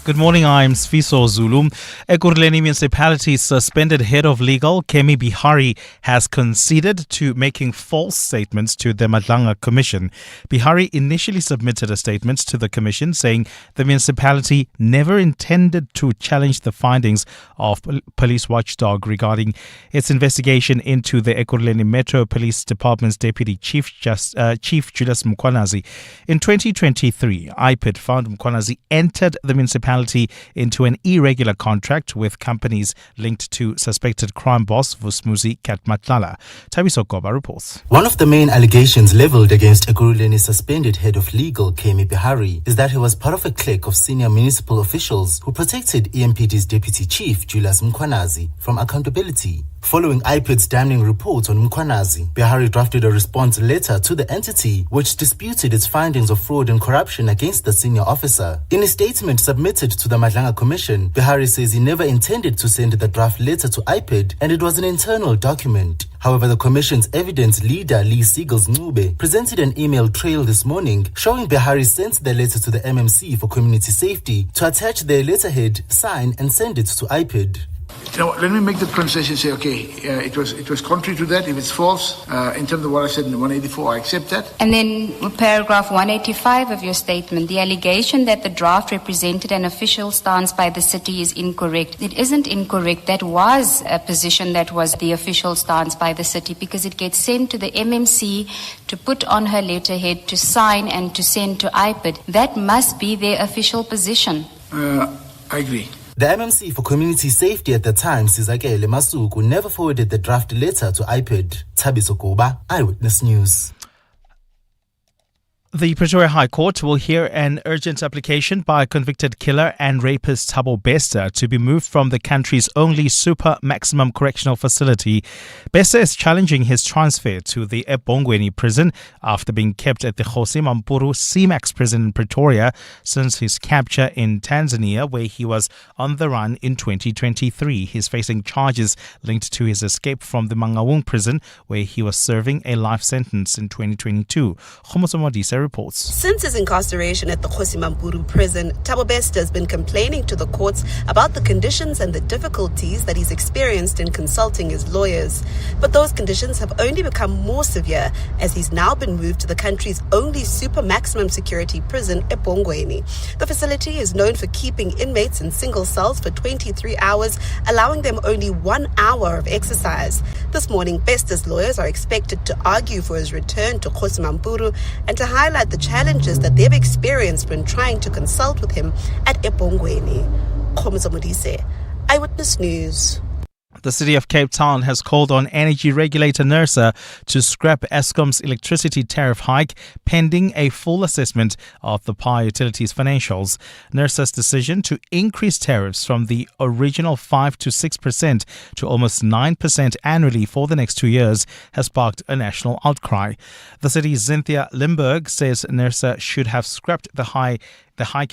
Good morning, I'm Sfiso Zulu. Ekurhuleni Municipality's suspended head of legal, Kemi Bihari, has conceded to making false statements to the Madlanga Commission. Bihari initially submitted a statement to the Commission saying the municipality never intended to challenge the findings of police watchdog regarding its investigation into the Ekurhuleni Metro Police Department's Deputy Chief Julius Mkhwanazi. In 2023, IPID found Mkhwanazi entered the municipality municipality into an irregular contract with companies linked to suspected crime boss Vusmuzi Katmatlala. Tabiso Koba reports. One of the main allegations leveled against Ekurhuleni's suspended head of legal, Kemi Bihari, is that he was part of a clique of senior municipal officials who protected EMPD's deputy chief, Julius Mkhwanazi, from accountability. Following IPID's damning report on Mkhwanazi, Bihari drafted a response letter to the entity which disputed its findings of fraud and corruption against the senior officer. In a statement submitted to the Madlanga Commission, Bihari says he never intended to send the draft letter to IPID and it was an internal document. However, the Commission's evidence leader, Lee Siegels Ncube, presented an email trail this morning showing Bihari sent the letter to the MMC for Community Safety to attach their letterhead, sign and send it to IPID. Now, let me make the concession, say, okay, it was contrary to that. If it's false, in terms of what I said in the 184, I accept that. And then paragraph 185 of your statement, the allegation that the draft represented an official stance by the city is incorrect. It isn't incorrect. That was a position that was the official stance by the city because it gets sent to the MMC to put on her letterhead, to sign and to send to IPID. That must be their official position. I agree. The MMC for Community Safety at the time, Sizakele Masuku, never forwarded the draft letter to IPID. Tabiso Koba, Eyewitness News. The Pretoria High Court will hear an urgent application by convicted killer and rapist Thabo Bester to be moved from the country's only super maximum correctional facility. Bester is challenging his transfer to the eBongweni prison after being kept at the Jose Mampuru C-Max prison in Pretoria since his capture in Tanzania, where he was on the run in 2023. He's facing charges linked to his escape from the Mangaung prison, where he was serving a life sentence in 2022. Khomoso Modise reports. Since his incarceration at the Jose Mampuru prison, Thabo Bester has been complaining to the courts about the conditions and the difficulties that he's experienced in consulting his lawyers. But those conditions have only become more severe as he's now been moved to the country's only super maximum security prison, eBongweni. The facility is known for keeping inmates in single cells for 23 hours, allowing them only 1 hour of exercise. This morning, Bester's lawyers are expected to argue for his return to Jose Mampuru and to highlight the challenges that they've experienced when trying to consult with him at eBongweni. Khomoso Modise, Eyewitness News. The City of Cape Town has called on energy regulator NERSA to scrap Eskom's electricity tariff hike pending a full assessment of the power utility's financials. NERSA's decision to increase tariffs from the original 5 to 6% to almost 9% annually for the next 2 years has sparked a national outcry. The city's Cynthia Limburg says NERSA should have scrapped the hike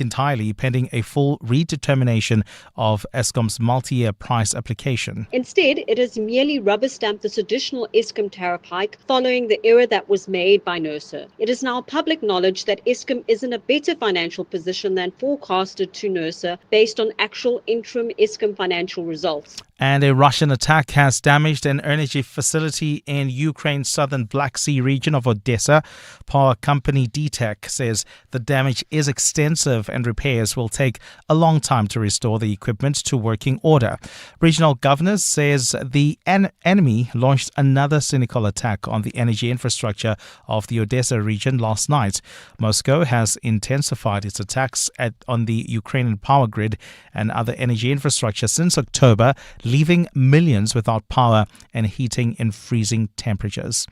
entirely pending a full redetermination of Eskom's multi-year price application. Instead, it has merely rubber-stamped this additional Eskom tariff hike following the error that was made by NERSA. It is now public knowledge that Eskom is in a better financial position than forecasted to NERSA based on actual interim Eskom financial results. And a Russian attack has damaged an energy facility in Ukraine's southern Black Sea region of Odessa. Power company DTEK says the damage is extensive and repairs will take a long time to restore the equipment to working order. Regional governors says the enemy launched another cynical attack on the energy infrastructure of the Odessa region last night. Moscow has intensified its attacks on the Ukrainian power grid and other energy infrastructure since October, leaving millions without power and heating in freezing temperatures.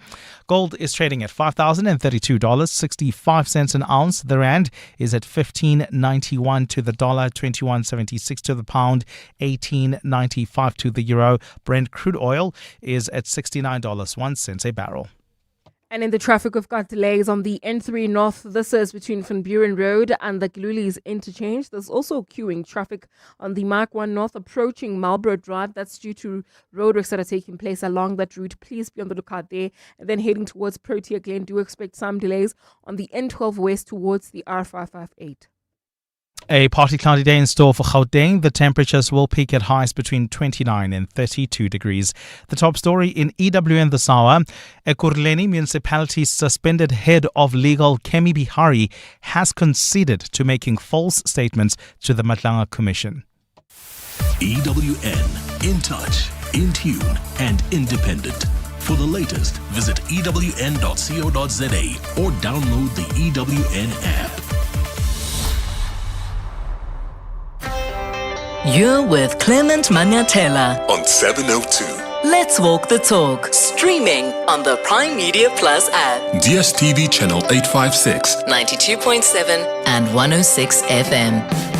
Gold is trading at $5,032.65 an ounce. The rand is at 15.91 to the dollar, 21.76 to the pound, 18.95 to the euro. Brent crude oil is at $69.01 a barrel. And in the traffic, we've got delays on the N3 North. This is between Van Buren Road and the Glulies interchange. There's also queuing traffic on the Mark 1 North approaching Marlborough Drive. That's due to roadworks that are taking place along that route. Please be on the lookout there. And then heading towards Protea Glen, do expect some delays on the N12 West towards the R558. A partly cloudy day in store for Gauteng. The temperatures will peak at highs between 29 and 32 degrees. The top story in EWN this hour. Ekurhuleni Municipality's suspended head of legal, Kemi Bihari, has conceded to making false statements to the Madlanga Commission. EWN, in touch, in tune, and independent. For the latest, visit ewn.co.za or download the EWN app. You're with Clement Manyathela on 702. Let's walk the talk. Streaming on the Prime Media Plus app. DSTV channel 856. 92.7 and 106 FM.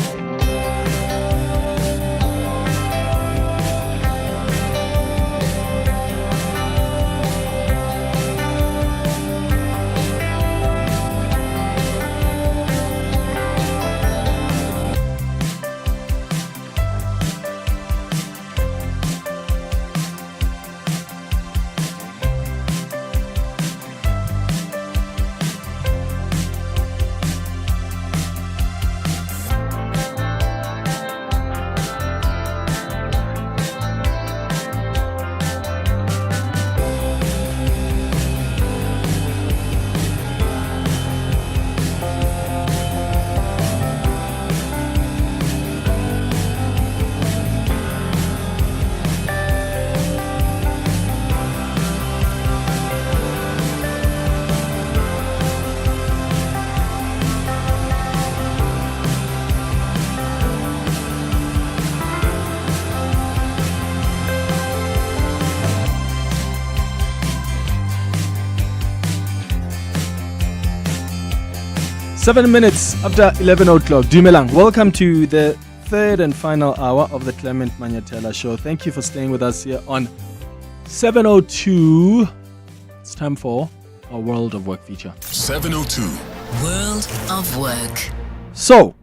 Seven minutes after 11 o'clock. Dumelang, welcome to the third and final hour of the Clement Manyathela Show. Thank you for staying with us here on 702. It's time for our World of Work feature. 702. World of Work. So,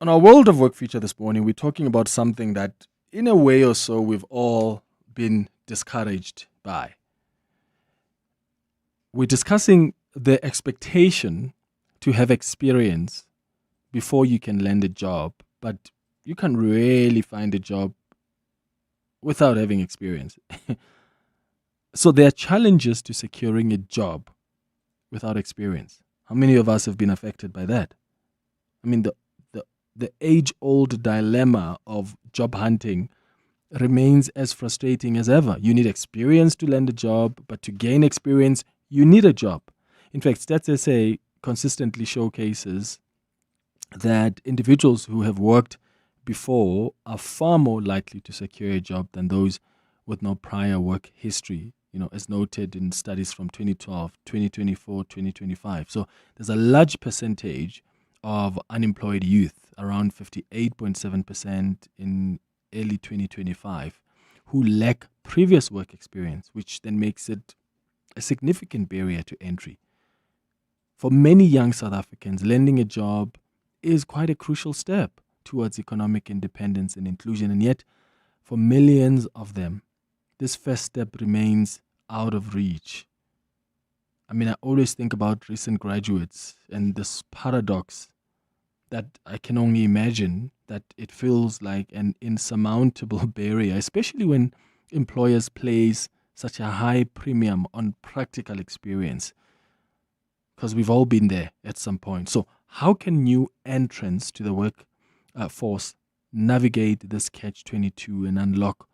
on our World of Work feature this morning, we're talking about something that, in a way or so, we've all been discouraged by. We're discussing the expectation to have experience before you can land a job, but you can really find a job without having experience. So there are challenges to securing a job without experience. How many of us have been affected by that? I mean, the age-old dilemma of job hunting remains as frustrating as ever. You need experience to land a job, but to gain experience, you need a job. In fact, Stats SA consistently showcases that individuals who have worked before are far more likely to secure a job than those with no prior work history, as noted in studies from 2012, 2024, 2025. So there's a large percentage of unemployed youth, around 58.7% in early 2025, who lack previous work experience, which then makes it a significant barrier to entry. For many young South Africans, landing a job is quite a crucial step towards economic independence and inclusion. And yet, for millions of them, this first step remains out of reach. I mean, I always think about recent graduates and this paradox that I can only imagine that it feels like an insurmountable barrier, especially when employers place such a high premium on practical experience. Because we've all been there at some point. So how can new entrants to the workforce navigate this catch-22 and unlock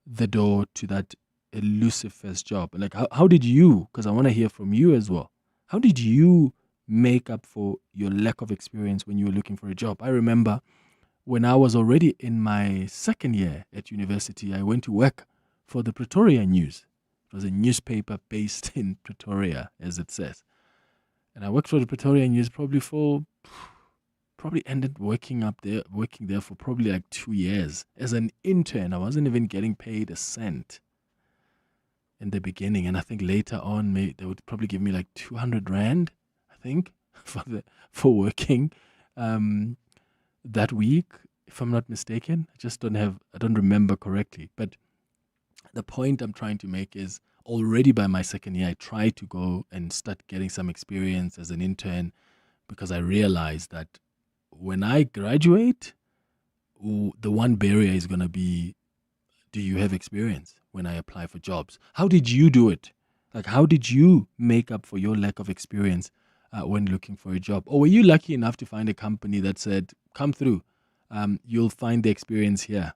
the door to that elusive first job? Like, how did you, because I want to hear from you as well, how did you make up for your lack of experience when you were looking for a job? I remember when I was already in my second year at university, I went to work for the Pretoria News. It was a newspaper based in Pretoria, as it says. And I worked for the Pretoria News probably ended working there for probably like 2 years. As an intern, I wasn't even getting paid a cent in the beginning. And I think later on, they would probably give me like 200 Rand, I think, for working that week, if I'm not mistaken. I don't remember correctly. But the point I'm trying to make is, already by my second year, I tried to go and start getting some experience as an intern, because I realized that when I graduate, the one barrier is going to be, do you have experience when I apply for jobs? How did you do it? Like, how did you make up for your lack of experience when looking for a job? Or were you lucky enough to find a company that said, come through, you'll find the experience here,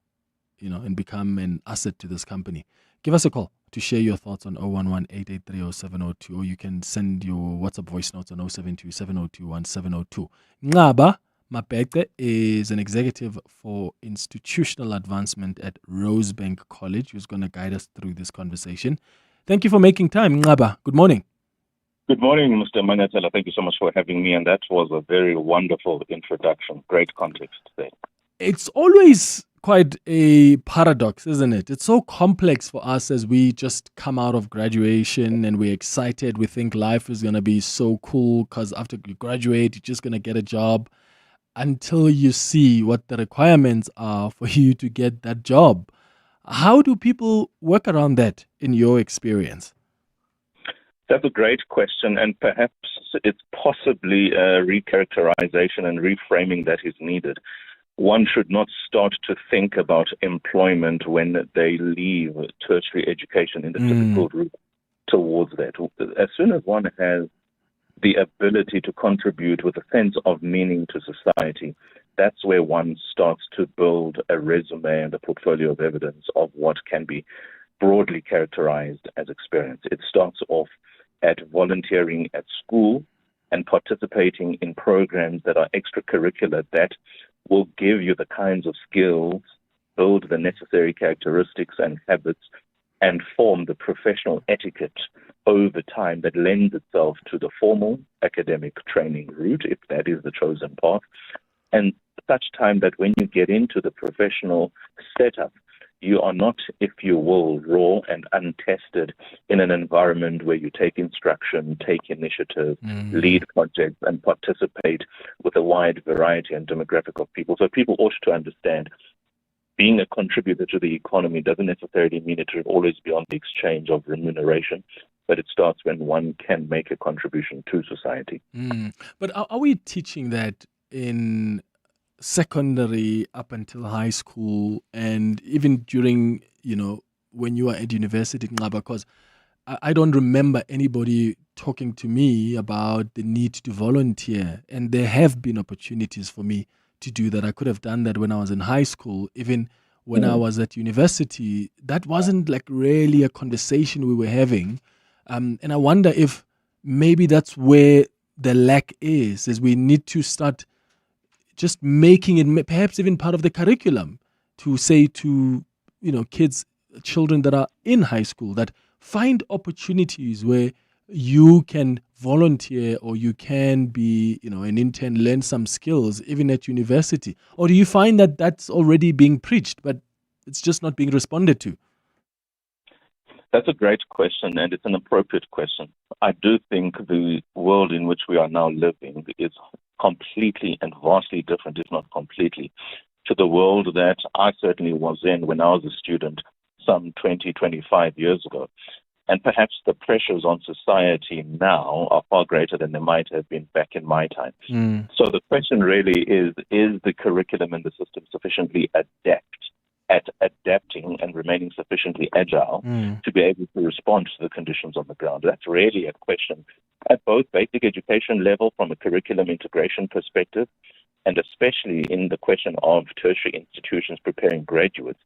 and become an asset to this company? Give us a call to share your thoughts on 011-883-0702, or you can send your WhatsApp voice notes on 072-702-1702. Ngaba Mabete is an executive for institutional advancement at Rosebank College, who's going to guide us through this conversation. Thank you for making time, Ngaba. Good morning. Good morning, Mr. Manyathela. Thank you so much for having me, and that was a very wonderful introduction. Great context there. It's always quite a paradox, isn't it? It's so complex for us as we just come out of graduation and we're excited. We think life is going to be so cool because after you graduate, you're just going to get a job, until you see what the requirements are for you to get that job. How do people work around that in your experience? That's a great question, and perhaps it's possibly a recharacterization and reframing that is needed. One should not start to think about employment when they leave tertiary education in the typical route towards that. As soon as one has the ability to contribute with a sense of meaning to society, that's where one starts to build a resume and a portfolio of evidence of what can be broadly characterized as experience. It starts off at volunteering at school and participating in programs that are extracurricular that will give you the kinds of skills, build the necessary characteristics and habits, and form the professional etiquette over time that lends itself to the formal academic training route, if that is the chosen path, and such time that when you get into the professional setup, you are not, if you will, raw and untested in an environment where you take instruction, take initiative, lead projects, and participate with a wide variety and demographic of people. So people ought to understand being a contributor to the economy doesn't necessarily mean it should always be on the exchange of remuneration, but it starts when one can make a contribution to society. But are we teaching that in secondary up until high school and even during, when you are at university, because I don't remember anybody talking to me about the need to volunteer, and there have been opportunities for me to do that. I could have done that when I was in high school. Even when I was at university, that wasn't like really a conversation we were having. And I wonder if maybe that's where the lack is we need to start just making it perhaps even part of the curriculum to say to, children that are in high school that find opportunities where you can volunteer or you can be, an intern, learn some skills even at university. Or do you find that that's already being preached, but it's just not being responded to? That's a great question, and it's an appropriate question. I do think the world in which we are now living is completely and vastly different, if not completely, to the world that I certainly was in when I was a student some 20, 25 years ago. And perhaps the pressures on society now are far greater than they might have been back in my time. So the question really is the curriculum and the system sufficiently adapting and remaining sufficiently agile to be able to respond to the conditions on the ground? That's really a question at both basic education level from a curriculum integration perspective, and especially in the question of tertiary institutions preparing graduates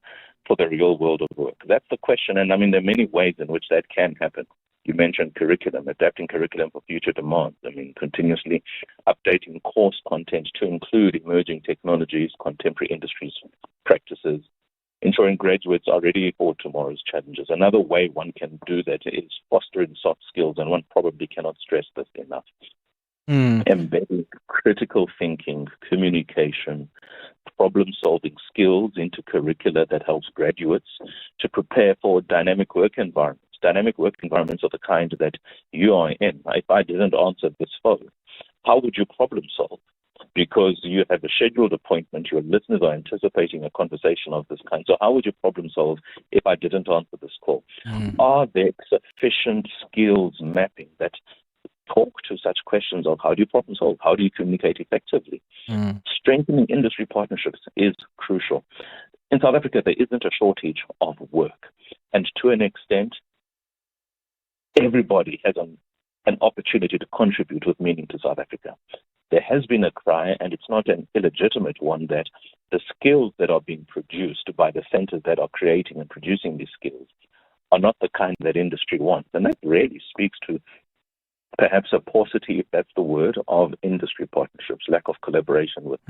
for the real world of work. That's the question, and there are many ways in which that can happen. You mentioned curriculum, adapting curriculum for future demands. Continuously updating course content to include emerging technologies, contemporary industries, practices, ensuring graduates are ready for tomorrow's challenges. Another way one can do that is fostering soft skills, and one probably cannot stress this enough. Embedding critical thinking, communication, problem-solving skills into curricula that helps graduates to prepare for dynamic work environments. Dynamic work environments are the kind that you are in. If I didn't answer this phone, how would you problem solve? Because you have a scheduled appointment, your listeners are anticipating a conversation of this kind. So how would you problem solve if I didn't answer this call? Are there sufficient skills mapping that talk to such questions of how do you problem solve? How do you communicate effectively? Strengthening industry partnerships is crucial. In South Africa, there isn't a shortage of work. And to an extent, everybody has an opportunity to contribute with meaning to South Africa. There has been a cry, and it's not an illegitimate one, that the skills that are being produced by the centers that are creating and producing these skills are not the kind that industry wants. And that really speaks to perhaps a paucity, if that's the word, of industry industry partnerships, lack of collaboration with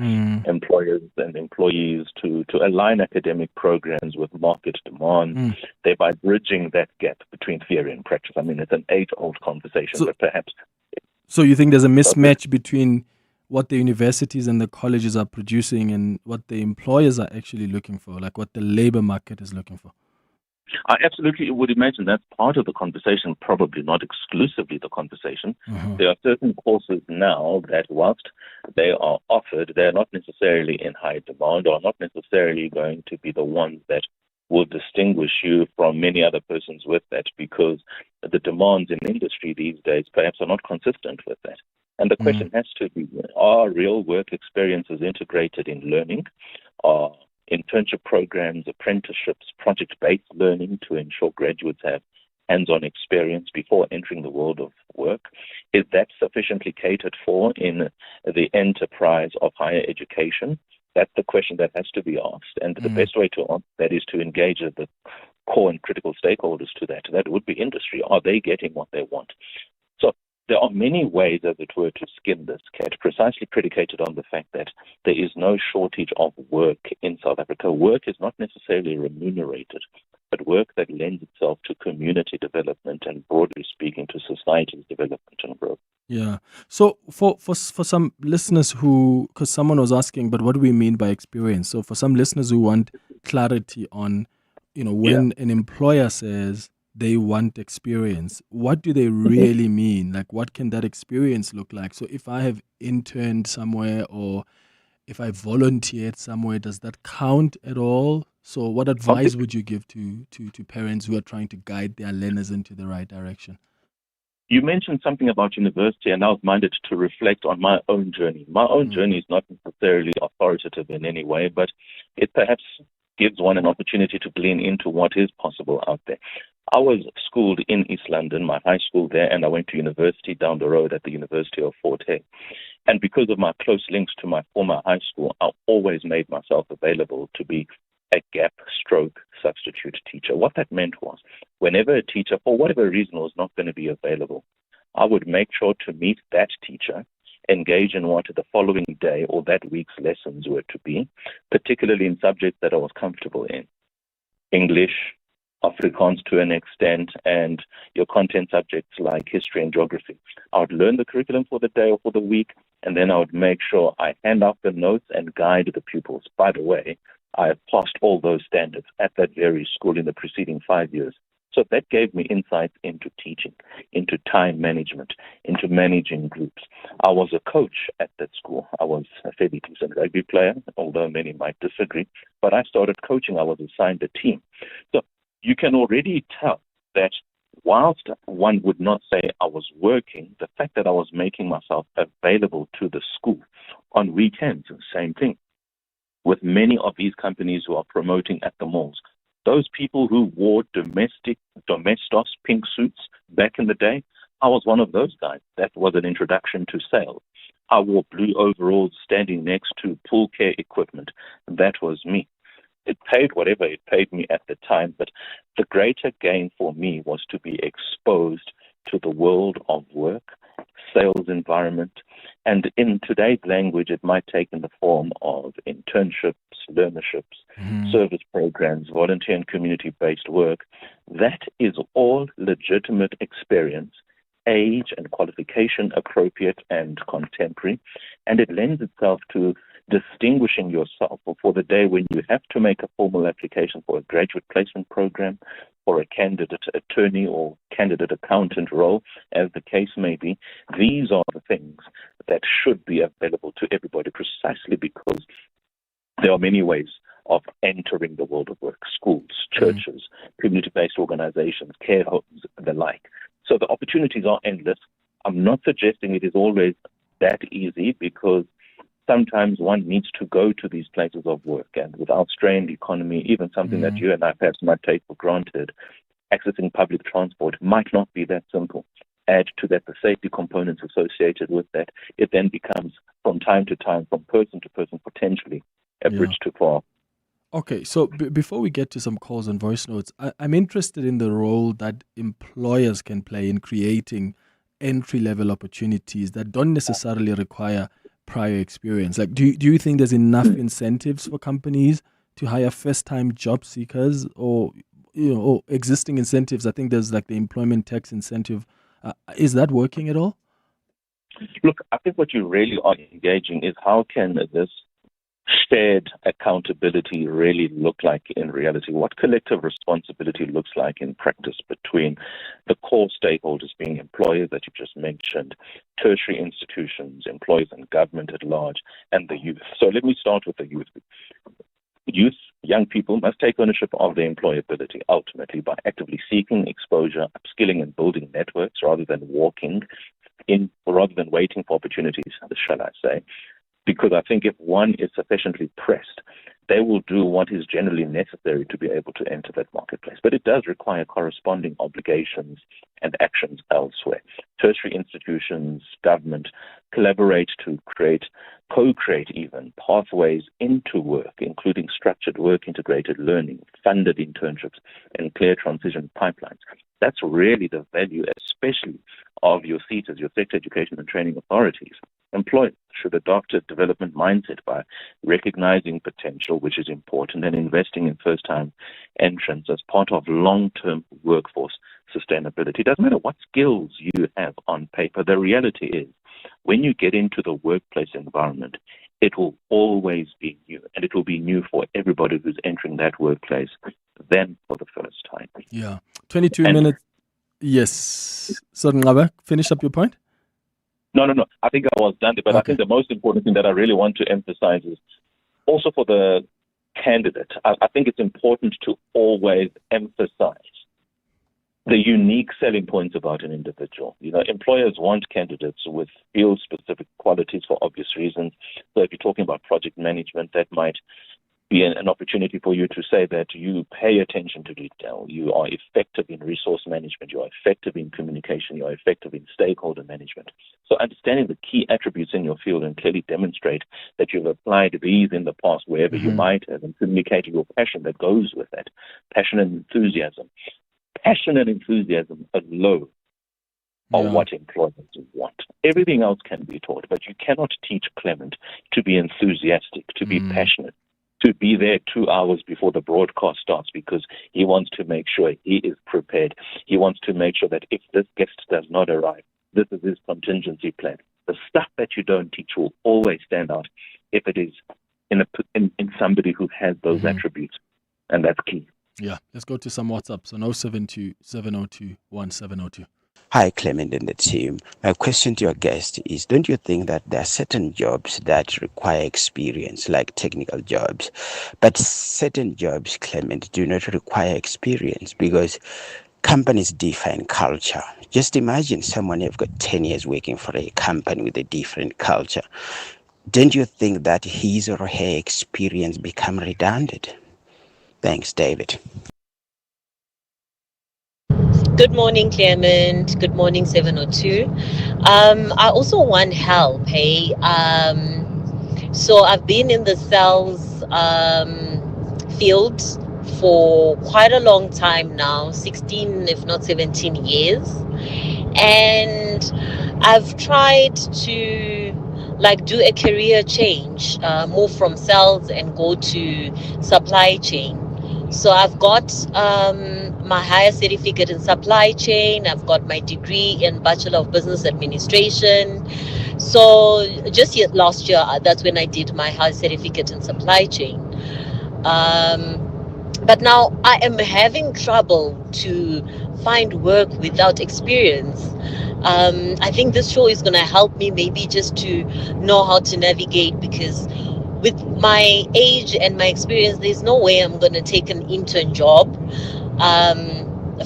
employers and employees to align academic programs with market demand, thereby bridging that gap between theory and practice. I mean, it's an age-old conversation, but perhaps... So you think there's a mismatch between what the universities and the colleges are producing and what the employers are actually looking for, like what the labor market is looking for? I absolutely would imagine that's part of the conversation, probably not exclusively the conversation. There are certain courses now that whilst they are offered, they're not necessarily in high demand or not necessarily going to be the ones that will distinguish you from many other persons with that, because the demands in industry these days perhaps are not consistent with that. And the question has to be, are real work experiences integrated in learning? Are internship programs, apprenticeships, project-based learning to ensure graduates have hands-on experience before entering the world of work? Is that sufficiently catered for in the enterprise of higher education? That's the question that has to be asked. And the best way to answer that is to engage the core and critical stakeholders to that. That would be industry. Are they getting what they want? So there are many ways, as it were, to skin this cat, precisely predicated on the fact that there is no shortage of work in South Africa. Work is not necessarily remunerated, but work that lends itself to community development and, broadly speaking, to society's development and growth. Yeah. So for some listeners who, because someone was asking, but what do we mean by experience? So for some listeners who want clarity on, when an employer says they want experience, what do they really mean? Like, what can that experience look like? So if I have interned somewhere or if I volunteered somewhere, does that count at all? So what advice would you give to parents who are trying to guide their learners into the right direction? You mentioned something about university, and I was minded to reflect on my own journey. My own journey is not necessarily authoritative in any way, but it perhaps gives one an opportunity to glean into what is possible out there. I was schooled in East London, my high school there, and I went to university down the road at the University of Fort Hare. And because of my close links to my former high school, I always made myself available to be a gap stroke substitute teacher. What that meant was, whenever a teacher, for whatever reason, was not going to be available, I would make sure to meet that teacher, engage in what the following day or that week's lessons were to be, particularly in subjects that I was comfortable in. English, Afrikaans to an extent, and your content subjects like history and geography. I would learn the curriculum for the day or for the week, and then I would make sure I hand out the notes and guide the pupils. By the way, I have passed all those standards at that very school in the preceding 5 years. So that gave me insights into teaching, into time management, into managing groups. I was a coach at that school. I was a fairly decent rugby player, although many might disagree. But I started coaching. I was assigned a team. So you can already tell that whilst one would not say I was working, the fact that I was making myself available to the school on weekends, same thing. With many of these companies who are promoting at the malls, those people who wore domestos pink suits back in the day, I was one of those guys. That was an introduction to sales. I wore blue overalls standing next to pool care equipment. That was me. It paid whatever it paid me at the time, but the greater gain for me was to be exposed to the world of work, sales environment, and in today's language, it might take in the form of internships, learnerships, service programs, volunteer and community-based work. That is all legitimate experience, age and qualification appropriate and contemporary, and it lends itself to distinguishing yourself for the day when you have to make a formal application for a graduate placement program, for a candidate attorney or candidate accountant role, as the case may be. These are the things that should be available to everybody, precisely because there are many ways of entering the world of work: schools, churches, community-based organizations, care homes, the like. So the opportunities are endless. I'm not suggesting it is always that easy, because sometimes one needs to go to these places of work, and with our strained economy, even something that you and I perhaps might take for granted, accessing public transport might not be that simple. Add to that the safety components associated with that, it then becomes, from time to time, from person to person, potentially a bridge too far. Okay, so before we get to some calls and voice notes, I'm interested in the role that employers can play in creating entry-level opportunities that don't necessarily require prior experience? Like, do you think there's enough incentives for companies to hire first-time job seekers, or or existing incentives? I think there's like the employment tax incentive. Is that working at all? Look, I think what you really are engaging is how can this shared accountability really look like in reality? What collective responsibility looks like in practice between the core stakeholders being employers that you just mentioned, tertiary institutions, employers and government at large, and the youth. So let me start with the youth. Youth, young people must take ownership of their employability ultimately by actively seeking exposure, upskilling and building networks rather than waiting for opportunities, shall I say. Because I think if one is sufficiently pressed, they will do what is generally necessary to be able to enter that marketplace. But it does require corresponding obligations and actions elsewhere. Tertiary institutions, government, collaborate to co-create even pathways into work, including structured work, integrated learning, funded internships, and clear transition pipelines. That's really the value, especially of your SETAs, your sector education and training authorities. Employers should adopt a development mindset by recognizing potential, which is important, and investing in first-time entrants as part of long-term workforce sustainability. It doesn't matter what skills you have on paper. The reality is, when you get into the workplace environment, it will always be new, and it will be new for everybody who's entering that workplace then for the first time. Yeah. 22 minutes. Yes. So, Ngabe, finish up your point? No. I think I was done there, but okay. I think the most important thing that I really want to emphasize is also for the candidate. I think it's important to always emphasize the unique selling points about an individual. Employers want candidates with field-specific qualities for obvious reasons. So if you're talking about project management, that might be an opportunity for you to say that you pay attention to detail, you are effective in resource management, you are effective in communication, you are effective in stakeholder management. So understanding the key attributes in your field and clearly demonstrate that you've applied these in the past wherever you might have, and communicating your passion that goes with that, passion and enthusiasm. Passion and enthusiasm alone are what employers want. Everything else can be taught, but you cannot teach Clement to be enthusiastic, to be passionate, to be there 2 hours before the broadcast starts because he wants to make sure he is prepared. He wants to make sure that if this guest does not arrive, this is his contingency plan. The stuff that you don't teach will always stand out if it is in somebody who has those attributes, and that's key. Yeah, let's go to some WhatsApps on 072-702-1702. Hi, Clement and the team. My question to your guest is, don't you think that there are certain jobs that require experience, like technical jobs, but certain jobs, Clement, do not require experience because companies define culture? Just imagine someone who've got 10 years working for a company with a different culture. Don't you think that his or her experience become redundant? Thanks, David. Good morning, Clement. Good morning, 702. I also want help, hey. So I've been in the sales field for quite a long time now, 16, if not 17 years. And I've tried to do a career change, move from sales and go to supply chain. So I've got my higher certificate in supply chain. I've got my degree in Bachelor of Business Administration. So just last year, that's when I did my higher certificate in supply chain. But now I am having trouble to find work without experience. I think this show is going to help me maybe just to know how to navigate, because with my age and my experience, there's no way I'm going to take an intern job.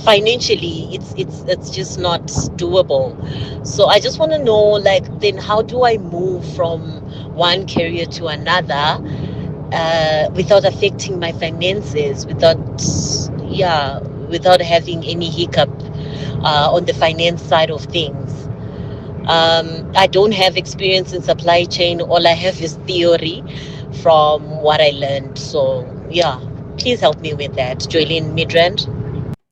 Financially, it's just not doable. So I just want to know, then how do I move from one career to another without affecting my finances, without having any hiccup on the finance side of things. I don't have experience in supply chain. All I have is theory from what I learned. So, please help me with that. Jolene Midrand.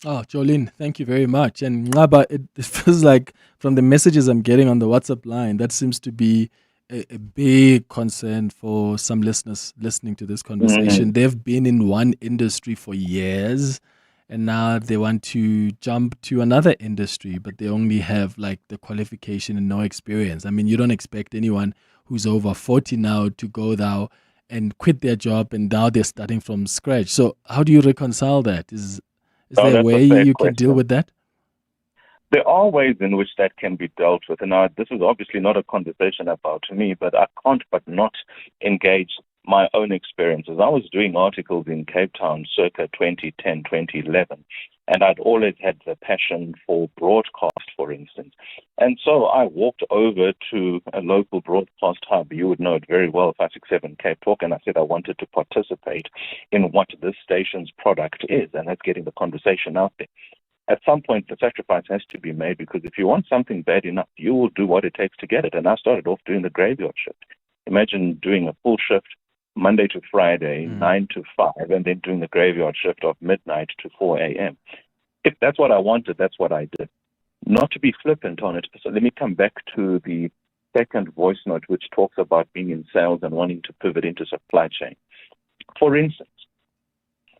Oh, Jolene, thank you very much. And Ngaba, it feels like from the messages I'm getting on the WhatsApp line, that seems to be a big concern for some listeners listening to this conversation. They've been in one industry for years, and now they want to jump to another industry, but they only have like the qualification and no experience. I mean, you don't expect anyone who's over 40 now to go now and quit their job, and now they're starting from scratch. So how do you reconcile that? Is there a way you can deal with that? There are ways in which that can be dealt with. And now, this is obviously not a conversation about me, but I can't but not engage my own experiences. I was doing articles in Cape Town circa 2010, 2011, and I'd always had the passion for broadcast, for instance. And so I walked over to a local broadcast hub. You would know it very well, 567 Cape Talk, and I said I wanted to participate in what this station's product is, and that's getting the conversation out there. At some point, the sacrifice has to be made, because if you want something bad enough, you will do what it takes to get it. And I started off doing the graveyard shift. Imagine doing a full shift Monday to Friday, 9 to 5, and then doing the graveyard shift of midnight to 4 a.m. If that's what I wanted, that's what I did. Not to be flippant on it, so let me come back to the second voice note, which talks about being in sales and wanting to pivot into supply chain. For instance,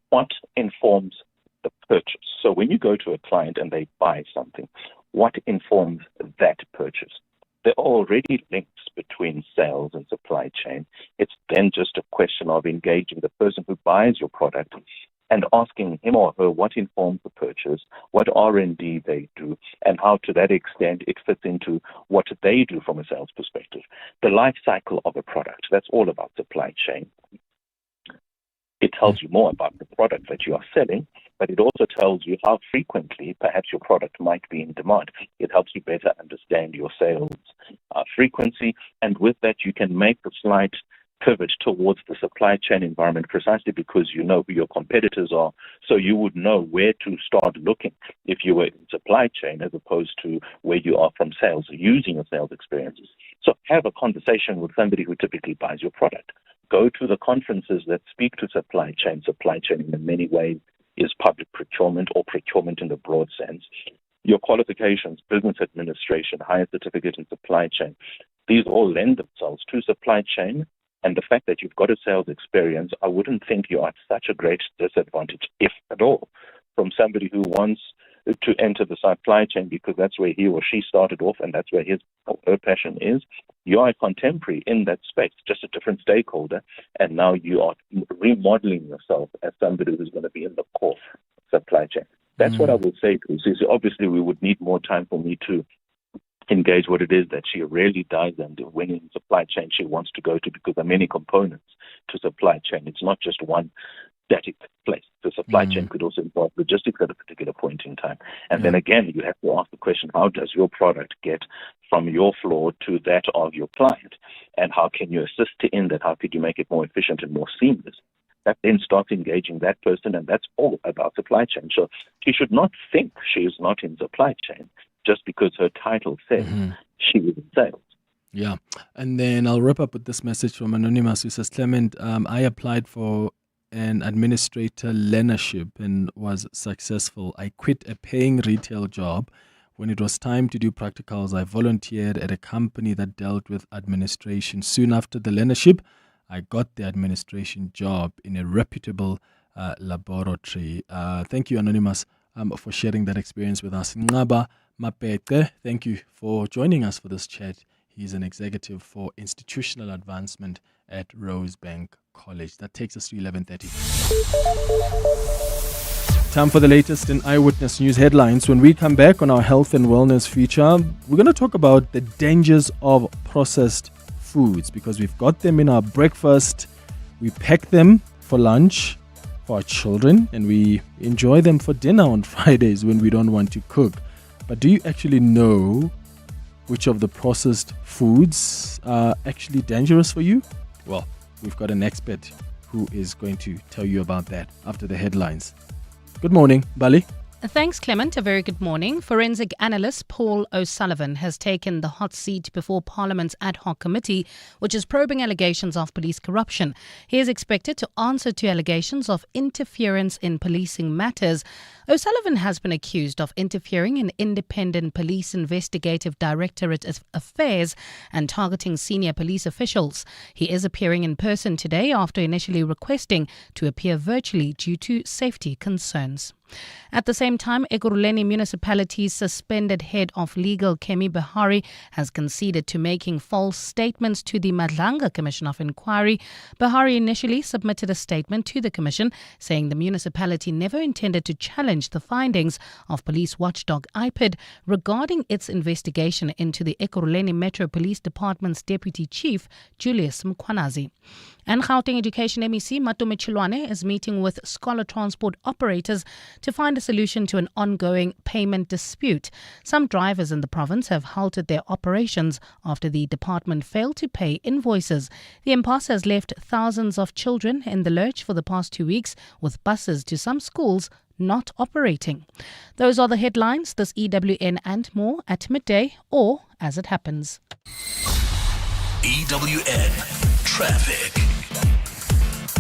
what informs the purchase? So when you go to a client and they buy something, what informs that purchase? There are already links between sales and supply chain. It's then just a question of engaging the person who buys your product and asking him or her what informs the purchase, what R&D they do, and how to that extent it fits into what they do from a sales perspective. The life cycle of a product, that's all about supply chain. It tells you more about the product that you are selling, but it also tells you how frequently perhaps your product might be in demand. It helps you better understand your sales frequency, and with that you can make a slight pivot towards the supply chain environment, precisely because you know who your competitors are, so you would know where to start looking if you were in supply chain as opposed to where you are from sales, using your sales experiences. So have a conversation with somebody who typically buys your product. Go to the conferences that speak to supply chain. Supply chain in many ways is public procurement or procurement in the broad sense. Your qualifications, business administration, higher certificate in supply chain, these all lend themselves to supply chain. And the fact that you've got a sales experience, I wouldn't think you are at such a great disadvantage, if at all, from somebody who wants to enter the supply chain because that's where he or she started off and that's where his or her passion is. You are a contemporary in that space, just a different stakeholder, and now you are remodeling yourself as somebody who's going to be in the core supply chain. That's what I would say to you. So obviously, we would need more time for me to engage what it is that she really does and when in supply chain she wants to go to, because there are many components to supply chain. It's not just one static place. The supply chain could also involve logistics at a particular point in time. And then again, you have to ask the question, how does your product get from your floor to that of your client? And how can you assist in that? How could you make it more efficient and more seamless? That then starts engaging that person, and that's all about supply chain. So she should not think she is not in supply chain just because her title says she is in sales. Yeah. And then I'll wrap up with this message from Anonymous, who says, Clement, I applied for an administrator learnership and was successful. I quit a paying retail job. When it was time to do practicals, I volunteered at a company that dealt with administration. Soon after the learnership, I got the administration job in a reputable laboratory. Thank you, Anonymous, for sharing that experience with us. Ngaba Mapete, thank you for joining us for this chat. He's an executive for institutional advancement at Rosebank College. That takes us to 11:30. Time for the latest in Eyewitness News headlines. When we come back on our health and wellness feature, we're going to talk about the dangers of processed foods, because we've got them in our breakfast, we pack them for lunch for our children, and we enjoy them for dinner on Fridays when we don't want to cook. But do you actually know which of the processed foods are actually dangerous for you? Well, we've got an expert who is going to tell you about that after the headlines. Good morning, Bali. Thanks, Clement. A very good morning. Forensic analyst Paul O'Sullivan has taken the hot seat before Parliament's ad hoc committee, which is probing allegations of police corruption. He is expected to answer to allegations of interference in policing matters. O'Sullivan has been accused of interfering in independent police investigative directorate affairs and targeting senior police officials. He is appearing in person today after initially requesting to appear virtually due to safety concerns. At the same time, Ekurhuleni Municipality's suspended head of legal, Kemi Behari, has conceded to making false statements to the Madlanga Commission of Inquiry. Behari initially submitted a statement to the commission saying the municipality never intended to challenge the findings of police watchdog IPID regarding its investigation into the Ekurhuleni Metro Police Department's Deputy Chief, Julius Mkhwanazi. And Gauteng Education MEC Matume Chilwane is meeting with scholar transport operators to find a solution to an ongoing payment dispute. Some drivers in the province have halted their operations after the department failed to pay invoices. The impasse has left thousands of children in the lurch for the past 2 weeks, with buses to some schools not operating. Those are the headlines, this EWN and more at midday or as it happens. EWN Traffic.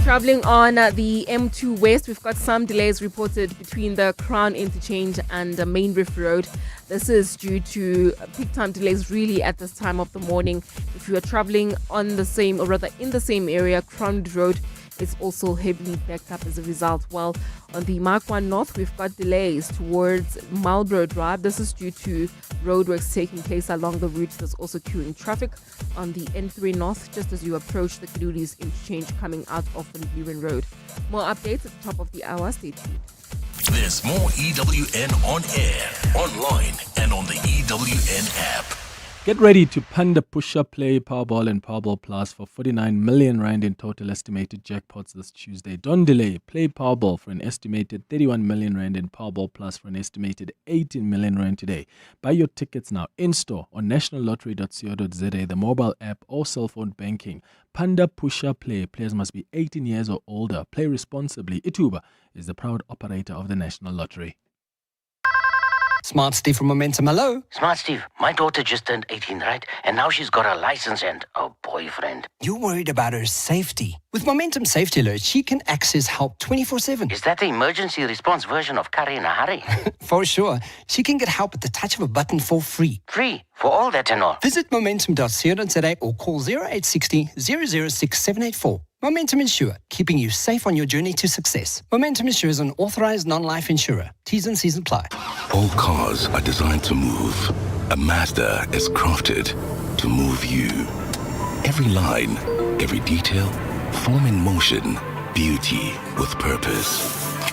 Travelling on the M2 West, we've got some delays reported between the Crown Interchange and the Main Rift Road. This is due to peak time delays really at this time of the morning. If you are travelling on the same, or rather in the same area, Crown Road is also heavily backed up as a result. While on the Mark 1 North, we've got delays towards Marlborough Drive. This is due to roadworks taking place along the route. There's also queuing traffic on the N3 North just as you approach the Kadulis interchange coming out of Van Buren Road. More updates at the top of the hour. Stay tuned. There's more EWN on air, online, and on the EWN app. Get ready to panda push-up, play Powerball and Powerball Plus for 49 million rand in total estimated jackpots this Tuesday. Don't delay. Play Powerball for an estimated 31 million rand and Powerball Plus for an estimated 18 million rand today. Buy your tickets now in-store on nationallottery.co.za, the mobile app or cell phone banking. Panda Push-up Play. Players must be 18 years or older. Play responsibly. Ituba is the proud operator of the National Lottery. Smart Steve from Momentum, hello. Smart Steve, my daughter just turned 18, right? And now she's got a license and a boyfriend. You're worried about her safety. With Momentum Safety Alert, she can access help 24/7. Is that the emergency response version of Curry in a Hurry? For sure. She can get help at the touch of a button for free. Free? For all that and all? Visit momentum.co.za or call 0860 006 784. Momentum Insure, keeping you safe on your journey to success. Momentum Insure is an authorized non-life insurer. T's and C's apply. All cars are designed to move. A Mazda is crafted to move you. Every line, every detail, form in motion, beauty with purpose.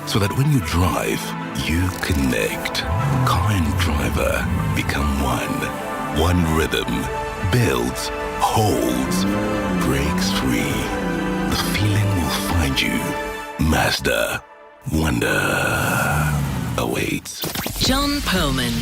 So that when you drive, you connect. Car and driver become one. One rhythm. Builds, holds, breaks free. The feeling will find you. Mazda. Wonder awaits. John Perlman.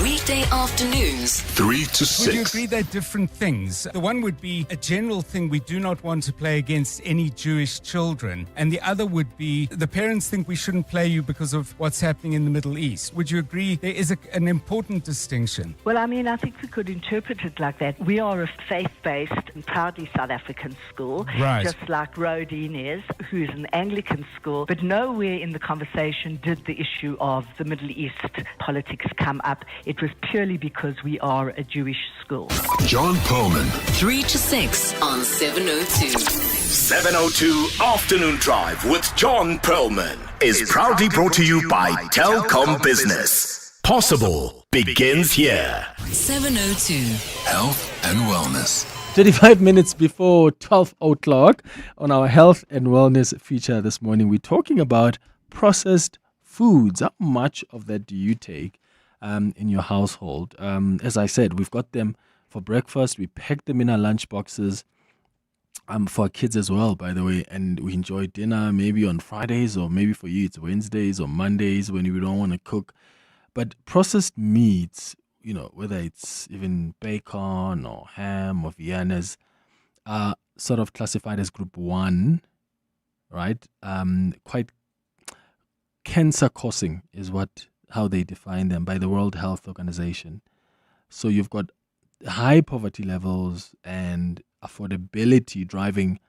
Weekday afternoons. 3 to 6. Would you agree they're different things? The one would be a general thing, we do not want to play against any Jewish children. And the other would be the parents think we shouldn't play you because of what's happening in the Middle East. Would you agree there is an important distinction? Well, I mean, I think we could interpret it like that. We are a faith-based and proudly South African school, Right. just like Roedean is, who is an Anglican school. But nowhere in the conversation did the issue of the Middle East politics come up. It was purely because we are a Jewish school. John Perlman. 3 to 6 on 702. 702 Afternoon Drive with John Perlman is proudly brought to you by Telkom Business. Possible begins here. 702. Health and wellness. 35 minutes before 12 o'clock on our health and wellness feature this morning, we're talking about processed foods. How much of that do you take in your household? As I said, we've got them for breakfast. We pack them in our lunch boxes for our kids as well, by the way. And we enjoy dinner maybe on Fridays, or maybe for you it's Wednesdays or Mondays when we don't want to cook. But processed meats, you know, whether it's even bacon or ham or Viennas, are sort of classified as group 1, right? Quite cancer-causing is how they define them by the World Health Organization. So you've got high poverty levels and affordability driving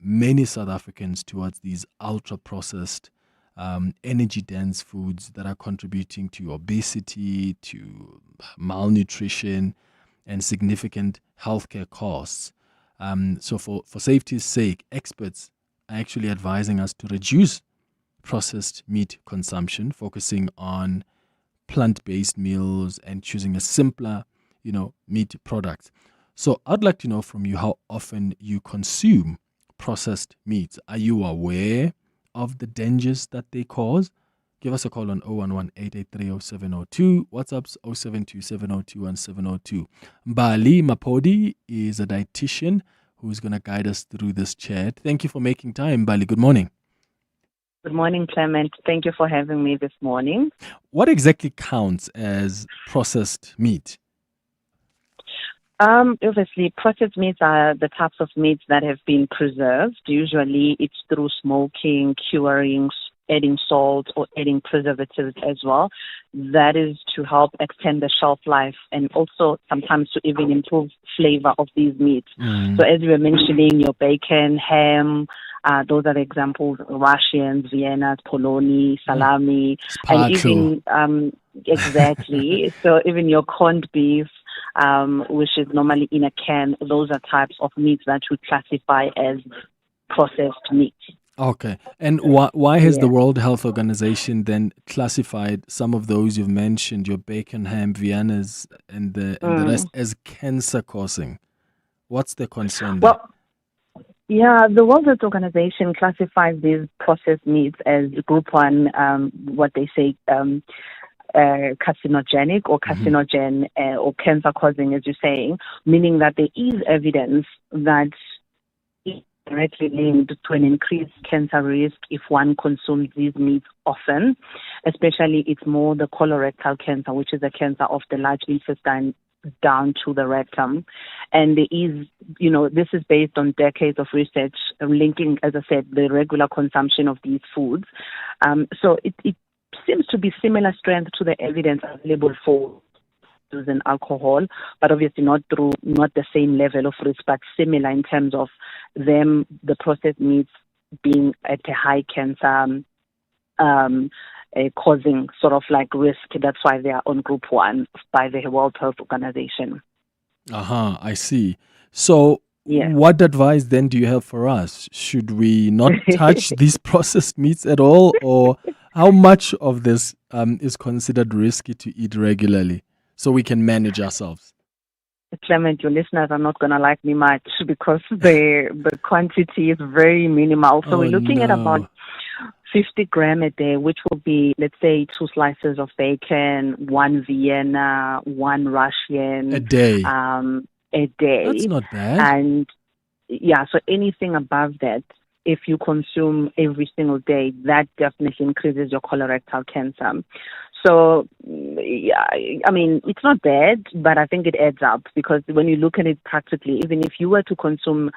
many South Africans towards these ultra-processed, energy-dense foods that are contributing to obesity, to malnutrition, and significant healthcare costs. So for safety's sake, experts are actually advising us to reduce processed meat consumption, focusing on plant-based meals and choosing a simpler, meat product. So I'd like to know from you how often you consume processed meats. Are you aware of the dangers that they cause? Give us a call on 011-883-0702. WhatsApp's 072-702-1702. Mbali Mapodi is a dietitian who's going to guide us through this chat. Thank you for making time, Mbali. Good morning. Good morning, Clement. Thank you for having me this morning. What exactly counts as processed meat? Obviously, processed meats are the types of meats that have been preserved. Usually, it's through smoking, curing, adding salt, or adding preservatives as well. That is to help extend the shelf life and also sometimes to even improve flavor of these meats. So as you were mentioning, your bacon, ham, those are the examples: Russians, Viennas, polony, salami, and even exactly. So even your corned beef, which is normally in a can, those are types of meats that we classify as processed meat. Okay. And why has the World Health Organization then classified some of those you've mentioned, your bacon, ham, Viennas, and the rest, as cancer-causing? What's the concern there? The World Health Organization classifies these processed meats as group 1, what they say, carcinogenic or carcinogen or cancer-causing, as you're saying, meaning that there is evidence that it's directly linked to an increased cancer risk if one consumes these meats often. Especially, it's more the colorectal cancer, which is the cancer of the large intestine down to the rectum. And there is, this is based on decades of research linking, as I said, the regular consumption of these foods. So it seems to be similar strength to the evidence available for using alcohol, but obviously not the same level of risk, but similar in terms of them, the processed meats being at a high cancer causing sort of like risk. That's why they are on group 1 by the World Health Organization. I see. So what advice then do you have for us? Should we not touch these processed meats at all, or how much of this is considered risky to eat regularly so we can manage ourselves? Clement, your listeners are not going to like me much because the quantity is very minimal. So we're looking at about 50 gram a day, which will be, let's say, 2 slices of bacon, 1 Vienna, 1 Russian. A day? A day. That's not bad. And so anything above that, if you consume every single day, that definitely increases your colorectal cancer. So, it's not bad, but I think it adds up because when you look at it practically, even if you were to consume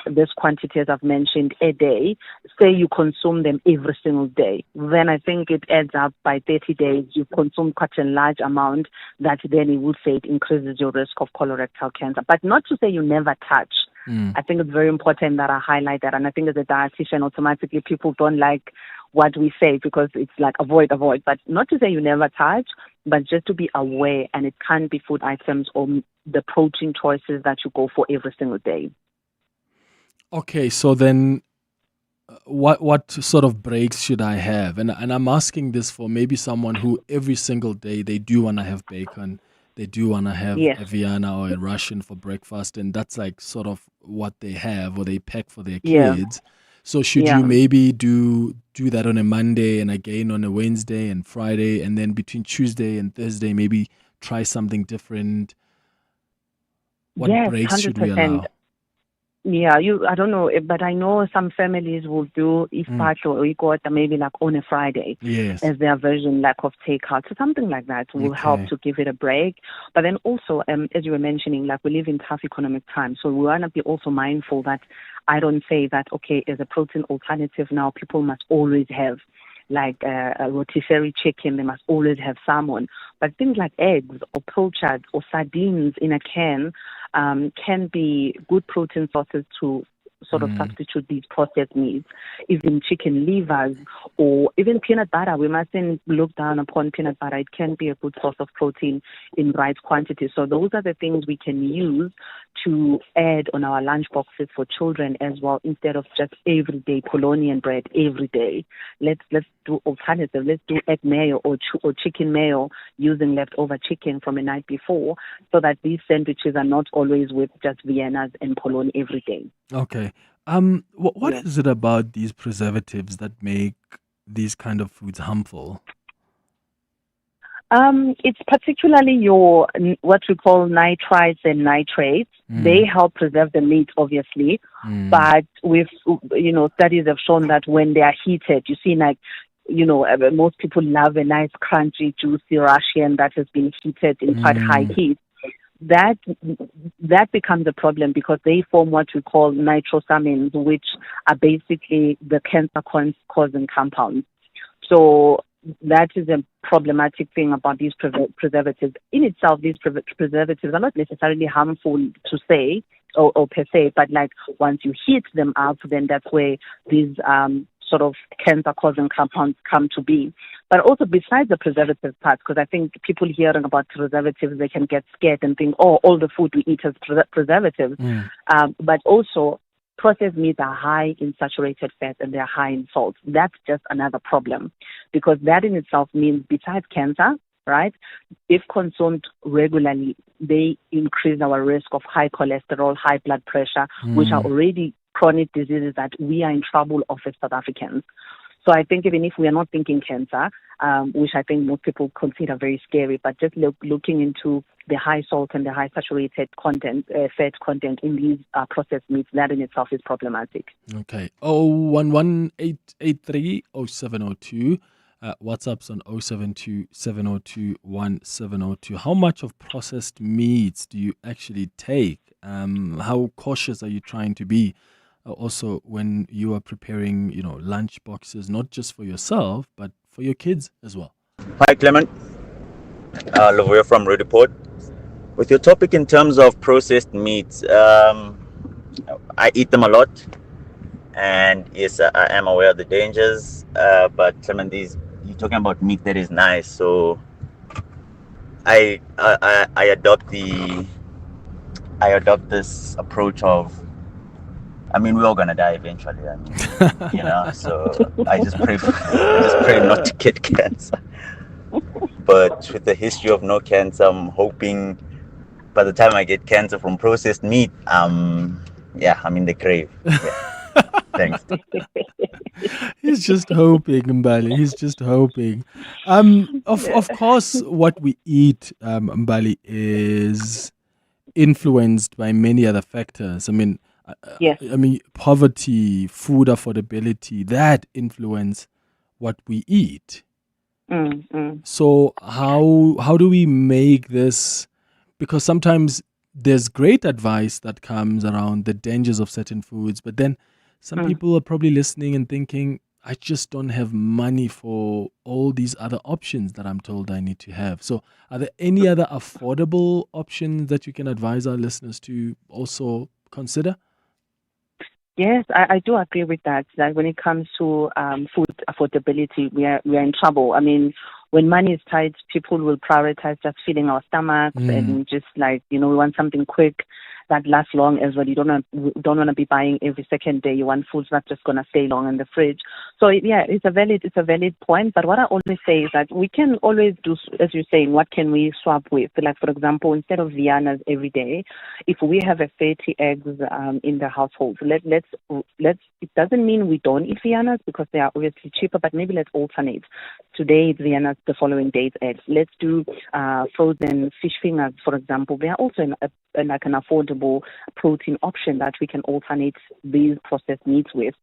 this quantity, as I've mentioned, a day, say you consume them every single day, then I think it adds up by 30 days. You've consumed quite a large amount that then it would say it increases your risk of colorectal cancer. But not to say you never touch. I think it's very important that I highlight that. And I think as a dietitian, automatically people don't like what we say because it's like avoid. But not to say you never touch, but just to be aware. And it can be food items or the protein choices that you go for every single day. Okay, so then what sort of breaks should I have? And I'm asking this for maybe someone who every single day they do want to have bacon. They do want to have a Vienna or a Russian for breakfast, and that's like sort of what they have or they pack for their kids. So should you maybe do that on a Monday and again on a Wednesday and Friday, and then between Tuesday and Thursday maybe try something different? What breaks 100%. Should we allow? I don't know, but I know some families will do ispacho or ikota maybe like on a Friday as their version of takeout. So something like that will help to give it a break. But then also, as you were mentioning, we live in tough economic times. So we want to be also mindful that I don't say that, okay, as a protein alternative now, people must always have like a rotisserie chicken, they must always have salmon. But things like eggs or pilchards or sardines in a can can be good protein sources to sort of substitute these processed meats. Even chicken livers or even peanut butter. We mustn't look down upon peanut butter. It can be a good source of protein in right quantity. So those are the things we can use to add on our lunch boxes for children as well, instead of just everyday Polonian bread every day. Let's do alternative. Let's do egg mayo or chicken mayo using leftover chicken from a night before, so that these sandwiches are not always with just Viennas and Polony every day. Okay. What is it about these preservatives that make these kind of foods harmful? It's particularly your what we call nitrites and nitrates. They help preserve the meat, obviously, but with studies have shown that when they are heated, you see, like, most people love a nice crunchy, juicy Russian that has been heated in quite high heat. That becomes a problem because they form what we call nitrosamines, which are basically the cancer-causing compounds. So that is a problematic thing about these preservatives. In itself, these preservatives are not necessarily harmful to say or per se, but like once you heat them up, then that's where these sort of cancer-causing compounds come to be. But also besides the preservative part, because I think people hearing about preservatives, they can get scared and think, oh, all the food we eat has preservatives. But also processed meats are high in saturated fat and they're high in salt. That's just another problem, because that in itself means besides cancer, right, if consumed regularly, they increase our risk of high cholesterol, high blood pressure, which are already chronic diseases that we are in trouble of as South Africans. So I think even if we are not thinking cancer, which I think most people consider very scary, but just looking into the high salt and the high saturated content, fat content in these processed meats, that in itself is problematic. Okay. 011-883-0702. WhatsApp's on 072-702-1702. How much of processed meats do you actually take? How cautious are you trying to be? Also, when you are preparing, lunch boxes, not just for yourself, but for your kids as well. Hi, Clement. Lavoya from Roedean. With your topic in terms of processed meats, I eat them a lot, and yes, I am aware of the dangers. But Clement, you're talking about meat that is nice, so I adopt this approach of, we're all gonna die eventually. So I just pray not to get cancer. But with the history of no cancer, I'm hoping by the time I get cancer from processed meat, I'm in the grave. Yeah. Thanks. He's just hoping, Mbali. He's just hoping. Of course, what we eat, Mbali, is influenced by many other factors. Yes. Poverty, food affordability, that influence what we eat. So how do we make this? Because sometimes there's great advice that comes around the dangers of certain foods, but then some people are probably listening and thinking, I just don't have money for all these other options that I'm told I need to have. So are there any other affordable options that you can advise our listeners to also consider? Yes, I do agree with that. That when it comes to food affordability, we are in trouble. When money is tight, people will prioritize just filling our stomachs and just we want something quick that lasts long as well. You don't want to be buying every second day. You want food's not just going to stay long in the fridge. So it's a valid point. But what I always say is that we can always do, as you're saying, what can we swap with? Like, for example, instead of Viennas every day, if we have 30 eggs in the household, let's it doesn't mean we don't eat Viennas because they are obviously cheaper, but maybe let's alternate. Today it's Viennas, the following day it's eggs. Let's do frozen fish fingers, for example. They are also an affordable affordable protein option that we can alternate these processed meats with.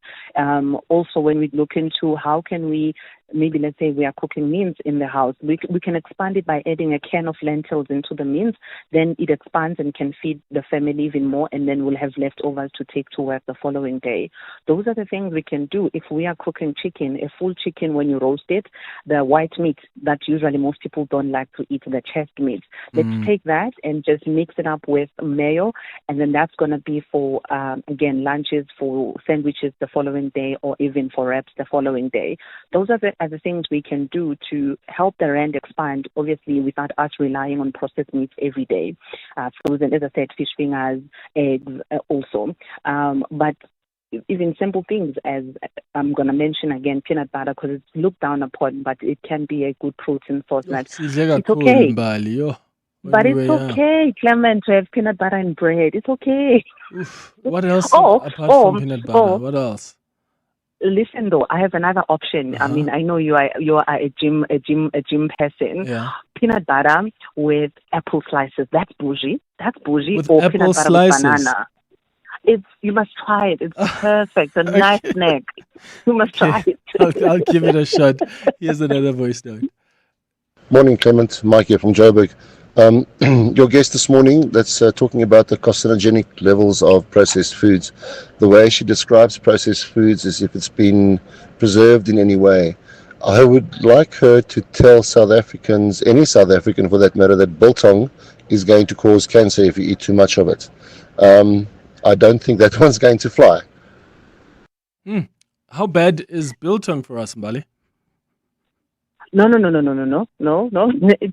Also, when we look into how can we, maybe let's say we are cooking mince in the house, we can expand it by adding a can of lentils into the mince. Then it expands and can feed the family even more, and then we'll have leftovers to take to work the following day. Those are the things we can do. If we are cooking chicken, a full chicken, when you roast it, the white meat that usually most people don't like to eat, the chest meat, let's take that and just mix it up with mayo, and then that's going to be for, again, lunches, for sandwiches the following day, or even for wraps the following day. Those are the things we can do to help the rand expand, obviously without us relying on processed meats every day. Frozen, as I said, fish fingers, eggs also. But even simple things as, I'm going to mention again, peanut butter, because it's looked down upon, but it can be a good protein source. It's okay. But it's okay, Clement, to have peanut butter and bread. It's okay. What else apart from peanut butter? What else? Listen though, I have another option. I mean, I know you are a gym person. Yeah. Peanut butter with apple slices. That's bougie. With or apple peanut butter slices. with banana. You must try it. It's perfect. A nice snack. You must try it. I'll give it a shot. Here's another voice note. Morning, Clement. Mike here from Joburg. Your guest this morning that's talking about the carcinogenic levels of processed foods. The way she describes processed foods is if it's been preserved in any way. I would like her to tell South Africans, any South African for that matter, that biltong is going to cause cancer if you eat too much of it. I don't think that one's going to fly. How bad is biltong for us, Mbali? No.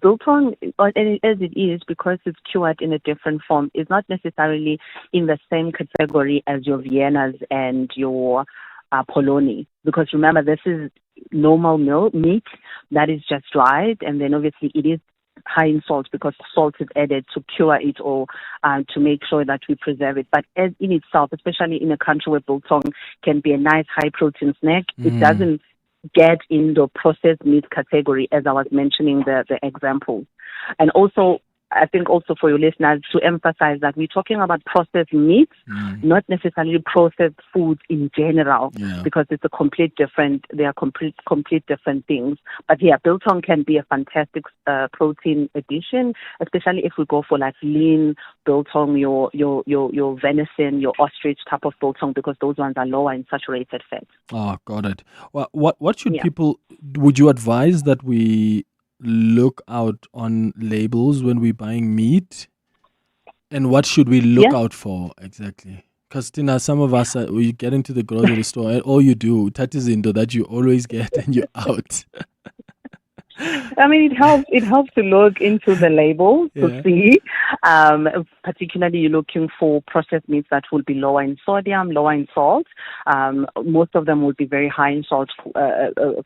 Biltong, as it is, because it's cured in a different form, is not necessarily in the same category as your Viennas and your polony. Because remember, this is normal meat that is just dried, and then obviously it is high in salt because salt is added to cure it or to make sure that we preserve it. But as in itself, especially in a country where biltong can be a nice high protein snack, it doesn't get in the processed meat category, as I was mentioning the examples. And also, I think also for your listeners to emphasize that we're talking about processed meats, not necessarily processed foods in general, because it's they are complete different things. But yeah, biltong can be a fantastic protein addition, especially if we go for like lean biltong, your venison, your ostrich type of biltong, because those ones are lower in saturated fat. Oh, got it. Well, what should people, would you advise that we look out on labels when we're buying meat, and what should we look out for exactly? Because Tina, some of us we get into the grocery store and all you do that is into that you always get and you're out. I mean, it helps to look into the label to see. Particularly, you're looking for processed meats that will be lower in sodium, lower in salt. Most of them will be very high in salt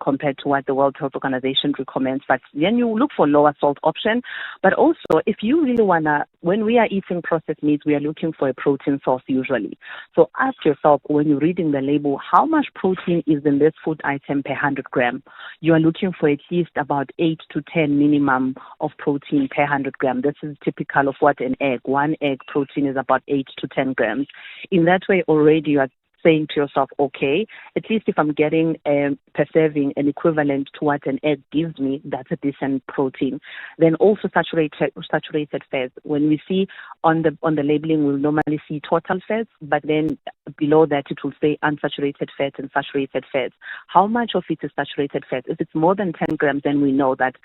compared to what the World Health Organization recommends. But then you look for lower salt option. But also, if you really wanna, when we are eating processed meats, we are looking for a protein source usually. So ask yourself when you're reading the label, how much protein is in this food item per 100 gram? You are looking for at least about 8 to 10 minimum of protein per 100 gram. This is typical of what an egg. One egg protein is about 8 to 10 grams. In that way, already you are saying to yourself, okay, at least if I'm getting per serving an equivalent to what an egg gives me, that's a decent protein. Then also saturated fats. When we see on the labeling, we'll normally see total fats, but then below that it will say unsaturated fats and saturated fats. How much of it is saturated fats? If it's more than 10 grams, then we know that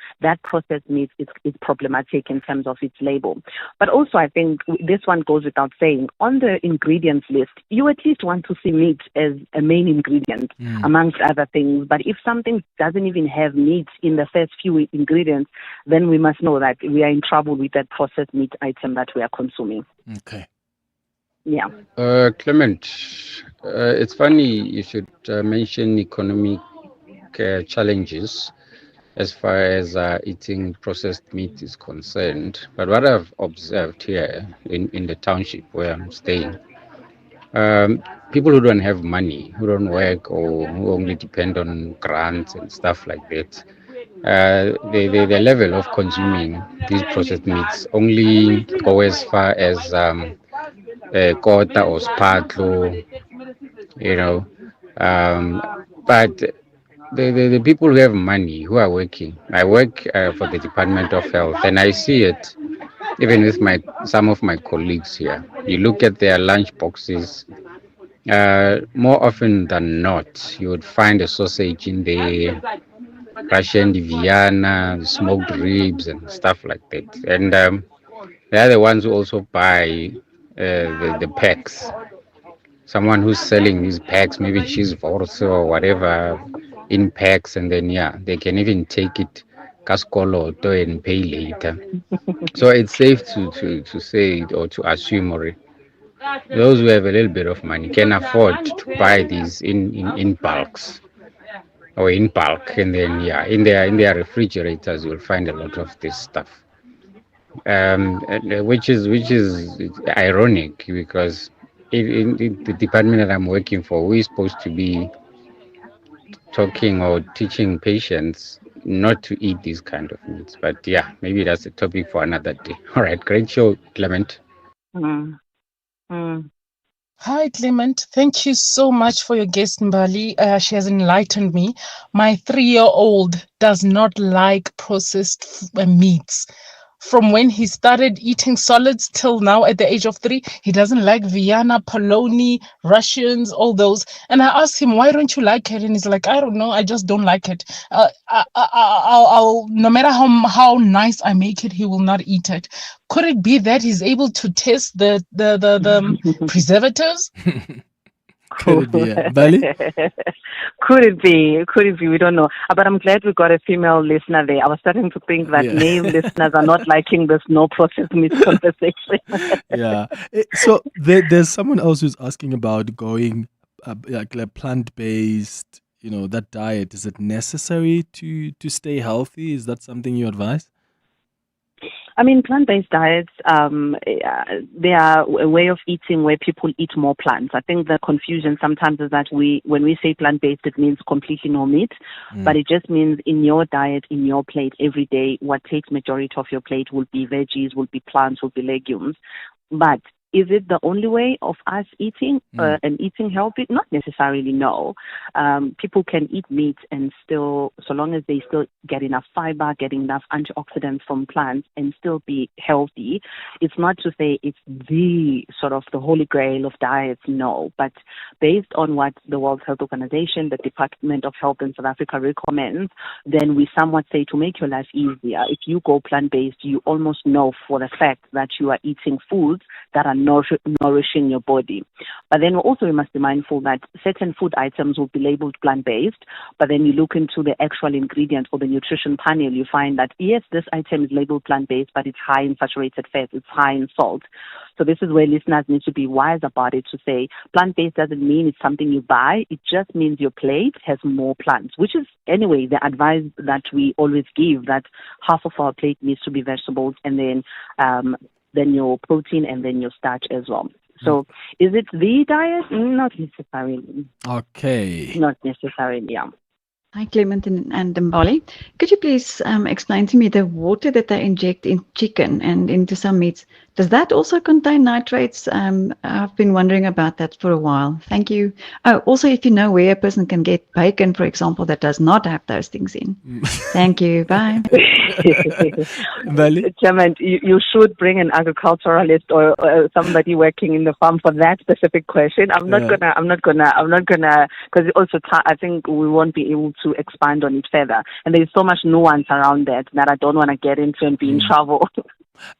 processed meat is problematic in terms of its label. But also, I think this one goes without saying, on the ingredients list, you at least want to see meat as a main ingredient amongst other things. But if something doesn't even have meat in the first few ingredients, then we must know that we are in trouble with that processed meat item that we are consuming. Okay. Yeah. Clement, it's funny you should mention economic challenges as far as eating processed meat is concerned. But what I've observed here in the township where I'm staying, people who don't have money, who don't work, or who only depend on grants and stuff like that, the level of consuming these processed meats only go as far as kota or spatlo, you know. But the people who have money, who are working, I work for the Department of Health, and I see it even with some of my colleagues here. You look at their lunch boxes, more often than not, you would find a sausage in there, Russian Vienna, smoked ribs, and stuff like that. And they're the ones who also buy the packs. Someone who's selling these packs, maybe cheese vorse or whatever, in packs, and then they can even take it kaskoloto and pay later. So it's safe to say or to assume, or those who have a little bit of money can afford to buy these in bulks or in bulk, and then in their refrigerators you'll find a lot of this stuff, which is ironic, because in the department that I'm working for, we're supposed to be talking or teaching patients not to eat these kind of meats. But maybe that's a topic for another day. All right, great show, Clement. Hi, Clement. Thank you so much for your guest, Mbali. She has enlightened me. My 3-year-old does not like processed meats. From when he started eating solids till now at the age of 3, he doesn't like Vienna, polony, Russians, all those. And I asked him, why don't you like it? And he's like, I don't know, I just don't like it. I'll no matter how nice I make it, he will not eat it. Could it be that he's able to taste the preservatives? Could it be? Bali? Could it be? We don't know. But I'm glad we got a female listener there. I was starting to think that male listeners are not liking this no processed meat conversation. So there's someone else who's asking about going like plant-based, that diet. Is it necessary to stay healthy? Is that something you advise? I mean, plant-based diets, they are a way of eating where people eat more plants. I think the confusion sometimes is that when we say plant-based, it means completely no meat, but it just means in your diet, in your plate every day, what takes majority of your plate will be veggies, will be plants, will be legumes. But is it the only way of us eating and eating healthy? Not necessarily, no. People can eat meat and still, so long as they still get enough fiber, get enough antioxidants from plants and still be healthy. It's not to say it's the sort of the holy grail of diets, no. But based on what the World Health Organization, the Department of Health in South Africa recommends, then we somewhat say to make your life easier, if you go plant-based, you almost know for the fact that you are eating foods that are nourishing your body. But then also we must be mindful that certain food items will be labeled plant-based, but then you look into the actual ingredient or the nutrition panel, you find that yes, this item is labeled plant-based, but it's high in saturated fat, it's high in salt. So this is where listeners need to be wise about it, to say plant-based doesn't mean it's something you buy, it just means your plate has more plants, which is anyway the advice that we always give, that half of our plate needs to be vegetables, and then your protein, and then your starch as well. So is it the diet? Not necessarily. Okay. Not necessarily, yeah. Hi, Clement and Mbali. Could you please explain to me the water that they inject in chicken and into some meats? Does that also contain nitrates? I've been wondering about that for a while. Thank you. Oh, also, if you know where a person can get bacon, for example, that does not have those things in. Thank you. Bye. Clement, you should bring an agriculturalist or somebody working in the farm for that specific question. I'm not gonna, because also I think we won't be able to expand on it further. And there's so much nuance around that I don't want to get into and be in trouble.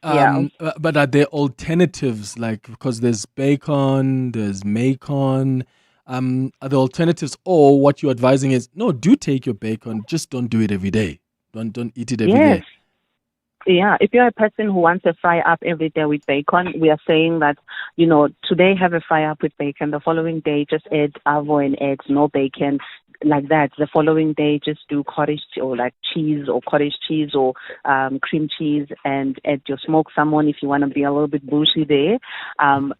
But are there alternatives, like, because there's bacon, there's macon, are there alternatives, or what you're advising is, no, do take your bacon, just don't do it every day. Don't eat it every day. Yeah, if you're a person who wants a fry up every day with bacon, we are saying that, today have a fry up with bacon, the following day just add avo and eggs, no bacon, like that. The following day just do cottage or like cheese or cottage cheese or cream cheese, and add your smoked salmon if you want to be a little bit bougie there.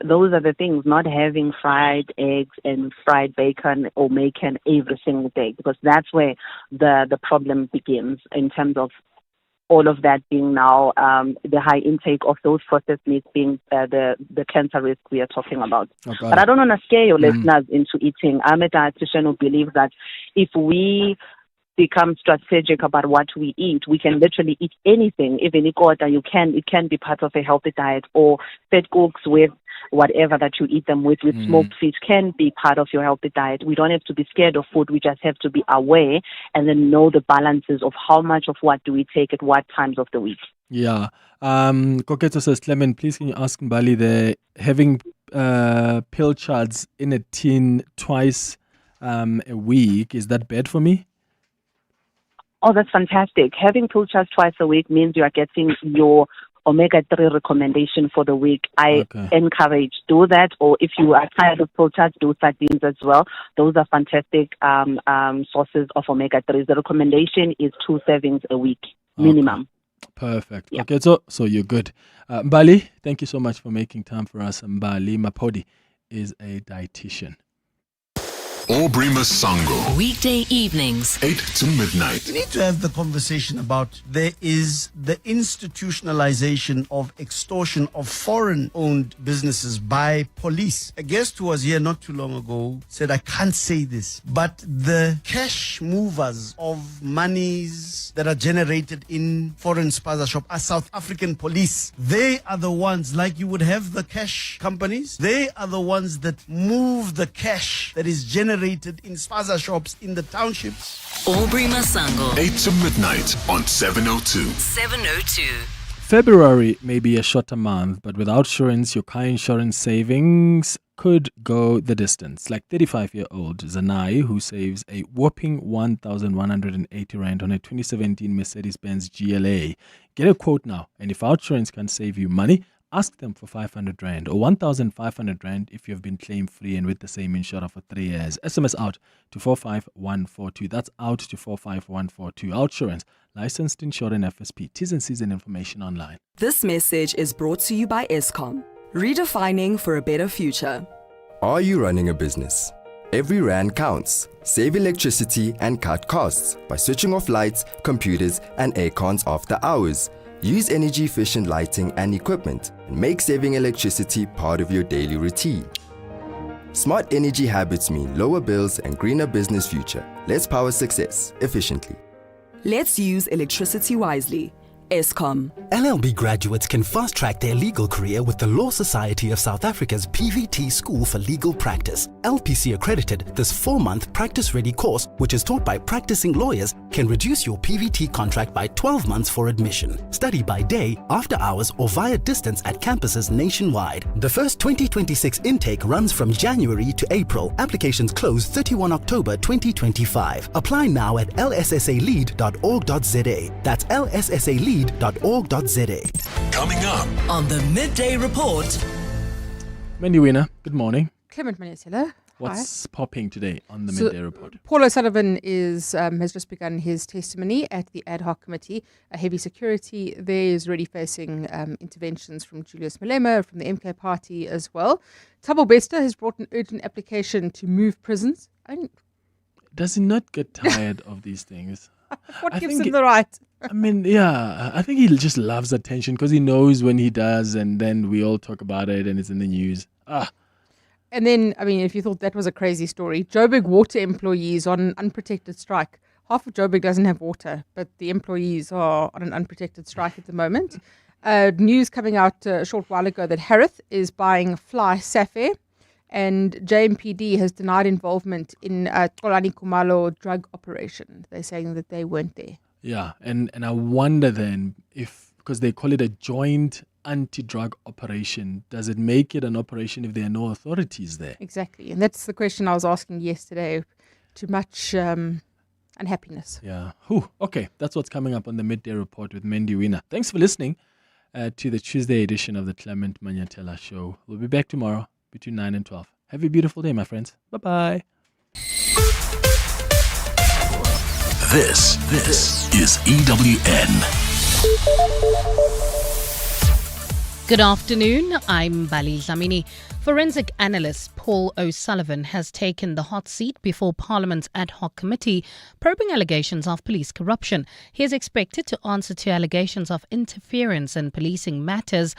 Those are the things, not having fried eggs and fried bacon or macon every single day, because that's where the problem begins in terms of all of that being now the high intake of those processed meats being the cancer risk we are talking about. But I don't want to scare your listeners into eating. I'm a dietitian who believes that if we become strategic about what we eat, we can literally eat anything, even ikota. It can be part of a healthy diet, or fed cooks with whatever that you eat them with smoked fish can be part of your healthy diet. We don't have to be scared of food. We just have to be aware and then know the balances of how much of what do we take at what times of the week. Yeah. Koketo says, Clement, please can you ask Mbali, they're having pill charts in a tin twice a week. Is that bad for me? Oh, that's fantastic. Having pill charts twice a week means you are getting your omega-3 recommendation for the week. I encourage do that, or if you are tired of pill charts, do sardines as well. Those are fantastic sources of omega-3s. The recommendation is 2 servings a week minimum. Perfect. Yeah. Okay, so you're good. Mbali, thank you so much for making time for us. Mbali Mapodi is a dietitian. Aubrey Masango. Weekday evenings, 8 to midnight. We need to have the conversation about there is the institutionalization of extortion of foreign-owned businesses by police. A guest who was here not too long ago said, I can't say this, but the cash movers of monies that are generated in foreign spaza shop are South African police. They are the ones, like you would have the cash companies, they are the ones that move the cash that is generated in spaza shops in the townships. Aubrey Masango. 8 to midnight on 702. 702. February may be a shorter month, but without insurance, your car insurance savings could go the distance. Like 35-year-old Zanai, who saves a whopping 1,180 Rand on a 2017 Mercedes-Benz GLA. Get a quote now, and if insurance can save you money, ask them for 500 Rand or 1,500 Rand if you have been claim-free and with the same insurer for 3 years. SMS out to 45142. That's out to 45142. Outsurance, licensed insurer and FSP. T's and C's and information online. This message is brought to you by Eskom. Redefining for a better future. Are you running a business? Every Rand counts. Save electricity and cut costs by switching off lights, computers, and air cons after hours. Use energy-efficient lighting and equipment and make saving electricity part of your daily routine. Smart energy habits mean lower bills and greener business future. Let's power success efficiently. Let's use electricity wisely. Eskom. LLB graduates can fast-track their legal career with the Law Society of South Africa's PVT School for Legal Practice. LPC accredited, this 4-month practice-ready course, which is taught by practicing lawyers, can reduce your PVT contract by 12 months for admission. Study by day, after hours, or via distance at campuses nationwide. The first 2026 intake runs from January to April. Applications close 31 October 2025. Apply now at lssalead.org.za. That's lssalead.org.za. Coming up on the Midday Report. Mandy Winner, good morning. Clement Manyathela. What's popping today on the Midday Report? Paul O'Sullivan has just begun his testimony at the ad hoc committee. Heavy security there is already facing interventions from Julius Malema, from the MK party as well. Thabo Bester has brought an urgent application to move prisons. Does he not get tired of these things? What gives him the right? I mean, yeah, I think he just loves attention because he knows when he does, and then we all talk about it and it's in the news. And then, I mean, if you thought that was a crazy story, Joburg water employees on unprotected strike. Half of Joburg doesn't have water, but the employees are on an unprotected strike at the moment. News coming out a short while ago that Harith is buying Fly Safair, and JMPD has denied involvement in Xolani Khumalo drug operation. They're saying that they weren't there. Yeah, and I wonder then if, because they call it a joint anti-drug operation, does it make it an operation if there are no authorities there? Exactly, and that's the question I was asking yesterday. Too much unhappiness. Yeah. Okay, that's what's coming up on the Midday Report with Mandy Winner. Thanks for listening to the Tuesday edition of the Clement Manyathela Show. We'll be back tomorrow between 9 and 12. Have a beautiful day, my friends. Bye-bye. This is EWN. Good afternoon, I'm Bali Zamini. Forensic analyst Paul O'Sullivan has taken the hot seat before Parliament's ad hoc committee probing allegations of police corruption. He is expected to answer to allegations of interference in policing matters